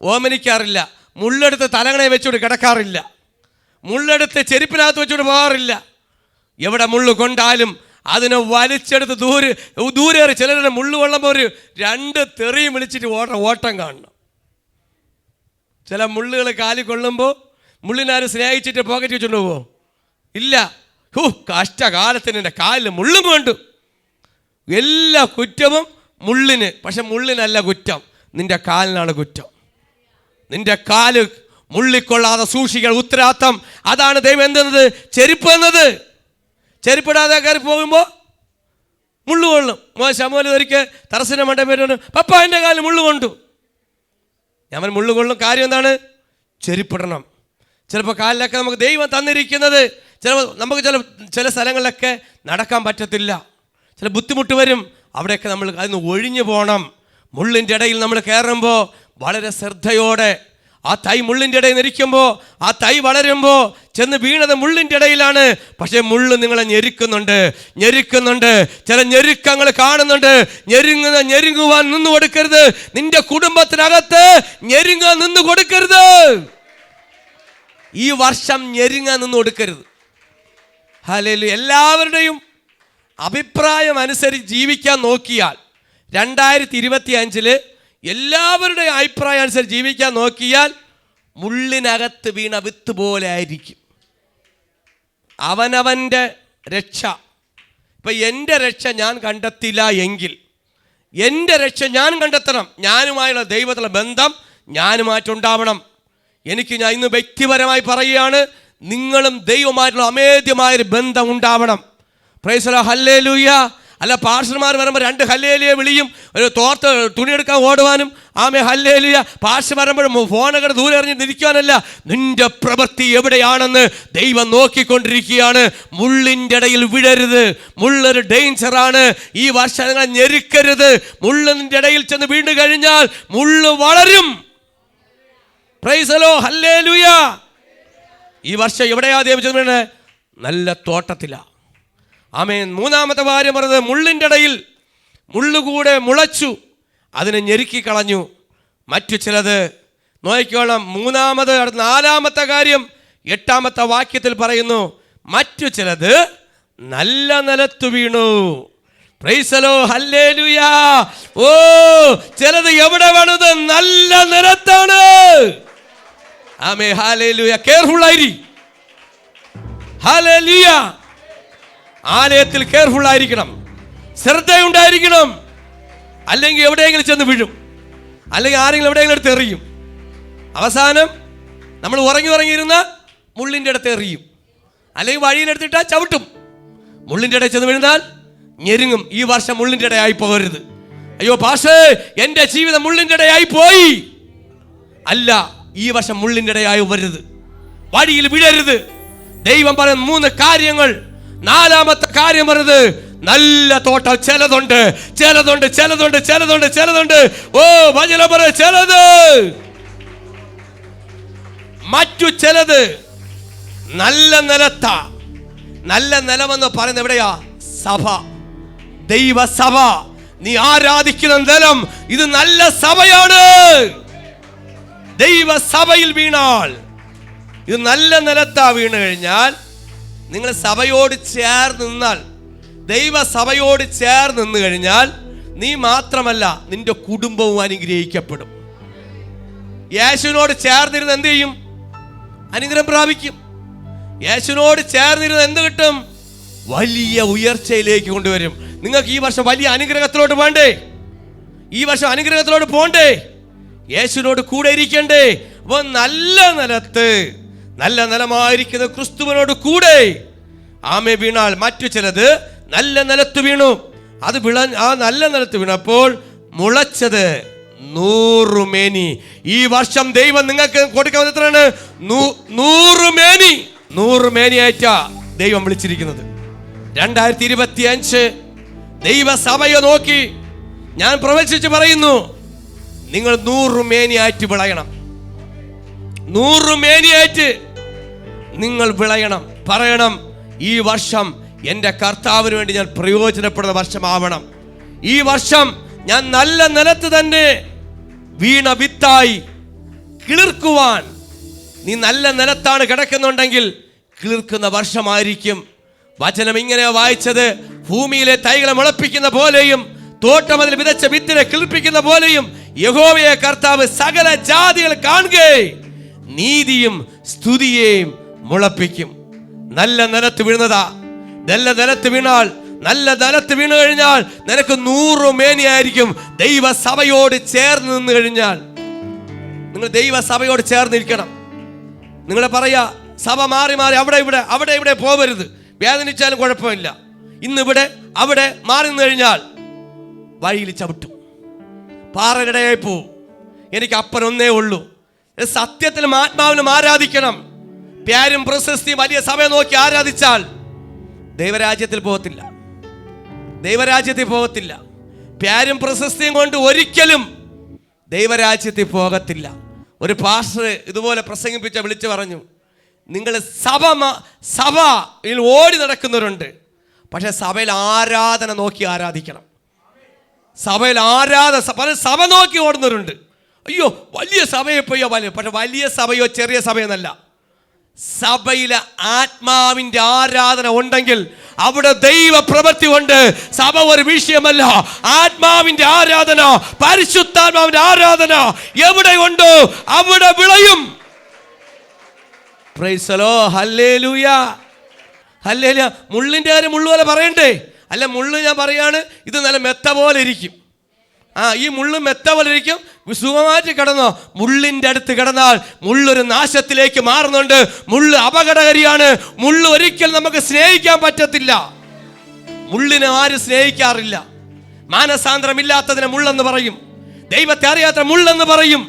ഓമനിക്കാറില്ല. മുള്ളെടുത്ത് തലങ്ങണയെ വെച്ചുകൊണ്ട് കിടക്കാറില്ല. മുള്ളെടുത്ത് ചെരുപ്പിനകത്ത് വെച്ചുകൊണ്ട് പോകാറില്ല. എവിടെ മുള്ളു കൊണ്ടാലും അതിനെ വലിച്ചെടുത്ത് ദൂരേറി. ചിലരുടെ മുള്ളു കൊള്ളുമ്പോൾ ഒരു 2 തെറിയും വിളിച്ചിട്ട് ഓട്ടം കാണണം. ചില മുള്ളുകൾ കാലിൽ കൊള്ളുമ്പോൾ മുള്ളിനാരും സ്നേഹിച്ചിട്ട് പോക്കറ്റ് വെച്ചുകൊണ്ട് പോവോ? ഇല്ല. കഷ്ടകാലത്തിന് എൻ്റെ കാലിൽ മുള്ളും വേണ്ടു. എല്ലാ കുറ്റവും മുള്ളിന്. പക്ഷെ മുള്ളിനല്ല കുറ്റം, നിന്റെ കാലിനാണ് കുറ്റം. നിന്റെ കാല് മുള്ളിക്കൊള്ളാതെ സൂക്ഷിക്കാൻ ഉത്തരവാദിത്തം. അതാണ് ദൈവം എന്തെന്നത്? ചെരുപ്പ് എന്നത്. ചെരുപ്പിടാതെ കയറി പോകുമ്പോൾ മുള്ളു കൊള്ളും. ശമൂല ഒരിക്കൽ തറസിനെ മണ്ട പേര് പപ്പ എൻ്റെ കാലിൽ മുള്ളു കൊണ്ടു. ഞാൻ മുള്ളു കൊള്ളും. കാര്യം എന്താണ്? ചെരുപ്പിടണം. ചിലപ്പോൾ കാലിലൊക്കെ നമുക്ക് ദൈവം തന്നിരിക്കുന്നത്, നമുക്ക് ചില സ്ഥലങ്ങളിലൊക്കെ നടക്കാൻ പറ്റത്തില്ല, ചില ബുദ്ധിമുട്ട് വരും. അവിടെയൊക്കെ നമ്മൾ അതിന് ഒഴിഞ്ഞു പോകണം. മുള്ളിൻ്റെ ഇടയിൽ നമ്മൾ കയറുമ്പോൾ വളരെ ശ്രദ്ധയോടെ, ആ തൈ മുള്ളിൻ്റെ ഇടയിൽ നിൽക്കുമ്പോൾ, ആ തൈ വളരുമ്പോൾ ചെന്ന് വീണത് മുള്ളിൻ്റെ ഇടയിലാണ്. പക്ഷേ മുള്ള് നിങ്ങളെ ഞെരുക്കുന്നുണ്ട്. ചില ഞെരുക്കങ്ങൾ കാണുന്നുണ്ട്. ഞെരുങ്ങുവാൻ നിന്നു കൊടുക്കരുത്. നിന്റെ കുടുംബത്തിനകത്ത് ഞെരുങ്ങാൻ നിന്നു കൊടുക്കരുത്. ഈ വർഷം ഞെരുങ്ങാൻ നിന്നു കൊടുക്കരുത്. ഹല്ലേലൂയ. എല്ലാവരുടെയും അഭിപ്രായം അനുസരിച്ച് ജീവിക്കാൻ നോക്കിയാൽ 2025 എല്ലാവരുടെയും അഭിപ്രായം അനുസരിച്ച് ജീവിക്കാൻ നോക്കിയാൽ മുള്ളിനകത്ത് വീണ വിത്ത് പോലെ ആയിരിക്കും. അവനവൻ്റെ രക്ഷ ഇപ്പം എൻ്റെ രക്ഷ ഞാൻ കണ്ടെത്തില്ല എങ്കിൽ എൻ്റെ രക്ഷ ഞാൻ കണ്ടെത്തണം. ഞാനുമായുള്ള ദൈവത്തിലുള്ള ബന്ധം ഞാനുമായിട്ടുണ്ടാവണം. ഞാൻ ഇന്ന് വ്യക്തിപരമായി പറയുകയാണ്, നിങ്ങളും ദൈവമായിട്ടുള്ള അമേദ്യമായൊരു ബന്ധം ഉണ്ടാവണം. Price the Lord, hallelujah. അല്ല, പാസ്റ്റർമാർ വരുമ്പോൾ 2 ഹല്ലേലൂയ വിളിയും ഒരു തോർത്ത് തുണിയെടുക്കാൻ ഓടുവാനും ആമേ ഹല്ലേലൂയ. പാസ്റ്റർ വരുമ്പോഴും ഫോണൊക്കെ ദൂരെ എറിഞ്ഞ് നിൽക്കാനല്ല. നിന്റെ പ്രവൃത്തി എവിടെയാണെന്ന് ദൈവം നോക്കിക്കൊണ്ടിരിക്കുകയാണ്. മുള്ളിൻ്റെ ഇടയിൽ വിടരുത്. മുള്ളൊരു ഡേഞ്ചറാണ്. ഈ വർഷം നിങ്ങൾ ഞെരുക്കരുത്. മുള്ളിൻ്റെ ഇടയിൽ ചെന്ന് വീണ് കഴിഞ്ഞാൽ മുള്ള് വളരും. Price the Lord, hallelujah. ഈ വർഷം എവിടെയാ ദൈവം ചെന്ന്? നല്ല തോട്ടത്തിലാ. ആമേൻ. മൂന്നാമത്തെ കാര്യം പറഞ്ഞത്, മുള്ളിൻ്റെ ഇടയിൽ മുള്ളുകൂടെ മുളച്ചു, അതിനെ ഞെരുക്കി കളഞ്ഞു. മറ്റു ചിലത് നോക്കിക്കോണം. നാലാമത്തെ കാര്യം 8-ാമത്തെ വാക്യത്തിൽ പറയുന്നു, മറ്റു ചിലത് നല്ല നിലത്ത് വീണു. Praise the Lord, hallelujah. ഓ, ചിലത് എവിടെ വീണത്? നല്ല നിലത്താണ്. Amen, hallelujah. കെയർഫുൾ ആയിരി. ഹല്ലേലൂയ. ആലയത്തിൽ കെയർഫുൾ ആയിരിക്കണം, ശ്രദ്ധയുണ്ടായിരിക്കണം. അല്ലെങ്കിൽ എവിടെയെങ്കിലും ചെന്ന് വീഴും, അല്ലെങ്കിൽ ആരെങ്കിലും എവിടെയെങ്കിലും എടുത്ത് എറിയും. അവസാനം നമ്മൾ ഉറങ്ങിയിരുന്ന മുള്ളിൻ്റെ അടുത്ത് എറിയും, അല്ലെങ്കിൽ വഴിയിലെടുത്തിട്ടാൽ ചവിട്ടും. മുള്ളിൻ്റെ ഇടയിൽ ചെന്ന് വീഴുന്നാൽ ഞെരുങ്ങും. ഈ വർഷം മുള്ളിൻ്റെ ഇടയായി പോകരുത്. അയ്യോ പാഷേ, എൻ്റെ ജീവിതം മുള്ളിൻ്റെ ഇടയായി പോയി. അല്ല, ഈ വർഷം മുള്ളിൻ്റെ ഇടയായി വരരുത്, വഴിയിൽ വീഴരുത്. ദൈവം പറയുന്ന 3 കാര്യങ്ങൾ. 4-ാമത്തെ കാര്യം പറയുന്നത്, നല്ല തോട്ടം ചിലതുണ്ട്. ഓ വചനം പറ, ചിലത്. മറ്റു ചിലത് നല്ല നിലത്താ. നല്ല നിലമെന്ന് പറയുന്നത് എവിടെയാ? സഭ, ദൈവസഭ. നീ ആരാധിക്കുന്ന നിലം ഇത് നല്ല സഭയാണ്. ദൈവസഭയിൽ വീണാൽ, ഇത് നല്ല നിലത്താ വീണ് കഴിഞ്ഞാൽ, നിങ്ങൾ സഭയോട് ചേർന്ന് നിന്നാൽ, ദൈവസഭയോട് ചേർന്ന് നിന്ന് കഴിഞ്ഞാൽ, നീ മാത്രമല്ല നിന്റെ കുടുംബവും അനുഗ്രഹിക്കപ്പെടും. യേശുവിനോട് ചേർന്നിരുന്ന് എന്ത് ചെയ്യും? അനുഗ്രഹം പ്രാപിക്കും. യേശുവിനോട് ചേർന്നിരുന്ന് എന്ത് കിട്ടും? വലിയ ഉയർച്ചയിലേക്ക് കൊണ്ടുവരും. നിങ്ങൾക്ക് ഈ വർഷം വലിയ അനുഗ്രഹത്തിലോട്ട് വേണ്ടേ? ഈ വർഷം അനുഗ്രഹത്തിലോട്ട് പോണ്ടേ? യേശുവിനോട് കൂടെ ഇരിക്കണ്ടേ? അപ്പോൾ നല്ല നിലത്ത്, നല്ല നിലമായിരിക്കുന്ന ക്രിസ്തുവിനോട് കൂടെ ആമേ വീണാൽ. മറ്റു ചിലത് നല്ല നിലത്ത് വീണു. ആ നല്ല നിലത്ത് വീണപ്പോൾ മുളച്ചത് 100 മേനി. ഈ വർഷം ദൈവം നിങ്ങൾക്ക് കൊടുക്കാൻ എത്രയാണ്? 100 മേനി. 100 മേനിയായിട്ടാ ദൈവം വിളിച്ചിരിക്കുന്നത്. 2025 ദൈവസഭയെ നോക്കി ഞാൻ പ്രവചിച്ച് പറയുന്നു, നിങ്ങൾ 100 മേനിയായിട്ട് വിളയണം. 100 മേനിയായിട്ട് നിങ്ങൾ വിളയണം. പറയണം, ഈ വർഷം എൻ്റെ കർത്താവിന് വേണ്ടി ഞാൻ പ്രയോജനപ്പെടുന്ന വർഷമാവണം. ഈ വർഷം ഞാൻ നല്ല നിലത്ത് തന്നെ വീണ വിത്തായി കിളിർക്കുവാൻ. നീ നല്ല നിലത്താണ് കിടക്കുന്നുണ്ടെങ്കിൽ കിളിർക്കുന്ന വർഷമായിരിക്കും. വചനം ഇങ്ങനെ വായിച്ചത്, ഭൂമിയിലെ തൈകളെ മുളപ്പിക്കുന്ന പോലെയും തോട്ടമതിൽ വിതച്ച വിത്തിനെ കിളിർപ്പിക്കുന്ന പോലെയും യഹോവയെ കർത്താവ് സകല ജാതികൾ കാണുകേ നീതിയും സ്തുതിയെയും മുളപ്പിക്കും. നല്ല നിലത്ത് വീണതാ. നല്ല നിലത്ത് വീണാൽ, നല്ല നിലത്ത് വീണു കഴിഞ്ഞാൽ നിനക്ക് 100 മേനിയായിരിക്കും. ദൈവസഭയോട് ചേർന്ന് നിന്ന് കഴിഞ്ഞാൽ, നിങ്ങൾ ദൈവസഭയോട് ചേർന്നിരിക്കണം. നിങ്ങൾ പറയാ, സഭ മാറി മാറി അവിടെ ഇവിടെ പോകരുത്. വേദനിച്ചാലും കുഴപ്പമില്ല. ഇന്നിവിടെ അവിടെ മാറി നിന്ന് കഴിഞ്ഞാൽ വഴിയിൽ ചവിട്ടും, പാറയിടയായി പോവും. എനിക്ക് അപ്പനൊന്നേ ഉള്ളൂ. സത്യത്തിലും ആത്മാവിലും ആരാധിക്കണം. പ്യാരും പ്രശസ്തിയും വലിയ സഭയെ നോക്കി ആരാധിച്ചാൽ ദൈവരാജ്യത്തിൽ പോകത്തില്ല. ദൈവരാജ്യത്തിൽ പോകത്തില്ല. പ്യാരും പ്രശസ്തിയും കൊണ്ട് ഒരിക്കലും ദൈവരാജ്യത്തിൽ പോകത്തില്ല. ഒരു പാസ്റ്റർ ഇതുപോലെ വിളിച്ചു പറഞ്ഞു, നിങ്ങൾ സഭയിൽ ഓടി നടക്കുന്നവരുണ്ട്, പക്ഷെ സഭയിൽ ആരാധന നോക്കി ആരാധിക്കണം. സഭയിൽ സഭ നോക്കി ഓടുന്നവരുണ്ട്. അയ്യോ വലിയ സഭയെ പോയോ പക്ഷെ വലിയ സഭയോ ചെറിയ സഭയെന്നല്ല. സഭയിലെ ആത്മാവിന്റെ ആരാധന ഉണ്ടെങ്കിൽ അവിടെ ദൈവ പ്രവൃത്തി ഉണ്ട്. സഭ ഒരു വിഷയമല്ല. ആത്മാവിന്റെ ആരാധന, പരിശുദ്ധാത്മാവിന്റെ ആരാധന എവിടെ ഉണ്ടോ അവിടെ വിളയും. Praise the Lord, hallelujah, hallelujah. മുള്ളിന്റെ കാര്യം മുള്ളുപോലെ പറയണ്ടേ? അല്ല മുള്ള് ഞാൻ പറയാണ്, ഇത് നല്ല മെത്ത പോലെ ഇരിക്കും. ഈ മുള്ള് മെത്ത പോലെ ഇരിക്കും, സുഖമായിട്ട് കിടന്നോ. മുള്ളിൻ്റെ അടുത്ത് കിടന്നാൽ മുള്ളൊരു നാശത്തിലേക്ക് മാറുന്നുണ്ട്. മുള്ള് അപകടകാരിയാണ്. മുള്ള് ഒരിക്കൽ നമുക്ക് സ്നേഹിക്കാൻ പറ്റത്തില്ല. മുള്ളിനെ ആരും സ്നേഹിക്കാറില്ല. മാനസാന്തരമില്ലാത്തതിനെ മുള്ളെന്ന് പറയും, ദൈവത്തെ അറിയാത്ത മുള്ളെന്ന് പറയും.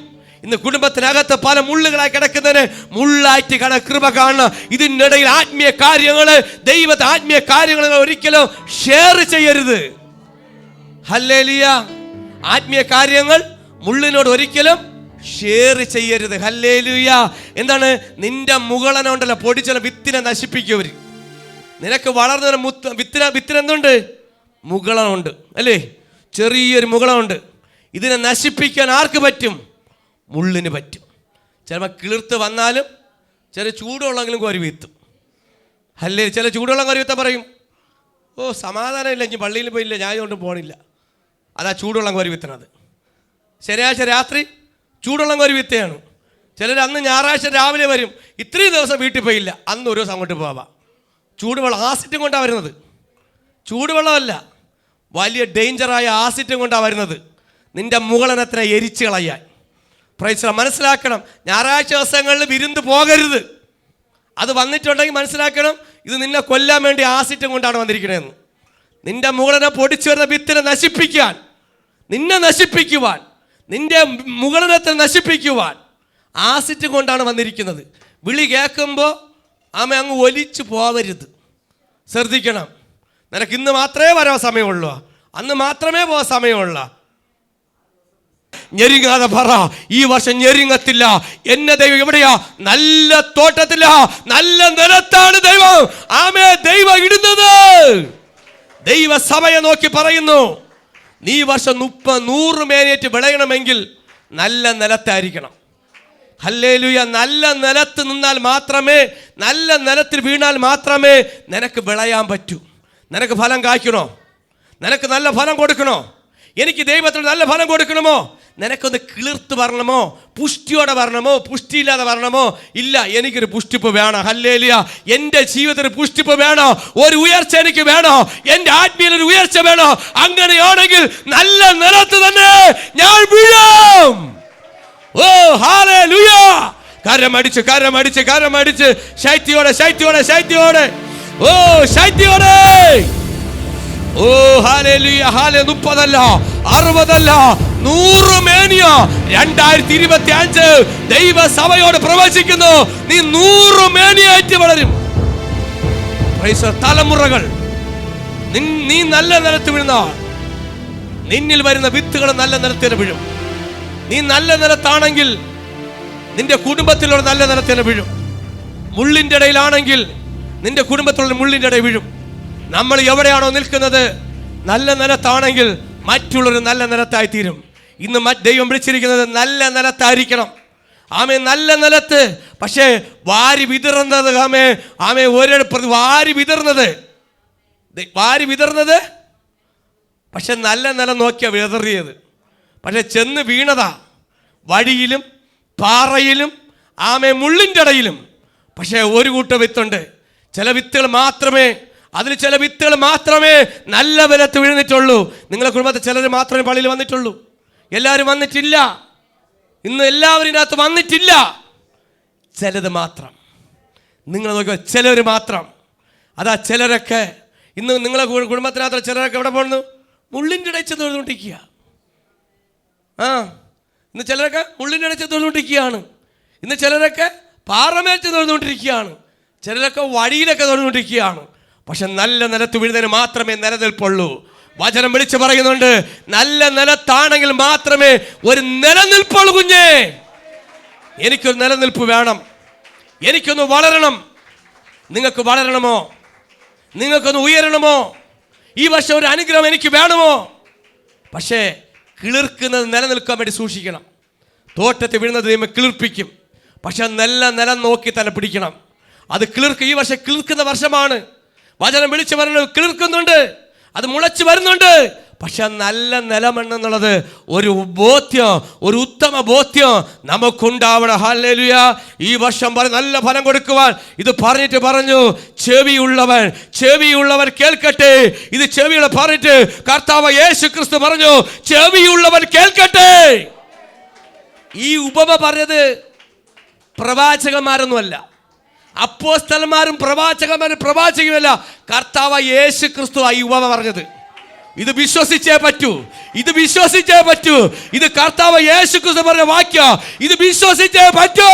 ഇന്ന് കുടുംബത്തിനകത്ത് പല മുള്ളുകളായി കിടക്കുന്നതിന് മുള്ളായിട്ട് കൃപ കാണണം. ഇതിൻ്റെ ഇടയിൽ ആത്മീയ കാര്യങ്ങള്, ദൈവത്തെ ആത്മീയ കാര്യങ്ങൾ ഒരിക്കലും ഷെയർ ചെയ്യരുത്. ഹല്ലേലൂയ. ആത്മീയ കാര്യങ്ങൾ മുള്ളിനോട് ഒരിക്കലും ഷെയർ ചെയ്യരുത്. ഹല്ലേലൂയ. എന്താണ്? നിന്റെ മുകളനുണ്ടല്ലോ, പൊടിച്ചുള്ള വിത്തിനെ നശിപ്പിക്കും. നിനക്ക് വളർന്ന വിത്തിനെന്തുണ്ട്? മുകളനുണ്ട് അല്ലേ? ചെറിയൊരു മുകളമുണ്ട്. ഇതിനെ നശിപ്പിക്കാൻ ആർക്ക് പറ്റും? മുള്ളിന് പറ്റും. ചിലപ്പോൾ കിളിർത്ത് വന്നാലും ചില ചൂടുവെള്ളമെങ്കിലും കോരി വീത്തും. അല്ലേ? ചില ചൂടുവെള്ളം കോരി വീത്താൻ പറയും, സമാധാനം ഇല്ല, ഇനി പള്ളിയിൽ പോയില്ല, ഞാൻ ഇതുകൊണ്ടും പോകണില്ല. അതാ ചൂടുവെള്ളം കോരി വീത്തണത്. ശനിയാഴ്ച രാത്രി ചൂടുവെള്ളം കോരി വീത്തയാണ്. ചിലർ അന്ന് ഞായറാഴ്ച രാവിലെ വരും, ഇത്രയും ദിവസം വീട്ടിൽ പോയില്ല, അന്ന് ഒരു ദിവസം അങ്ങോട്ട് പോവാം. ചൂടുവെള്ളം ആസിറ്റും കൊണ്ടാണ് വരുന്നത്. ചൂടുവെള്ളമല്ല, വലിയ ഡേഞ്ചറായ ആസിറ്റും കൊണ്ടാണ് വരുന്നത്. നിന്റെ മുകളനത്തിനെ എരിച്ച് കളയാൻ. പ്രൈസ് മനസ്സിലാക്കണം. ഞായറാഴ്ച ദിവസങ്ങളിൽ വിരുന്ന് പോകരുത്. അത് വന്നിട്ടുണ്ടെങ്കിൽ മനസ്സിലാക്കണം, ഇത് നിന്നെ കൊല്ലാൻ വേണ്ടി ആസിറ്റും കൊണ്ടാണ് വന്നിരിക്കണതെന്ന്. നിന്റെ മുകളനെ പൊടിച്ചു വരുന്ന വിത്തിനെ നശിപ്പിക്കാൻ, നിന്നെ നശിപ്പിക്കുവാൻ, നിന്റെ മുകളനത്തെ നശിപ്പിക്കുവാൻ ആസിറ്റ് കൊണ്ടാണ് വന്നിരിക്കുന്നത്. വിളി കേൾക്കുമ്പോൾ അങ്ങ് ഒലിച്ചു പോവരുത്. ശ്രദ്ധിക്കണം. നിനക്ക് ഇന്ന് മാത്രമേ വരാൻ സമയമുള്ളൂ, അന്ന് മാത്രമേ പോകാൻ സമയമുള്ളൂ. ഞെരുങ്ങാതെ പറ, ഈ വർഷം ഞെരുങ്ങത്തില്ല. എന്നെ ദൈവം എവിടെയാ? നല്ല തോട്ടത്തില, നല്ല നിലത്താണ് ദൈവം. ആമേ, ദൈവം ഇടുന്നത്. ദൈവ സഭയെ നോക്കി പറയുന്നു, നീ വർഷം 100 മേനേറ്റ് വിളയണമെങ്കിൽ നല്ല നിലത്തായിരിക്കണം. ഹല്ലേലൂയ. നല്ല നിലത്ത് നിന്നാൽ മാത്രമേ, നല്ല നിലത്തിൽ വീണാൽ മാത്രമേ നിനക്ക് വിളയാൻ പറ്റൂ. നിനക്ക് ഫലം കായ്ക്കണോ? നിനക്ക് നല്ല ഫലം കൊടുക്കണോ? എനിക്ക് ദൈവത്തിന് നല്ല ഫലം കൊടുക്കണമോ? നിനക്കൊന്ന് കിളിർത്ത് വരണമോ? പുഷ്ടിയോടെ വരണമോ? പുഷ്ടിയില്ലാതെ വരണമോ? ഇല്ല, എനിക്കൊരു പുഷ്ടിപ്പ് വേണം. ഹല്ലേലൂയ. എൻ്റെ ജീവിതത്തിൽ പുഷ്ടിപ്പ് വേണോ? ഒരു ഉയർച്ച എനിക്ക് വേണോ? എൻ്റെ ആത്മീയ ഒരു ഉയർച്ച വേണോ? അങ്ങനെയാണെങ്കിൽ നല്ല നിലത്ത് തന്നെ ഞാൻ വീഴും. ഓ ഹല്ലേലൂയ. കരമടിച്ച് കരമടിച്ച് കരമടിച്ച് ശൈത്യോടെ ശൈത്യോടെ ശൈത്യോടെ ഓ ശൈത്യോടെ ഓ ഹല്ലേലൂയ. ഹാലേ 30 അല്ല 60 അല്ല 100 മേനിയ 2025 ദൈവ സഭയോട് പ്രവചിക്കുന്നു, നീ 100 മേനിയായിട്ട് വളരും. തലമുറകൾ നീ നല്ല നിലത്ത് വീഴുന്നാൽ നിന്നിൽ വരുന്ന വിത്തുകൾ നല്ല നിലത്തിന് വീഴും. നീ നല്ല നിലത്താണെങ്കിൽ നിന്റെ കുടുംബത്തിലുള്ള നല്ല നിലത്തിന് വീഴും. മുള്ളിൻ്റെ ഇടയിലാണെങ്കിൽ നിന്റെ കുടുംബത്തിലുള്ള മുള്ളിൻ്റെ ഇടയിൽ വീഴും. നമ്മൾ എവിടെയാണോ നിൽക്കുന്നത്, നല്ല നിലത്താണെങ്കിൽ മറ്റുള്ളൊരു നല്ല നിലത്തായി തീരും. ഇന്ന് ദൈവം വിളിച്ചിരിക്കുന്നത് നല്ല നിലത്തായിരിക്കണം. ആമേ, നല്ല നിലത്ത്. പക്ഷേ വാരി വിതറുന്നത് ആമേ ഒരിടത്ത് വാരി വിതറുന്നത് പക്ഷെ നല്ല നിലം നോക്കിയാ വിതറിയത്. പക്ഷെ ചെന്ന് വീണതാ വഴിയിലും പാറയിലും ആമേ മുള്ളിൻ്റെ ഇടയിലും. പക്ഷേ ഒരു കൂട്ടം വിത്തുണ്ട്. ചില വിത്തുകൾ മാത്രമേ നല്ല ബലത്ത് വീഴുന്നിട്ടുള്ളൂ. നിങ്ങളുടെ കുടുംബത്തിൽ ചിലർ മാത്രമേ പള്ളിയിൽ വന്നിട്ടുള്ളൂ. എല്ലാവരും വന്നിട്ടില്ല. ഇന്ന് എല്ലാവരും ഇതിനകത്ത് വന്നിട്ടില്ല. ചിലത് മാത്രം. നിങ്ങൾ നോക്കുക, ചിലർ മാത്രം. അതാ ചിലരൊക്കെ ഇന്ന് നിങ്ങളെ കുടുംബത്തിനകത്ത് ചിലരൊക്കെ എവിടെ പോകുന്നു? മുള്ളിൻ്റെ ഇടയിൽ ചെന്ന് തൊഴുതുകൊണ്ടിരിക്കുക. ഇന്ന് ചിലരൊക്കെ മുള്ളിൻ്റെ ഇടയിൽ ചെന്ന് തൊഴുതുകൊണ്ടിരിക്കുകയാണ്. ഇന്ന് ചിലരൊക്കെ പാറമേൽ ചെന്ന് തൊഴുതുകൊണ്ടിരിക്കുകയാണ്. ചിലരൊക്കെ വഴിയിലൊക്കെ തൊഴുതുകൊണ്ടിരിക്കുകയാണ്. പക്ഷെ നല്ല നിലത്ത് വീഴുന്നതിന് മാത്രമേ നിലനിൽപ്പുള്ളൂ. വചനം വിളിച്ച് പറയുന്നുണ്ട്, നല്ല നിലത്താണെങ്കിൽ മാത്രമേ ഒരു നിലനിൽപ്പുള്ളൂ. കുഞ്ഞേ, എനിക്കൊരു നിലനിൽപ്പ് വേണം. എനിക്കൊന്ന് വളരണം. നിങ്ങൾക്ക് വളരണമോ? നിങ്ങൾക്കൊന്ന് ഉയരണമോ? ഈ വർഷം ഒരു അനുഗ്രഹം എനിക്ക് വേണമോ? പക്ഷേ കിളിർക്കുന്നത് നിലനിൽക്കാൻ വേണ്ടി സൂക്ഷിക്കണം. തോട്ടത്തിൽ വീഴുന്നത് ദൈവം കിളിർപ്പിക്കും. പക്ഷെ നല്ല നിലം നോക്കി തന്നെ പിടിക്കണം. അത് ഈ വർഷം കിളിർക്കുന്ന വർഷമാണ്. വചനം വിളിച്ച് പറയുന്നത് കിളിർക്കുന്നുണ്ട്, അത് മുളച്ച് വരുന്നുണ്ട്. പക്ഷെ നല്ല നിലമെന്നുള്ളത് ഒരു ബോധ്യം, ഒരു ഉത്തമ ബോധ്യം നമുക്കുണ്ടാവണം. ഹല്ലേലൂയ. ഈ വർഷം നല്ല ഫലം കൊടുക്കുവാൻ ഇത് പറഞ്ഞിട്ട് പറഞ്ഞു, ചെവിയുള്ളവൻ കേൾക്കട്ടെ. ഇത് ചെവിയുള്ള പറഞ്ഞിട്ട് കർത്താവ് യേശു ക്രിസ്തു പറഞ്ഞു, ചെവിയുള്ളവൻ കേൾക്കട്ടെ. ഈ ഉപമ പറഞ്ഞത് പ്രവാചകന്മാരൊന്നുമല്ല, അപ്പോസ്തലന്മാരും പ്രവാചകമല്ല, കർത്താവ് യേശു ക്രിസ്തു ഈ ഉപമ പറഞ്ഞത്. ഇത് വിശ്വസിച്ചേ പറ്റൂ. ഇത് കർത്താവ് യേശു ക്രിസ്തു പറഞ്ഞ വാക്യം. ഇത് വിശ്വസിച്ചേ പറ്റൂ.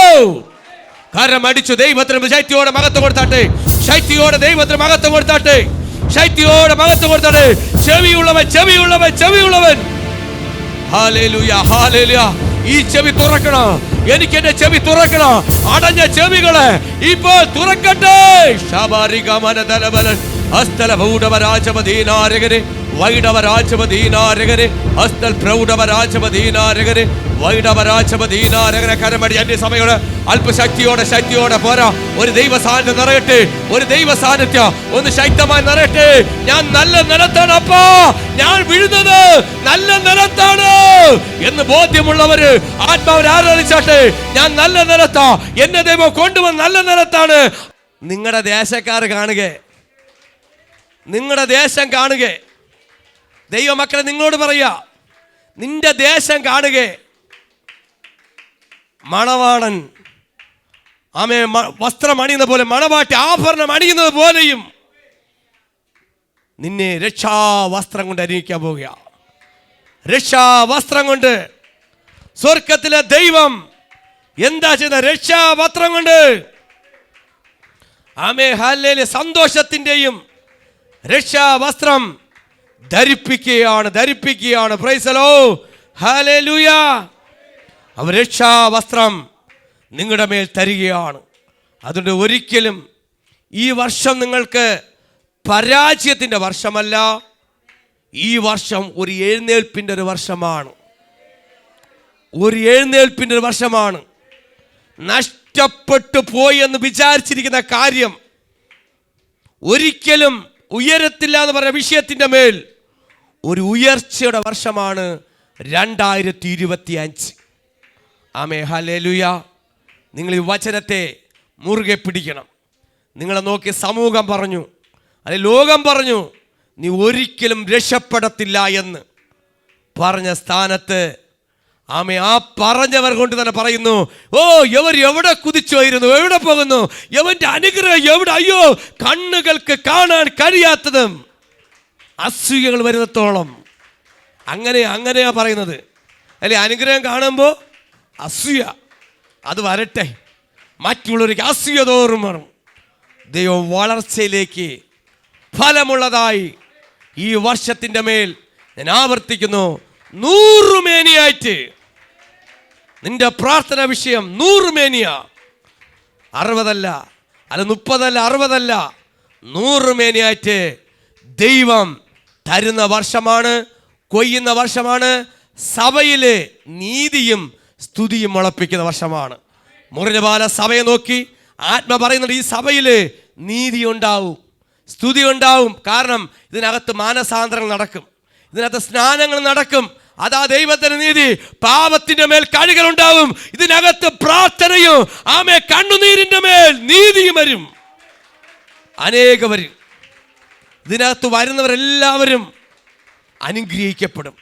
കാരണം അടിച്ചു ദൈവത്തിന് ശൈത്യോടെ മഹത്വം കൊടുത്താട്ടെ. ദൈവത്തിന് മഹത്വം കൊടുത്താട്ടെ. ചെവിയുള്ളവൻ. Hallelujah, hallelujah. ഈ ചെവി തുറക്കണം. എനിക്ക് എന്റെ ചെവി തുറക്കണം. അടഞ്ഞ ചെവികളെ ഇപ്പോൾ തുറക്കട്ടെ. ഹസ്തൽ വൈഡവരാജപദീനാരകരെ ഹസ്തൽ പ്രൗഢവരാജപദീനാരകരെ വൈഡവരാജപദീനാരകരെ കരമടി. എന്റെ സമയോട് ശക്തിയോടെ പോരാ. ഒരു ദൈവ സാന്നിധ്യം നിറയട്ടെ. ഒന്ന് ശക്തമായി നിറയട്ടെ. ഞാൻ നല്ല നിലത്താണ് അപ്പാ, ഞാൻ വീഴുന്നത് നല്ല നിലത്താണ് എന്ന് ബോധ്യമുള്ളവര് ആത്മാവിനെ ആരാധിച്ചാട്ടെ. ഞാൻ നല്ല നിലത്താ, എന്നെ ദൈവം കൊണ്ടുവന്ന് നല്ല നിലത്താണ്. നിങ്ങളുടെ ദേശക്കാർ കാണുക, ദൈവമക്കളെ നിങ്ങളോട് പറയാ, നിന്റെ ദേശം കാണുക. മണവാളൻ വസ്ത്രം അണിയുന്ന പോലെ, മണവാട്ടി ആഭരണം അണിയുന്നത് പോലെയും നിന്നെ രക്ഷാവസ്ത്രം കൊണ്ട് അണിയിക്കാൻ പോവുക. രക്ഷാവസ്ത്രം കൊണ്ട് സ്വർഗത്തിലെ ദൈവം എന്താ ചെയ്യുന്ന? രക്ഷാവസ്ത്രം കൊണ്ട് ഹല്ലേലൂയ സന്തോഷത്തിന്റെയും രക്ഷാവസ്ത്രം ധരിപ്പിക്കുകയാണ്. Praise the Lord, hallelujah. അവർ രക്ഷാവസ്ത്രം നിങ്ങളുടെ മേൽ തരികയാണ്. അതുകൊണ്ട് ഒരിക്കലും ഈ വർഷം നിങ്ങൾക്ക് പരാജയത്തിൻ്റെ വർഷമല്ല. ഈ വർഷം ഒരു എഴുന്നേൽപ്പിൻ്റെ ഒരു വർഷമാണ്. നഷ്ടപ്പെട്ടു പോയി എന്ന് വിചാരിച്ചിരിക്കുന്ന കാര്യം ഒരിക്കലും ഉയരത്തില്ല എന്ന് പറഞ്ഞ വിഷയത്തിൻ്റെ മേൽ ഒരു ഉയർച്ചയുടെ വർഷമാണ് 2025. ആമേൻ, ഹല്ലേലൂയ. നിങ്ങൾ ഈ വചനത്തെ മുറുകെ പിടിക്കണം. നിങ്ങളെ നോക്കി സമൂഹം പറഞ്ഞു, അല്ലെ ലോകം പറഞ്ഞു, നീ ഒരിക്കലും രക്ഷപ്പെടത്തില്ല എന്ന് പറഞ്ഞ സ്ഥാനത്ത് ആ പറഞ്ഞവർ കൊണ്ട് തന്നെ പറയുന്നു, ഓ ഇവർ എവിടെ കുതിച്ചുപോയിരുന്നു, എവിടെ പോകുന്നു, യവന്റെ അനുഗ്രഹം എവിടെ, അയ്യോ കണ്ണുകൾക്ക് കാണാൻ കഴിയാത്തതും അസൂയകൾ വരുന്നത്തോളം. അങ്ങനെയാ പറയുന്നത് അല്ലെ. അനുഗ്രഹം കാണുമ്പോൾ അസൂയ, അത് വരട്ടെ, മറ്റുള്ളവർക്ക് അസൂയ തോറും വരും. ദൈവം വളർച്ചയിലേക്ക് ഫലമുള്ളതായി ഈ വർഷത്തിൻ്റെ മേൽ ഞാൻ ആവർത്തിക്കുന്നു, 100 മേനിയായിട്ട് നിന്റെ പ്രാർത്ഥന വിഷയം 100 മേനിയ, 60 അല്ല, 30 അല്ല, 60 അല്ല, 100 മേനിയായിട്ട് ദൈവം തരുന്ന വർഷമാണ്, കൊയ്യുന്ന വർഷമാണ്. സഭയിലെ നീതിയും സ്തുതിയും മുളപ്പിക്കുന്ന വർഷമാണ്. മുറിഞ്ഞപാല സഭയെ നോക്കി ആത്മ പറയുന്നുണ്ട്, ഈ സഭയിൽ നീതി ഉണ്ടാവും, സ്തുതി ഉണ്ടാവും. കാരണം ഇതിനകത്ത് മാനസാന്തരങ്ങൾ നടക്കും, ഇതിനകത്ത് സ്നാനങ്ങൾ നടക്കും. അതാ ദൈവത്തിന്റെ നീതി. പാപത്തിന്റെ മേൽ കഴുകൽ ഉണ്ടാവും, ഇതിനകത്ത് പ്രാർത്ഥനയും കണ്ണുനീരിന്റെ മേൽ നീതിയും വരും. അനേകം വരും. ഇതിനകത്ത് വരുന്നവരെല്ലാവരും അനുഗ്രഹിക്കപ്പെടും.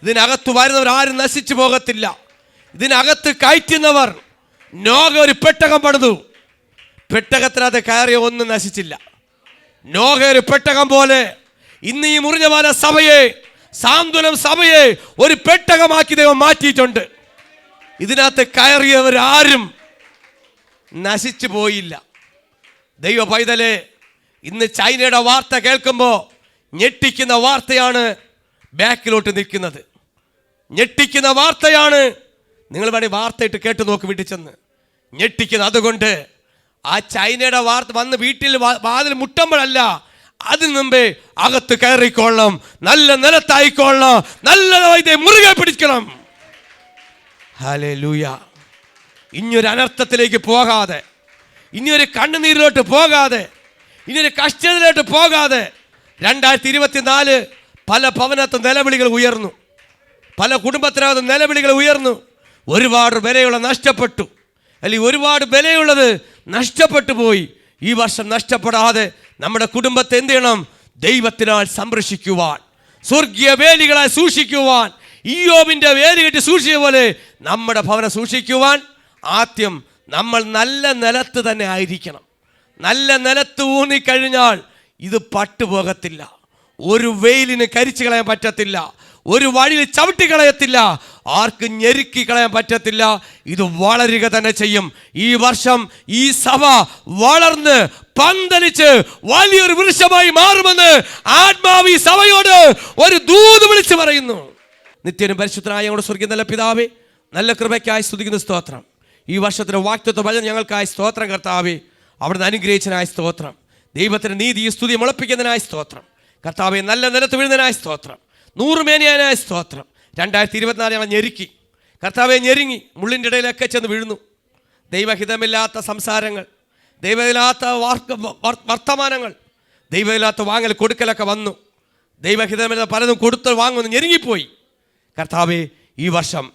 ഇതിനകത്ത് വരുന്നവർ ആരും നശിച്ചു പോകത്തില്ല. ഇതിനകത്ത് കയറ്റുന്നവർ, നോഹ ഒരു പെട്ടകം പണിതു, പെട്ടകത്തിനകത്ത് കയറിയ ഒന്നും നശിച്ചില്ല. നോഹ ഒരു പെട്ടകം പോലെ ഇന്ന് ഈ മുറിഞ്ഞപാല സഭയെ, സാന്ത്വനം സഭയെ ഒരു പെട്ടകമാക്കി ദൈവം മാറ്റിയിട്ടുണ്ട്. ഇതിനകത്ത് കയറിയവരാരും നശിച്ചു പോയില്ല. ദൈവ പൈതലെ, ഇന്ന് ചൈനയുടെ വാർത്ത കേൾക്കുമ്പോൾ ഞെട്ടിക്കുന്ന വാർത്തയാണ് ബാക്കിലോട്ട് നിൽക്കുന്നത്. ഞെട്ടിക്കുന്ന വാർത്തയാണ്. നിങ്ങൾ വേണമെങ്കിൽ വാർത്തയിട്ട് കേട്ട് നോക്ക് വീട്ടിൽ ചെന്ന്. ഞെട്ടിക്കുന്നത് അതുകൊണ്ട് ആ ചൈനയുടെ വാർത്ത വന്ന് വീട്ടിൽ വാതിൽ മുട്ടുമ്പോഴല്ല, അതിന് മുമ്പേ അകത്ത് കയറിക്കൊള്ളണം, നല്ല നിലത്തായിക്കൊള്ളണം, നല്ലതായി മുറുകെ പിടിക്കണം. ഹല്ലേലൂയ. ഇനിയൊരു അനർത്ഥത്തിലേക്ക് പോകാതെ, ഇനിയൊരു കണ്ണുനീരിലോട്ട് പോകാതെ, ഇനിയൊരു കഷ്ടത്തിലോട്ട് പോകാതെ 2024 പല ഭവനത്തും നിലവിളികൾ ഉയർന്നു, പല കുടുംബത്തിനകത്തും നിലവിളികൾ ഉയർന്നു. ഒരുപാട് വിലയുള്ള നഷ്ടപ്പെട്ടു, അല്ലെങ്കിൽ ഒരുപാട് വിലയുള്ളത് നഷ്ടപ്പെട്ടു പോയി. ഈ വർഷം നഷ്ടപ്പെടാതെ നമ്മുടെ കുടുംബത്തെ എന്ത് ചെയ്യണം? ദൈവത്തിനാൽ സംരക്ഷിക്കുവാൻ, സ്വർഗീയ വേലികളായി സൂക്ഷിക്കുവാൻ, ഇയ്യോബിന്റെ വേലി കെട്ടി സൂക്ഷിച്ച പോലെ നമ്മുടെ ഭവനം സൂക്ഷിക്കുവാൻ ആദ്യം നമ്മൾ നല്ല നിലത്ത് തന്നെ ആയിരിക്കണം. നല്ല നിലത്ത് ഊന്നിക്കഴിഞ്ഞാൽ ഇത് പട്ടുപോകത്തില്ല, ഒരു വെയിലിന് കരിച്ചു കളയാൻ പറ്റത്തില്ല, ഒരു വഴിയിൽ ചവിട്ടിക്കളയത്തില്ല, ആർക്കും ഞെരുക്കി കളയാൻ പറ്റത്തില്ല. ഇത് വളരുക തന്നെ ചെയ്യും. ഈ വർഷം ഈ സഭ വളർന്ന് പന്തലിച്ച് വലിയൊരു വൃക്ഷമായി മാറുമെന്ന് ആത്മാവ് ഈ സഭയോട് ഒരു ദൂത് വിളിച്ചു പറയുന്നു. നിത്യനും പരിശുദ്ധനായ ഞങ്ങളുടെ സ്വർഗ്ഗീയ നല്ല പിതാവേ, നല്ല കൃപയ്ക്കായി സ്തുതിക്കുന്ന സ്തോത്രം. ഈ വർഷത്തിലെ വാഗ്ദത്ത വചനം ഞങ്ങൾക്കായി സ്തോത്രം കർത്താവേ. അവിടുന്ന് അനുഗ്രഹിച്ചതിനായി സ്തോത്രം. ദൈവത്തിൻ്റെ നീതി സ്തുതി മുളപ്പിക്കുന്നതിനായി സ്തോത്രം കർത്താവേ. നല്ല നിലത്ത് വീഴുന്നതിനായി സ്തോത്രം. 100 മേനിയാനായ സ്തോത്രം. 2024 ഞങ്ങൾ ഞെരുക്കി കർത്താവെ, ഞെരുങ്ങി മുള്ളിൻ്റെ ഇടയിലൊക്കെ ചെന്ന് വീഴുന്നു. ദൈവഹിതമില്ലാത്ത സംസാരങ്ങൾ, ദൈവമില്ലാത്ത വർത്തമാനങ്ങൾ, ദൈവമില്ലാത്ത വാങ്ങൽ കൊടുക്കലൊക്കെ വന്നു. ദൈവഹിതമില്ലാത്ത പലതും കൊടുത്ത് വാങ്ങുന്നു, ഞെരുങ്ങിപ്പോയി. കർത്താവെ, ഈ വർഷം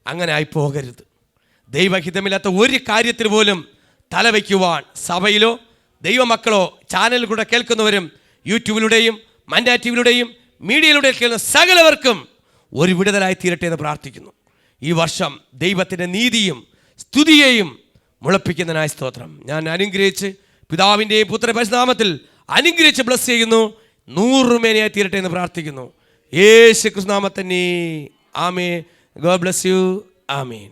അങ്ങനെ ആയി പോകരുത്. ദൈവഹിതമില്ലാത്ത ഒരു കാര്യത്തിൽ പോലും തലവയ്ക്കുവാൻ സഭയിലോ ദൈവമക്കളോ ചാനലിൽ കൂടെ കേൾക്കുന്നവരും യൂട്യൂബിലൂടെയും മൻഡ ടിവിയിലൂടെയും മീഡിയയിലൂടെ കേൾക്കുന്ന സകലവർക്കും ഒരു വിടുതലായി തീരട്ടെ എന്ന് പ്രാർത്ഥിക്കുന്നു. ഈ വർഷം ദൈവത്തിൻ്റെ നീതിയും സ്തുതിയെയും മുളപ്പിക്കുന്നതിനായി സ്തോത്രം. ഞാൻ അനുഗ്രഹിച്ച് പിതാവിൻ്റെയും പുത്രൻ്റെ പരിശുദ്ധനാമത്തിൽ അനുഗ്രഹിച്ച് ബ്ലസ് ചെയ്യുന്നു. 100 മേനിയായി തീരട്ടെ എന്ന് പ്രാർത്ഥിക്കുന്നു. യേശു ക്രിസ്തു നാമത്തിൽ amen. God bless you. Amen.